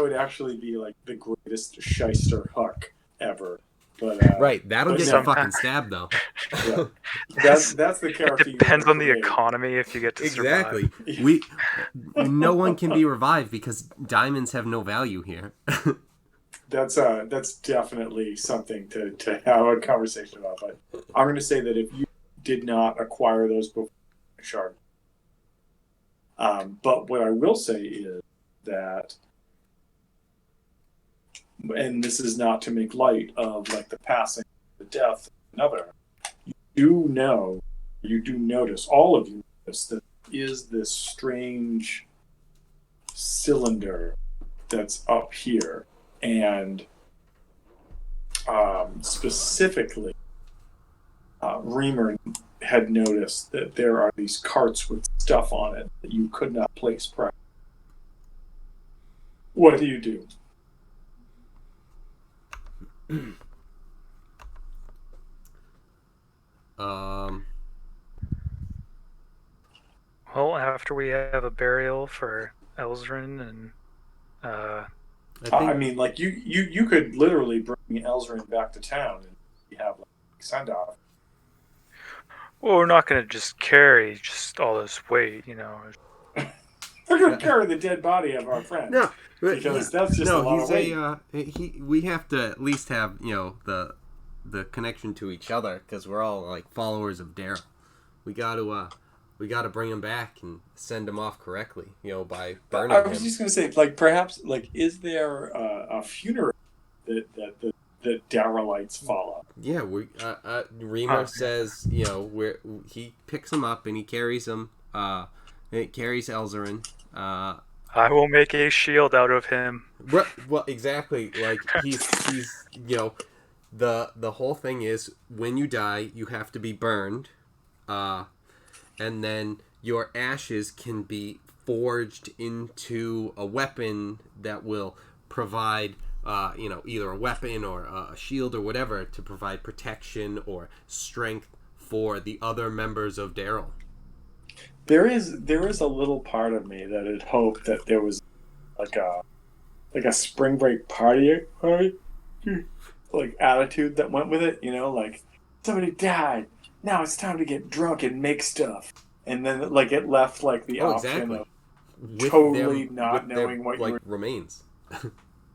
would actually be like the greatest shyster huck ever. But Right, that'll but get no. you fucking stabbed though. Yeah. That's the It character. you depends wanna on the create. economy if you get to Exactly. survive. No one can be revived because diamonds have no value here. That's definitely something to have a conversation about. But I'm going to say that if you did not acquire those before shard, but what I will say is that, and this is not to make light of like the passing, the death of another, you do notice, all of you notice that is this strange cylinder that's up here. And specifically, Reamer had noticed that there are these carts with stuff on it that you could not place prior. What do you do? Well, after we have a burial for Elzrin and I mean, like you could literally bring Elzrin back to town and you have like send off. well, we're not going to just carry just all this weight, you know. We're gonna carry the dead body of our friend. No, because that's just a lot of weight. We have to at least have the connection to each other because we're all like followers of Daryl. We got to we got to bring him back and send him off correctly, by I burning was him. just gonna say, like, perhaps, like, is there a funeral that Darrellites follow? Yeah, Reamer says, he picks him up and he carries him. It carries Elzarin. I will make a shield out of him. Well, exactly. Like he's the whole thing is when you die, you have to be burned, and then your ashes can be forged into a weapon that will provide, either a weapon or a shield or whatever to provide protection or strength for the other members of Daryl. There is a little part of me that had hoped that there was like a spring break party like attitude that went with it, like somebody died, now it's time to get drunk and make stuff, and then like it left like the option of totally not knowing what you were remains.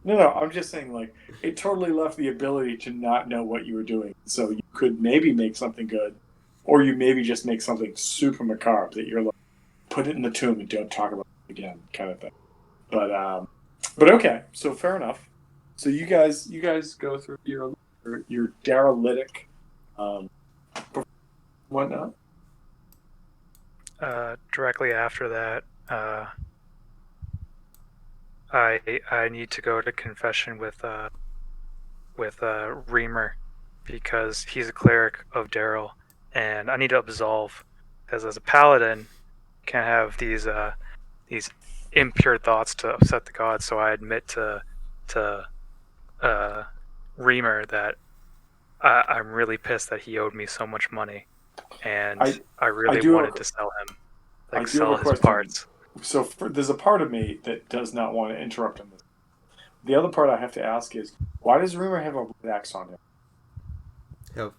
No, I'm just saying, like, it totally left the ability to not know what you were doing. So you could maybe make something good, or you maybe just make something super macabre that you're like, put it in the tomb and don't talk about it again, kind of thing. But okay, so fair enough. So you guys go through your derelict, whatnot. Directly after that, I need to go to confession with Reamer because he's a cleric of Daryl, and I need to absolve because as a paladin, can't have these impure thoughts to upset the gods. So I admit to Reamer that I'm really pissed that he owed me so much money, and I really wanted to sell him, sell his parts. So there's a part of me that does not want to interrupt him. The other part I have to ask is, why does Reamer have a red X on him?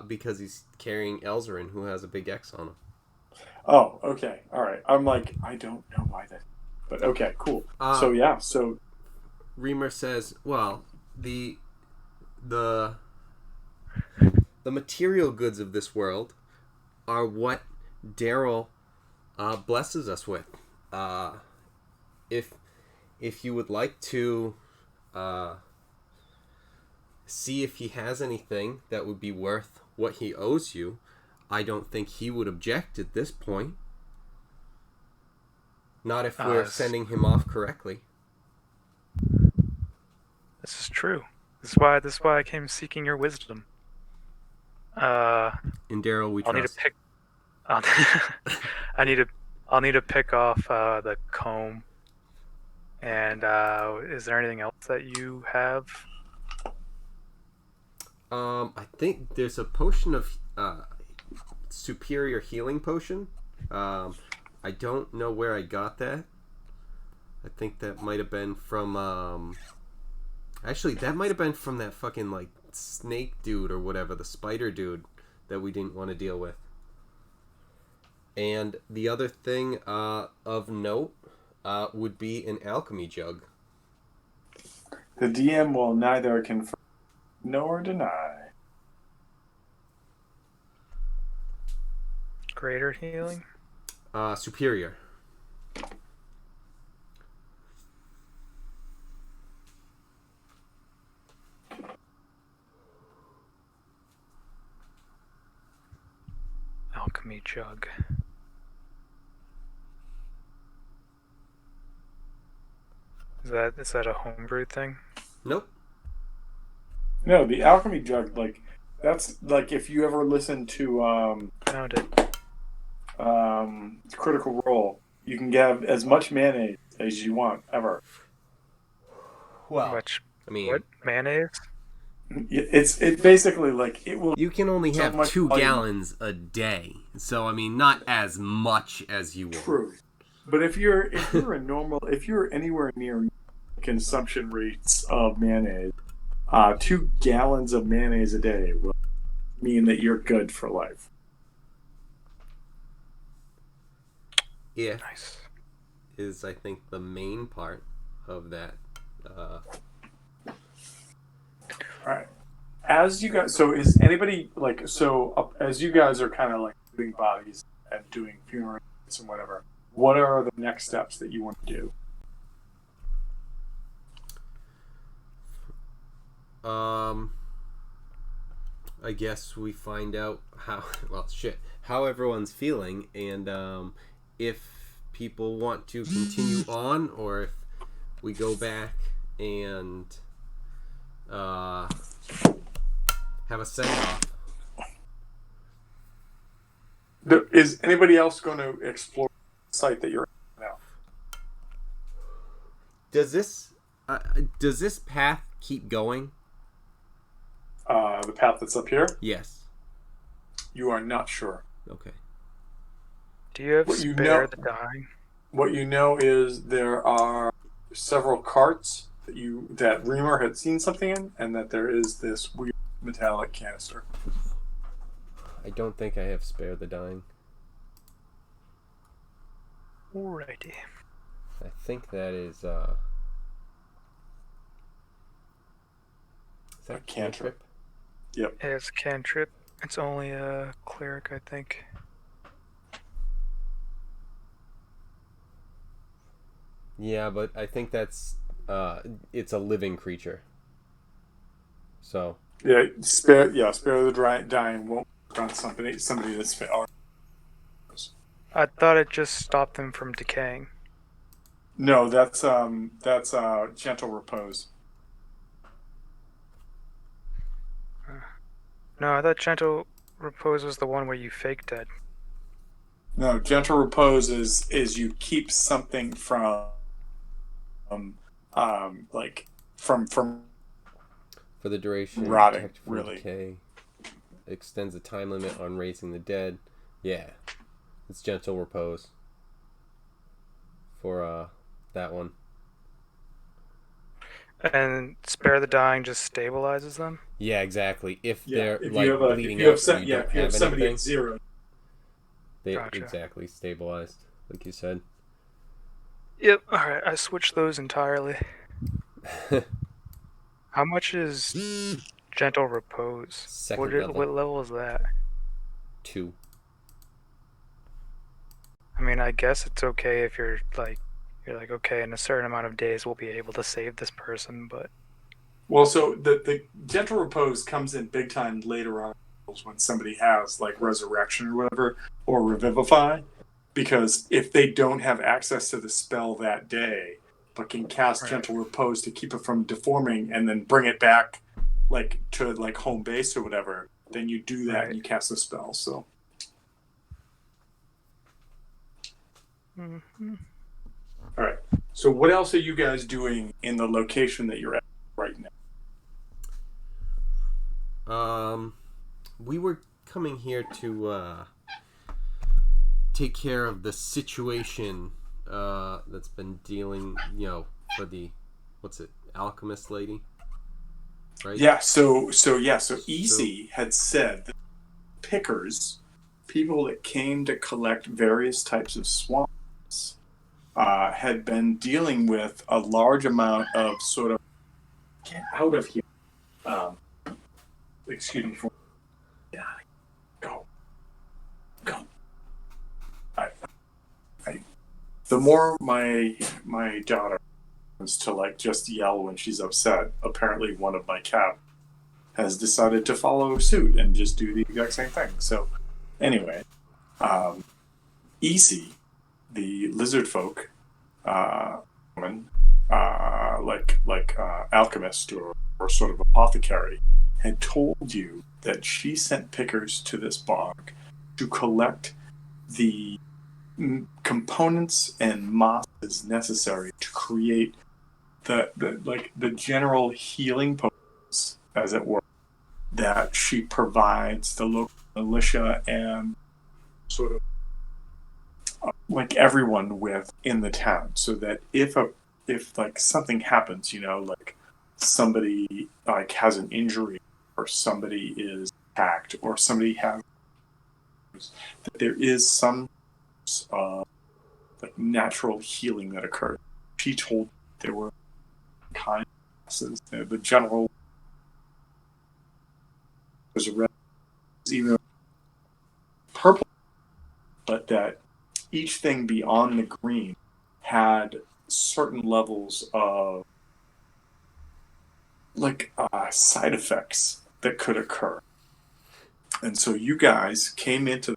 Because he's carrying Elzarin, who has a big X on him. Oh, okay. All right. I'm like, I don't know why that. But okay, cool. So Reamer says, well, the material goods of this world are what Daryl blesses us with. If you would like to see if he has anything that would be worth what he owes you, I don't think he would object at this point. Not if we're sending him off correctly. This is true. This is why I came seeking your wisdom. In Daryl, we trust. I'll need to pick off the comb. And is there anything else that you have? I think there's a potion of superior healing potion. I don't know where I got that. I think that might have been from actually that might have been from that fucking like snake dude or whatever, the spider dude that we didn't want to deal with. And the other thing of note would be an alchemy jug. The DM will neither confirm nor deny. Greater healing? Superior. Alchemy jug. Is that a homebrew thing? Nope. No, the alchemy jug, like, that's like if you ever listen to Found it. Critical Role, you can get as much mayonnaise as you want ever. Well, what mayonnaise? It's basically like it will. You can only have 2 volume. gallons a day, so I mean not as much as you would. True, but if you're anywhere near consumption rates of mayonnaise, 2 gallons of mayonnaise a day will mean that you're good for life. Yeah, Nice. is I think the main part of that. All right. As you guys, so is anybody like as you guys are kind of like moving bodies and doing funerals and whatever, what are the next steps that you want to do? I guess we find out how everyone's feeling, and if people want to continue on, or if we go back and have a send off. Is anybody else going to explore the site that you're at now? Does this path keep going? The path that's up here? Yes. You are not sure. Okay. Do you have What you spare know- the dying? What you know is there are several carts that Reamer had seen something in, and that there is this weird metallic canister. I don't think I have spare the dying. Alrighty. I think that is that A cantrip. Yep. It's cantrip. It's only a cleric, I think. Yeah, but I think that's it's a living creature. So Spare the dying won't work on somebody that's I thought it just stopped them from decaying. No, that's gentle repose. No, I thought gentle repose was the one where you fake dead. No, gentle repose is you keep something from from for the duration, rotting, protect from really. decay, extends the time limit on raising the dead. Yeah, it's gentle repose for that one. And spare the dying just stabilizes them? Yeah, exactly. If Yeah, they're if like you have bleeding if you out, have and you don't if you have have somebody anything, at 0. they Gotcha. exactly stabilized, like you said. Yep, alright, I switched those entirely. How much is gentle repose? Second level. What level is that? 2. I mean, I guess it's okay if you're like, okay, in a certain amount of days we'll be able to save this person, but Well, so the gentle repose comes in big time later on when somebody has like resurrection or whatever, or revivify, because if they don't have access to the spell that day, but can cast Right. gentle repose to keep it from deforming and then bring it back like to like home base or whatever, then you do that Right. and you cast the spell. So Mhm. all right. So what else are you guys doing in the location that you're at right now? We were coming here to take care of the situation that's been dealing, for the alchemist lady, right? Yeah. So Easy had said that pickers, people that came to collect various types of swamps, had been dealing with a large amount of sort of get out of here. Excuse me for go. The more my daughter wants to like just yell when she's upset, apparently one of my cat has decided to follow suit and just do the exact same thing. So anyway, Easy, the lizard folk woman, alchemist or sort of apothecary, had told you that she sent pickers to this bog to collect the components and mosses necessary to create the general healing potions, as it were, that she provides the local militia and sort of like everyone with in the town, so that if like something happens, like somebody like has an injury or somebody is attacked or somebody has, that there is some like natural healing that occurs. She told there were kind classes, the general was red, even purple but that each thing beyond the green had certain levels of side effects that could occur. And so you guys came into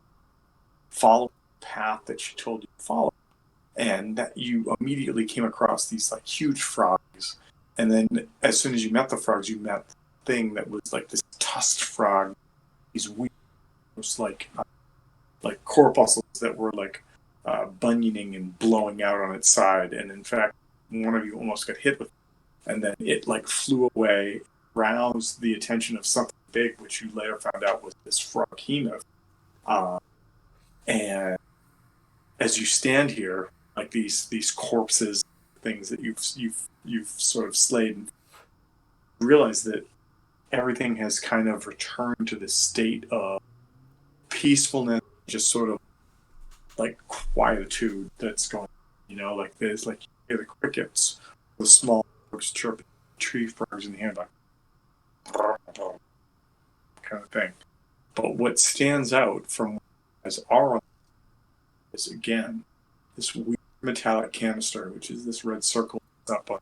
following the path that she told you to follow, and that you immediately came across these like huge frogs. And then as soon as you met the frogs, you met the thing that was like this tusked frog, these weird, like corpuscles that were like bunioning and blowing out on its side. And in fact, one of you almost got hit with it, and then it like flew away, roused the attention of something big, which you later found out was this froghemoth. And as you stand here, like these corpses, things that you've sort of slayed, you realize that everything has kind of returned to this state of peacefulness, just sort of like quietude that's going. Like there's like you hear the crickets, the small frogs chirping, tree frogs in the hand, like kind of thing. But what stands out from as our is again this weird metallic canister, which is this red circle up on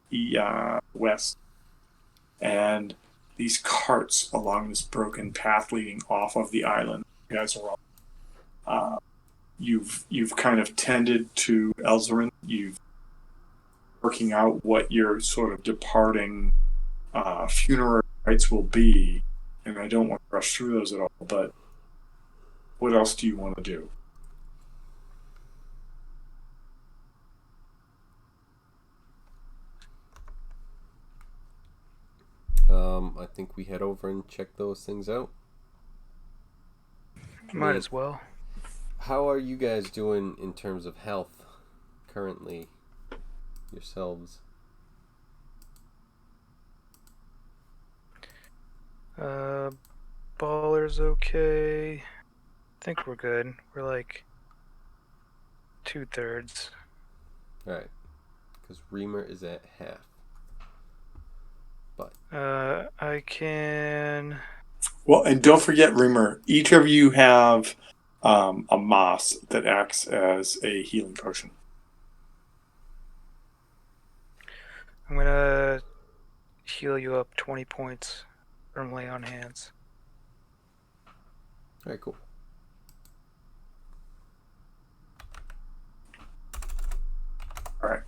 the west, and these carts along this broken path leading off of the island. You guys are all you've kind of tended to Elzarin. You've working out what your sort of departing funerary rites will be, and I don't want to rush through those at all, but what else do you want to do? I think we head over and check those things out. Might as well. How are you guys doing in terms of health currently yourselves? Baller's okay. I think we're good. We're like 2/3. Alright. Because Reamer is at half. But I can... Well, and don't forget, Reamer, each of you have a moss that acts as a healing potion. I'm gonna heal you up 20 points from lay on hands. Alright, cool. Alright,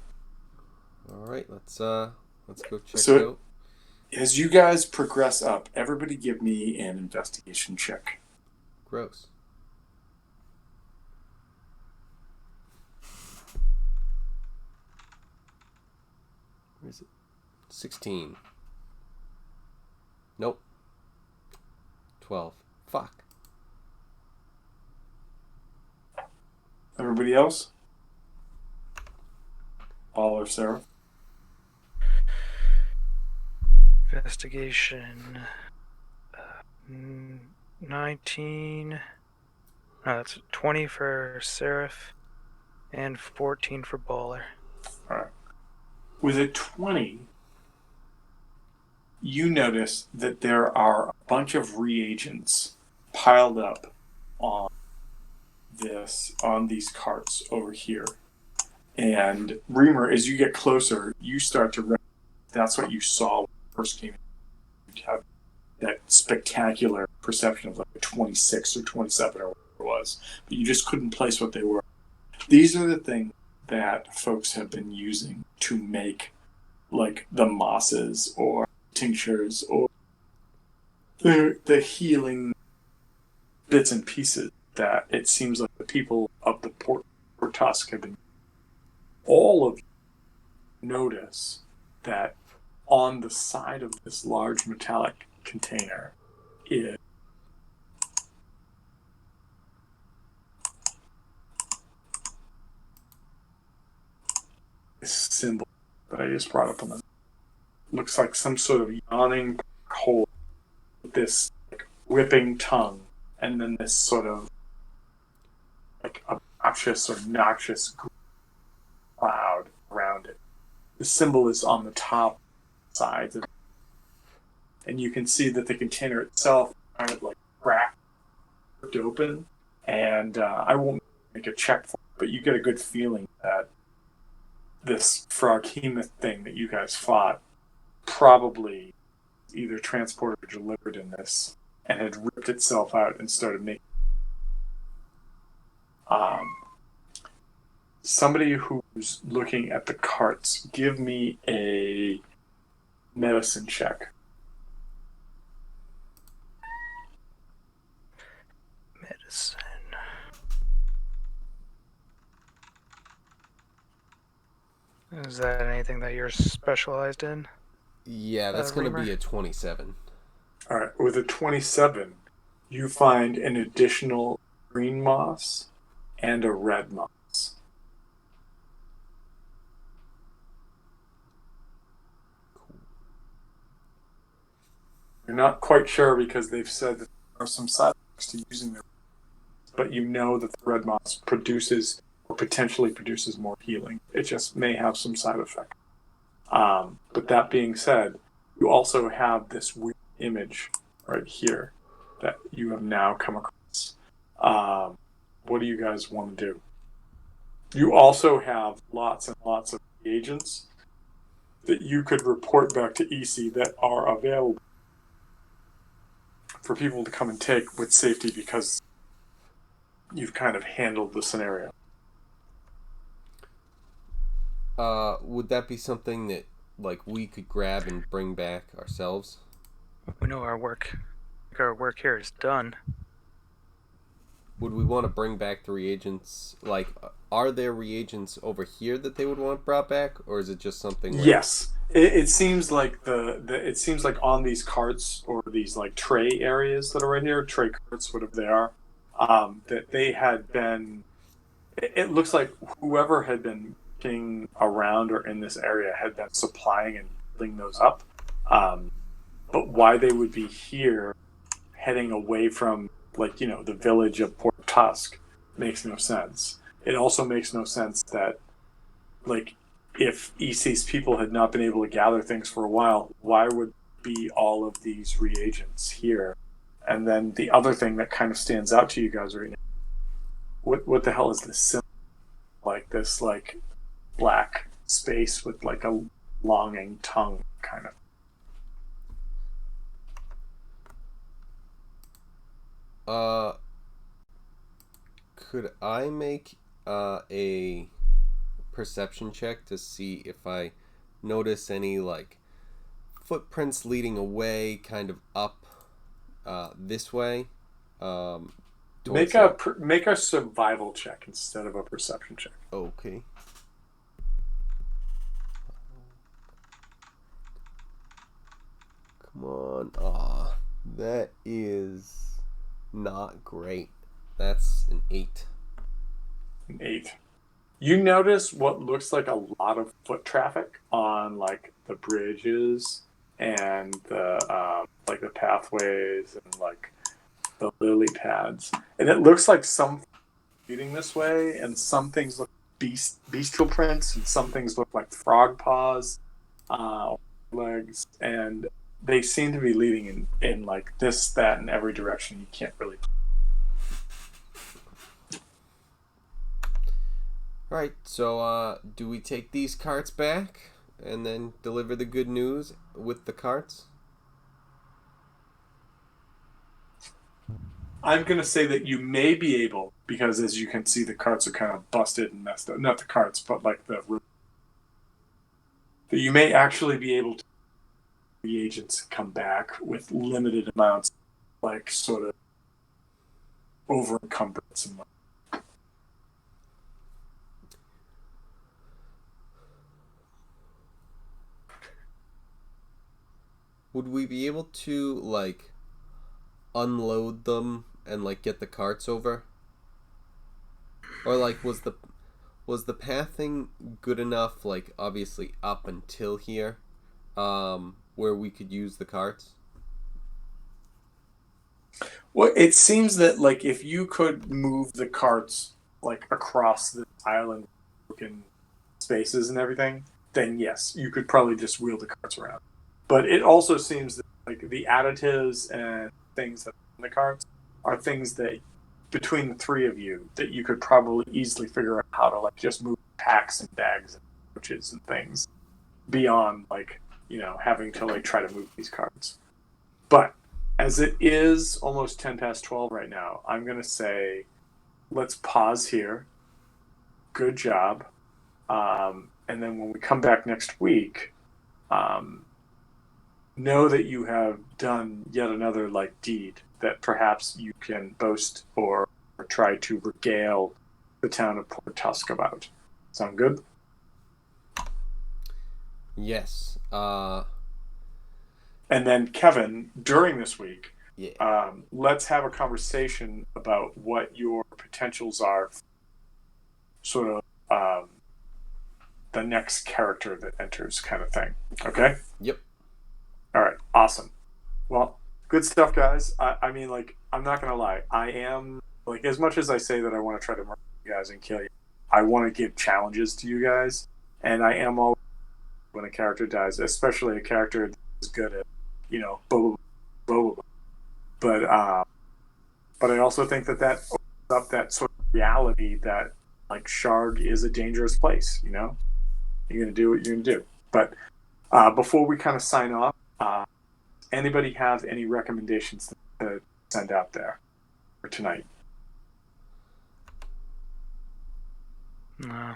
let's go check it out. As you guys progress up, everybody give me an investigation check. Gross. Where is it? 16. Nope. 12. Fuck. Everybody else? All or Sarah? Investigation 19. No, that's 20 for Seraph and 14 for Baller. Alright. With a 20, you notice that there are a bunch of reagents piled up on these carts over here. And Reamer, as you get closer, you start to recognize that's what you saw when you first came in. You have that spectacular perception of like a 26 or 27 or whatever it was, but you just couldn't place what they were. These are the things that folks have been using to make like the mosses or tinctures or the healing bits and pieces that it seems like the people of the Port Tusk have been. All of you notice that on the side of this large metallic container is this symbol that I just brought up on the looks like some sort of yawning hole with this like whipping tongue and then this sort of like obnoxious or noxious cloud around it. The symbol is on the top sides of it. And you can see that the container itself kind of like cracked open and I won't make a check for it, but you get a good feeling that this Froghemoth thing that you guys fought probably either transported or delivered in this and had ripped itself out and started making. Somebody who's looking at the carts, give me a medicine check. Medicine. Is that anything that you're specialized in? Yeah, that's going to Reamer? be a 27. All right, with a 27, you find an additional green moss and a red moss. You're not quite sure because they've said that there are some side effects to using them, but you know that the red moss produces or potentially produces more healing. It just may have some side effect. But that being said, you also have this weird image right here that you have now come across. What do you guys want to do? You also have lots and lots of reagents that you could report back to EC that are available for people to come and take with safety because you've kind of handled the scenario. Would that be something that like we could grab and bring back ourselves? We know our work here is done. Would we want to bring back the reagents? Like, are there reagents over here that they would want brought back, or is it just something? Where... Yes, it seems like it seems like on these carts or these like tray areas that are right here, tray carts, whatever they are, that they had been. It looks like whoever had been working around or in this area had been supplying and building those up. But why they would be here, heading away from the village of Port Tusk, makes no sense. It also makes no sense that if EC's people had not been able to gather things for a while, why would be all of these reagents here? And then the other thing that kind of stands out to you guys right now, what the hell is this symbol? This black space with a longing tongue kind of. Could I make a perception check to see if I notice any footprints leading away, kind of up this way? Make a survival check instead of a perception check. Okay. Come on. That is not great. That's an 8. An 8. You notice what looks like a lot of foot traffic on the bridges and the the pathways and the lily pads, and it looks like some leading this way, and some things look bestial prints, and some things look like frog paws, legs, and they seem to be leading in this, that, and every direction. You can't really. All right, so do we take these carts back and then deliver the good news with the carts? I'm going to say that you may be able, because as you can see, the carts are kind of busted and messed up. Not the carts, but that you may actually be able to reagents come back with limited amounts, sort of over encumbrance and Would we be able to unload them and get the carts over? Or was the pathing good enough, obviously up until here, where we could use the carts? Well, it seems that if you could move the carts across the island, broken spaces and everything, then yes, you could probably just wheel the carts around. But it also seems that the additives and things that are in the carts are things that between the three of you that you could probably easily figure out how to like just move packs and bags and pouches and things beyond like, you know, having to like try to move these cards. But as it is almost 10 past 12 right now, I'm going to say let's pause here. Good job. And then when we come back next week, know that you have done yet another like deed that perhaps you can boast or try to regale the town of Port Tusk about. Sound good? Yes. And then Kevin, during this week, Yeah. let's have a conversation about what your potentials are for sort of the next character that enters kind of thing. Okay? Yep. All right. Awesome. Well, good stuff, guys. I mean, like, I'm not going to lie. I am, like, as much as I say that I want to try to murder you guys and kill you, I want to give challenges to you guys. And I am always, when a character dies, especially a character that's good at, you know, blah, blah, blah, blah. But I also think that opens up that sort of reality that, like, Sharg is a dangerous place, you know? You're going to do what you're going to do. But before we kind of sign off, anybody have any recommendations to send out there for tonight? No.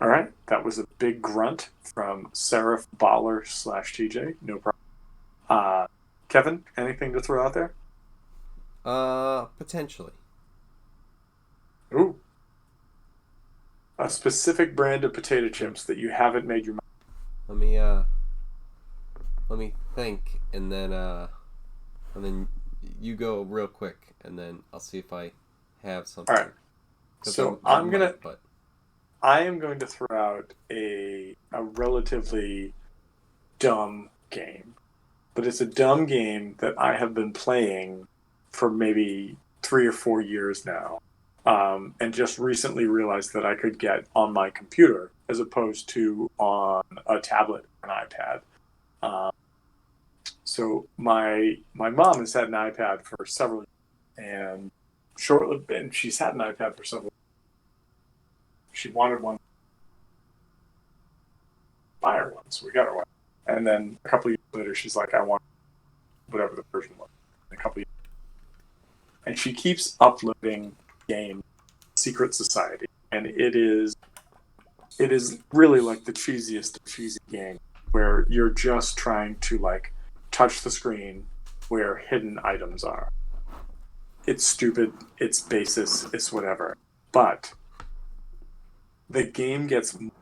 All right. That was a big grunt from Seraph Baller / TJ. No problem. Kevin, anything to throw out there? Potentially. Ooh. A specific brand of potato chips that you haven't made your mind. Let me think, and then you go real quick, and then I'll see if I have something. All right. So I am going to throw out a relatively dumb game, but it's a dumb game that I have been playing for maybe 3 or 4 years now, and just recently realized that I could get on my computer as opposed to on a tablet or an iPad. So my mom has had an iPad for several years, and she's had an iPad for several years. She wanted one. Buy her one, so we got her one. And then a couple of years later, she's like, I want whatever the version was. And a couple of years, and she keeps uploading game Secret Society, and it is really like the cheesiest of cheesy game where you're just trying to like touch the screen where hidden items are. It's stupid, it's basis, it's whatever. But the game gets more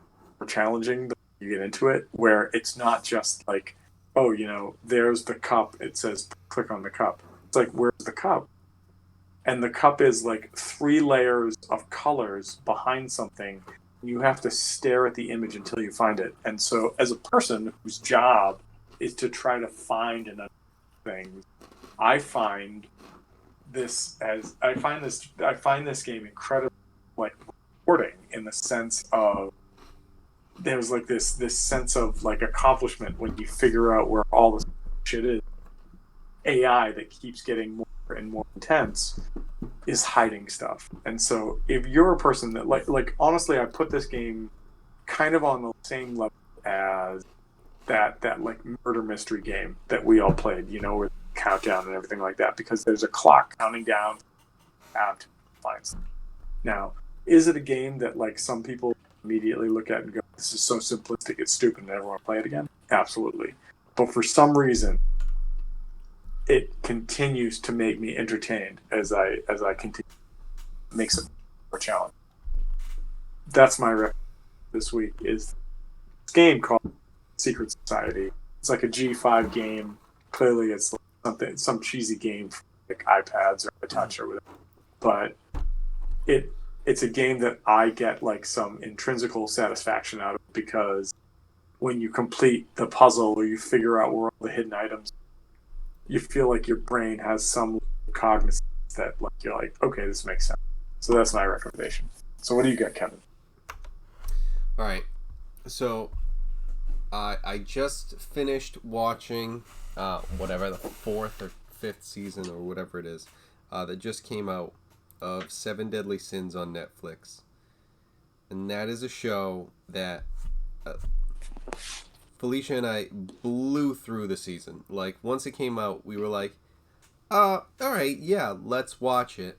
challenging you get into it, where it's not just like, oh, you know, there's the cup, it says click on the cup. It's like, where's the cup? And the cup is like 3 layers of colors behind something. You have to stare at the image until you find it. And so as a person whose job is to try to find and understand things, I find this game incredibly like rewarding in the sense of there's like this sense of like accomplishment when you figure out where all this shit is. AI that keeps getting more and more intense is hiding stuff. And so if you're a person that like honestly, I put this game kind of on the same level as that like murder mystery game that we all played, you know, with countdown and everything like that, because there's a clock counting down to find something. Now, is it a game that like some people immediately look at and go, this is so simplistic, it's stupid, and I never want to play it again? Absolutely. But for some reason, it continues to make me entertained as I continue. It makes it more challenging. That's my recommendation this week, is this game called Secret Society. It's like a G5 game. Clearly it's like some cheesy game for like iPads or a touch or whatever. But it's a game that I get like some intrinsical satisfaction out of, because when you complete the puzzle or you figure out where all the hidden items, you feel like your brain has some cognizance that like you're like, okay, this makes sense. So that's my recommendation. So what do you got, Kevin? All right. So I just finished watching whatever the 4th or 5th season or whatever it is that just came out of Seven Deadly Sins on Netflix. And that is a show that Felicia and I blew through the season. Like, once it came out, we were like, all right, yeah, let's watch it.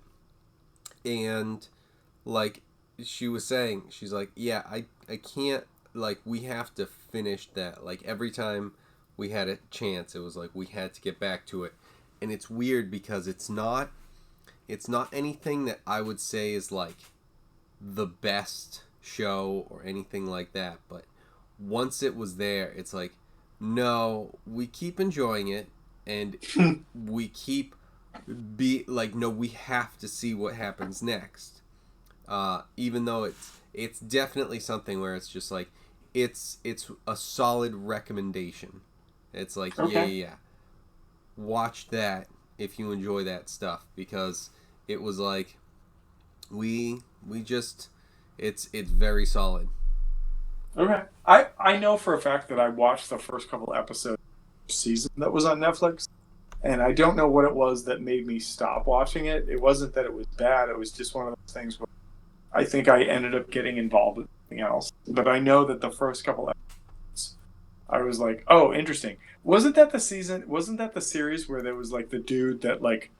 And, like, she was saying, she's like, yeah, I can't, like, we have to finish that. Like, every time we had a chance, it was like we had to get back to it. And it's weird because it's not anything that I would say is, like, the best show or anything like that. But once it was there, it's like, no, we keep enjoying it, and we keep no, we have to see what happens next. Even though it's definitely something where it's just like, it's a solid recommendation. It's like, Okay. yeah, watch that if you enjoy that stuff, because it was like, we just, it's very solid. Okay. I know for a fact that I watched the first couple episodes of the season that was on Netflix, and I don't know what it was that made me stop watching it. It wasn't that it was bad. It was just one of those things where I think I ended up getting involved with something else. But I know that the first couple episodes, I was like, oh, interesting. Wasn't that the series where there was like the dude that like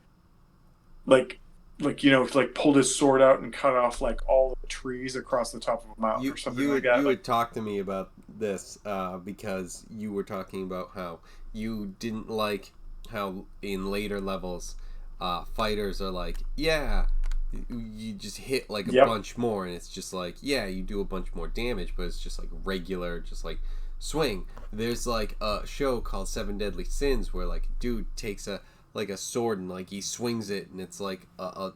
pulled his sword out and cut off like all the trees across the top of a mountain or something like that? You would talk to me about this because you were talking about how you didn't like how in later levels fighters are like, yeah, you just hit like a bunch more, and it's just like, yeah, you do a bunch more damage, but it's just like regular, just like swing. There's like a show called Seven Deadly Sins where like dude takes a sword and like he swings it, and it's like a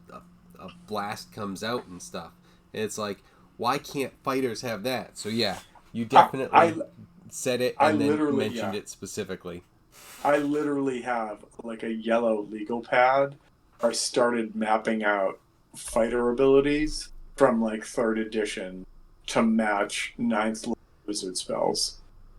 blast comes out and stuff. And it's like, why can't fighters have that? So yeah, you definitely said it and then mentioned it specifically. I literally have like a yellow legal pad where I started mapping out fighter abilities from like 3rd edition to match 9th level wizard spells,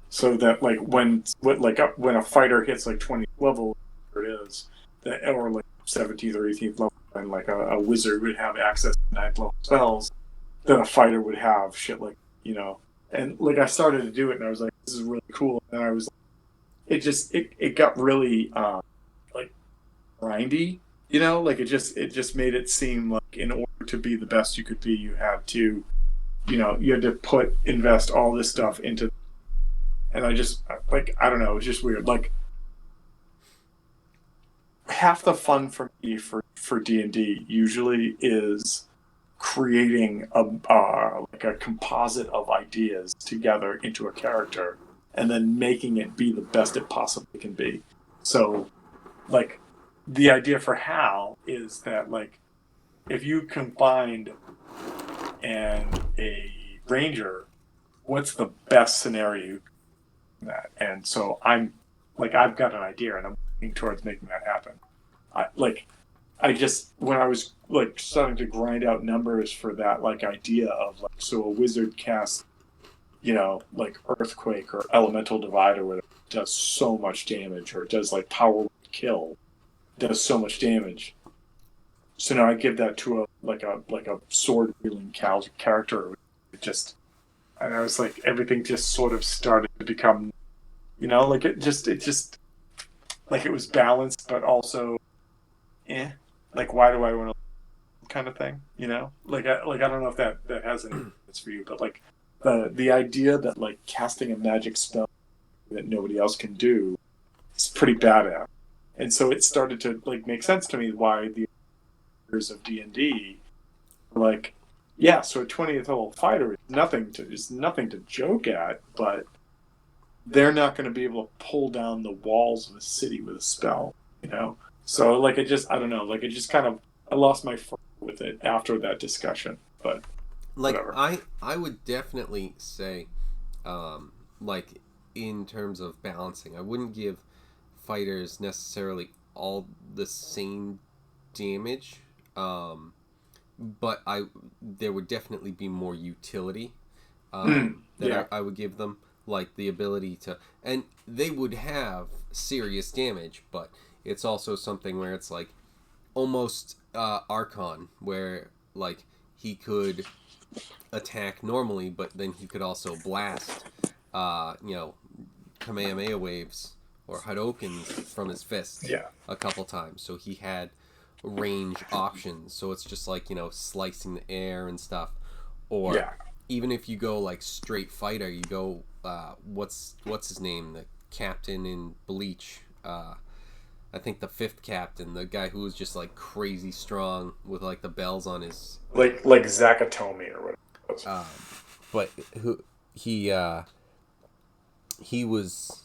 so that like when a fighter hits like 20th level, whatever it is, or like 17th or 18th level, and like a wizard would have access to 9th level spells, then a fighter would have shit like, and like I started to do it, and I was like, this is really cool, and I was like, it got really like grindy, like it just made it seem like in order to be the best you could be, you had to invest all this stuff into, and I just like, I don't know, it was just weird. Like, half the fun for me for D&D usually is creating like a composite of ideas together into a character, and then making it be the best it possibly can be. So, like, the idea for Hal is that, like, if you combined a ranger, what's the best scenario for that? And so I'm like, I've got an idea, and I'm working towards making that happen. When I was like starting to grind out numbers for that, like, idea of like, so a wizard casts, like Earthquake or Elemental Divide or whatever, does so much damage, or does like Power Kill, does so much damage. So now I give that to a sword wielding character. And I was like, everything just sort of started to become, like it just like it was balanced, but also, like, why do I want to, kind of thing, like I don't know if that has any benefits for you, but like the idea that like casting a magic spell that nobody else can do is pretty badass. And so it started to like make sense to me why the years of D&D were like, yeah, so a 20th level fighter is nothing to joke at, but they're not going to be able to pull down the walls of a city with a spell, So like I don't know, like it just kind of, I lost my fun with it after that discussion, but like whatever. I would definitely say, like, in terms of balancing, I wouldn't give fighters necessarily all the same damage, but there would definitely be more utility that I would give them, like the ability to, and they would have serious damage, but it's also something where it's like almost Archon, where like he could attack normally, but then he could also blast, Kamehameha waves or Hadokens from his fist Yeah. a couple times. So he had range options. So it's just like, slicing the air and stuff. Or Yeah. even if you go like straight fighter, you go, what's his name? The captain in Bleach. I think the 5th captain, the guy who was just like crazy strong with like the bells on his, Like Zakatomi or whatever it was. but he was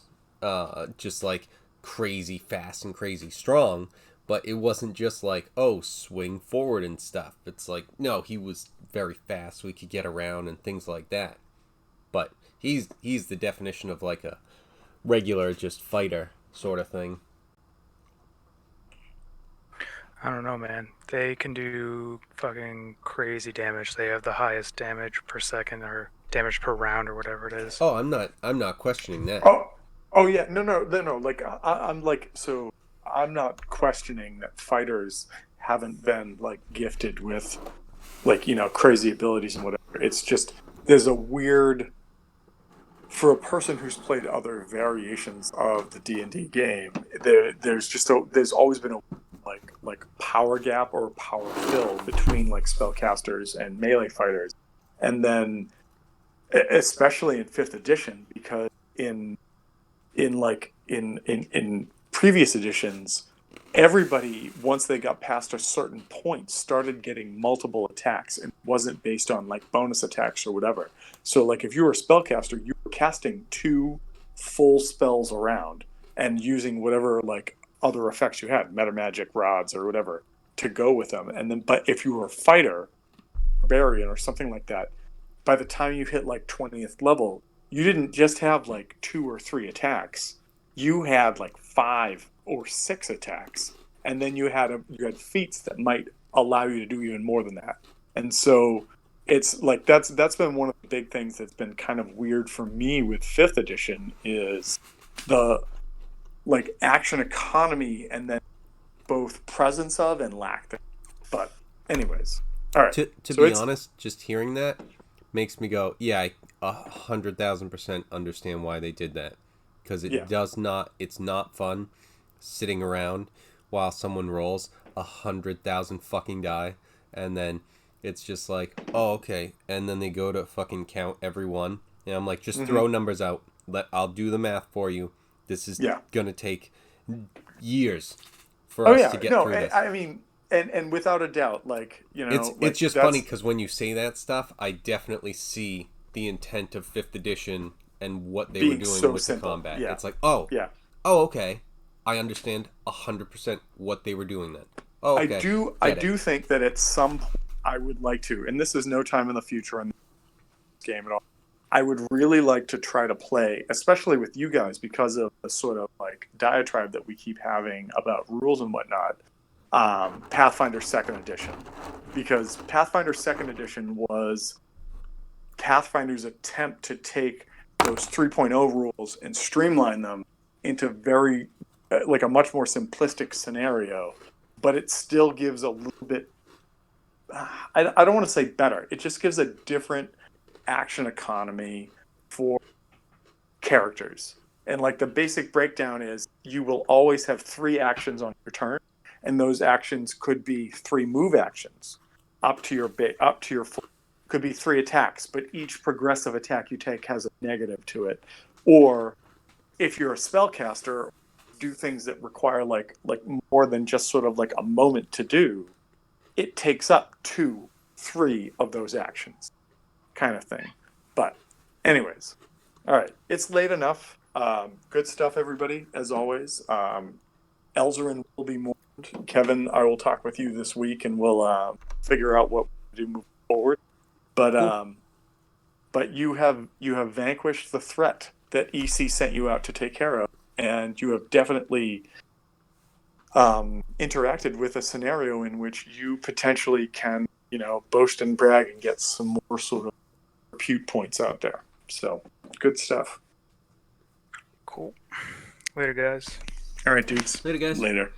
just like crazy fast and crazy strong, but it wasn't just like, oh, swing forward and stuff. It's like, no, he was very fast, so he could get around and things like that. But he's the definition of like a regular just fighter sort of thing. I don't know, man. They can do fucking crazy damage. They have the highest damage per second or damage per round or whatever it is. Oh, I'm not questioning that. Oh yeah, no. Like I'm like, so I'm not questioning that fighters haven't been like gifted with like crazy abilities and whatever. It's just there's a weird for a person who's played other variations of the D&D game. There's always been a like power gap or power fill between like spellcasters and melee fighters, and then especially in 5th edition, because in previous editions, everybody, once they got past a certain point, started getting multiple attacks and wasn't based on like bonus attacks or whatever. So like if you were a spellcaster, you were casting 2 full spells around and using whatever like other effects you had, meta magic rods or whatever, to go with them. And then, but if you were a fighter, barbarian or something like that, by the time you hit like 20th level, you didn't just have like 2 or 3 attacks. You had like 5 or 6 attacks, and then you had feats that might allow you to do even more than that. And so it's like that's been one of the big things that's been kind of weird for me with 5th edition is the like action economy and then both presence of and lack thereof. But anyways, all right. To So be honest, just hearing that makes me go, yeah, I 100,000% understand why they did that, because it's not fun sitting around while someone rolls 100,000 fucking die, and then it's just like, oh, okay, and then they go to fucking count every one, and I'm like, just throw numbers out. I'll do the math for you. This is gonna take years for us to get through this. I mean, and without a doubt, like it's just funny because when you say that stuff, I definitely see the intent of 5th edition and what they were doing with the combat. Yeah. It's like, oh, okay, I understand 100% what they were doing then. Oh, okay. I do think that at some point I would like to, and this is no time in the future in this game at all, I would really like to try to play, especially with you guys, because of the sort of like diatribe that we keep having about rules and whatnot, Pathfinder 2nd edition. Because Pathfinder 2nd edition was Pathfinder's attempt to take those 3.0 rules and streamline them into very, like a much more simplistic scenario, but it still gives a little bit, I don't want to say better, it just gives a different action economy for characters. And like the basic breakdown is you will always have 3 actions on your turn, and those actions could be 3 move actions up to your full. Could be 3 attacks, but each progressive attack you take has a negative to it. Or if you're a spellcaster, do things that require like more than just sort of like a moment to do, it takes up 2, 3 of those actions, kind of thing. But anyways, all right, it's late enough. Good stuff, everybody, as always. Elzarin will be mourned. Kevin, I will talk with you this week, and we'll figure out what to do moving forward. But you have vanquished the threat that EC sent you out to take care of, and you have definitely interacted with a scenario in which you potentially can, boast and brag and get some more sort of repute points out there. So good stuff. Cool. Later, guys. All right, dudes. Later, guys. Later.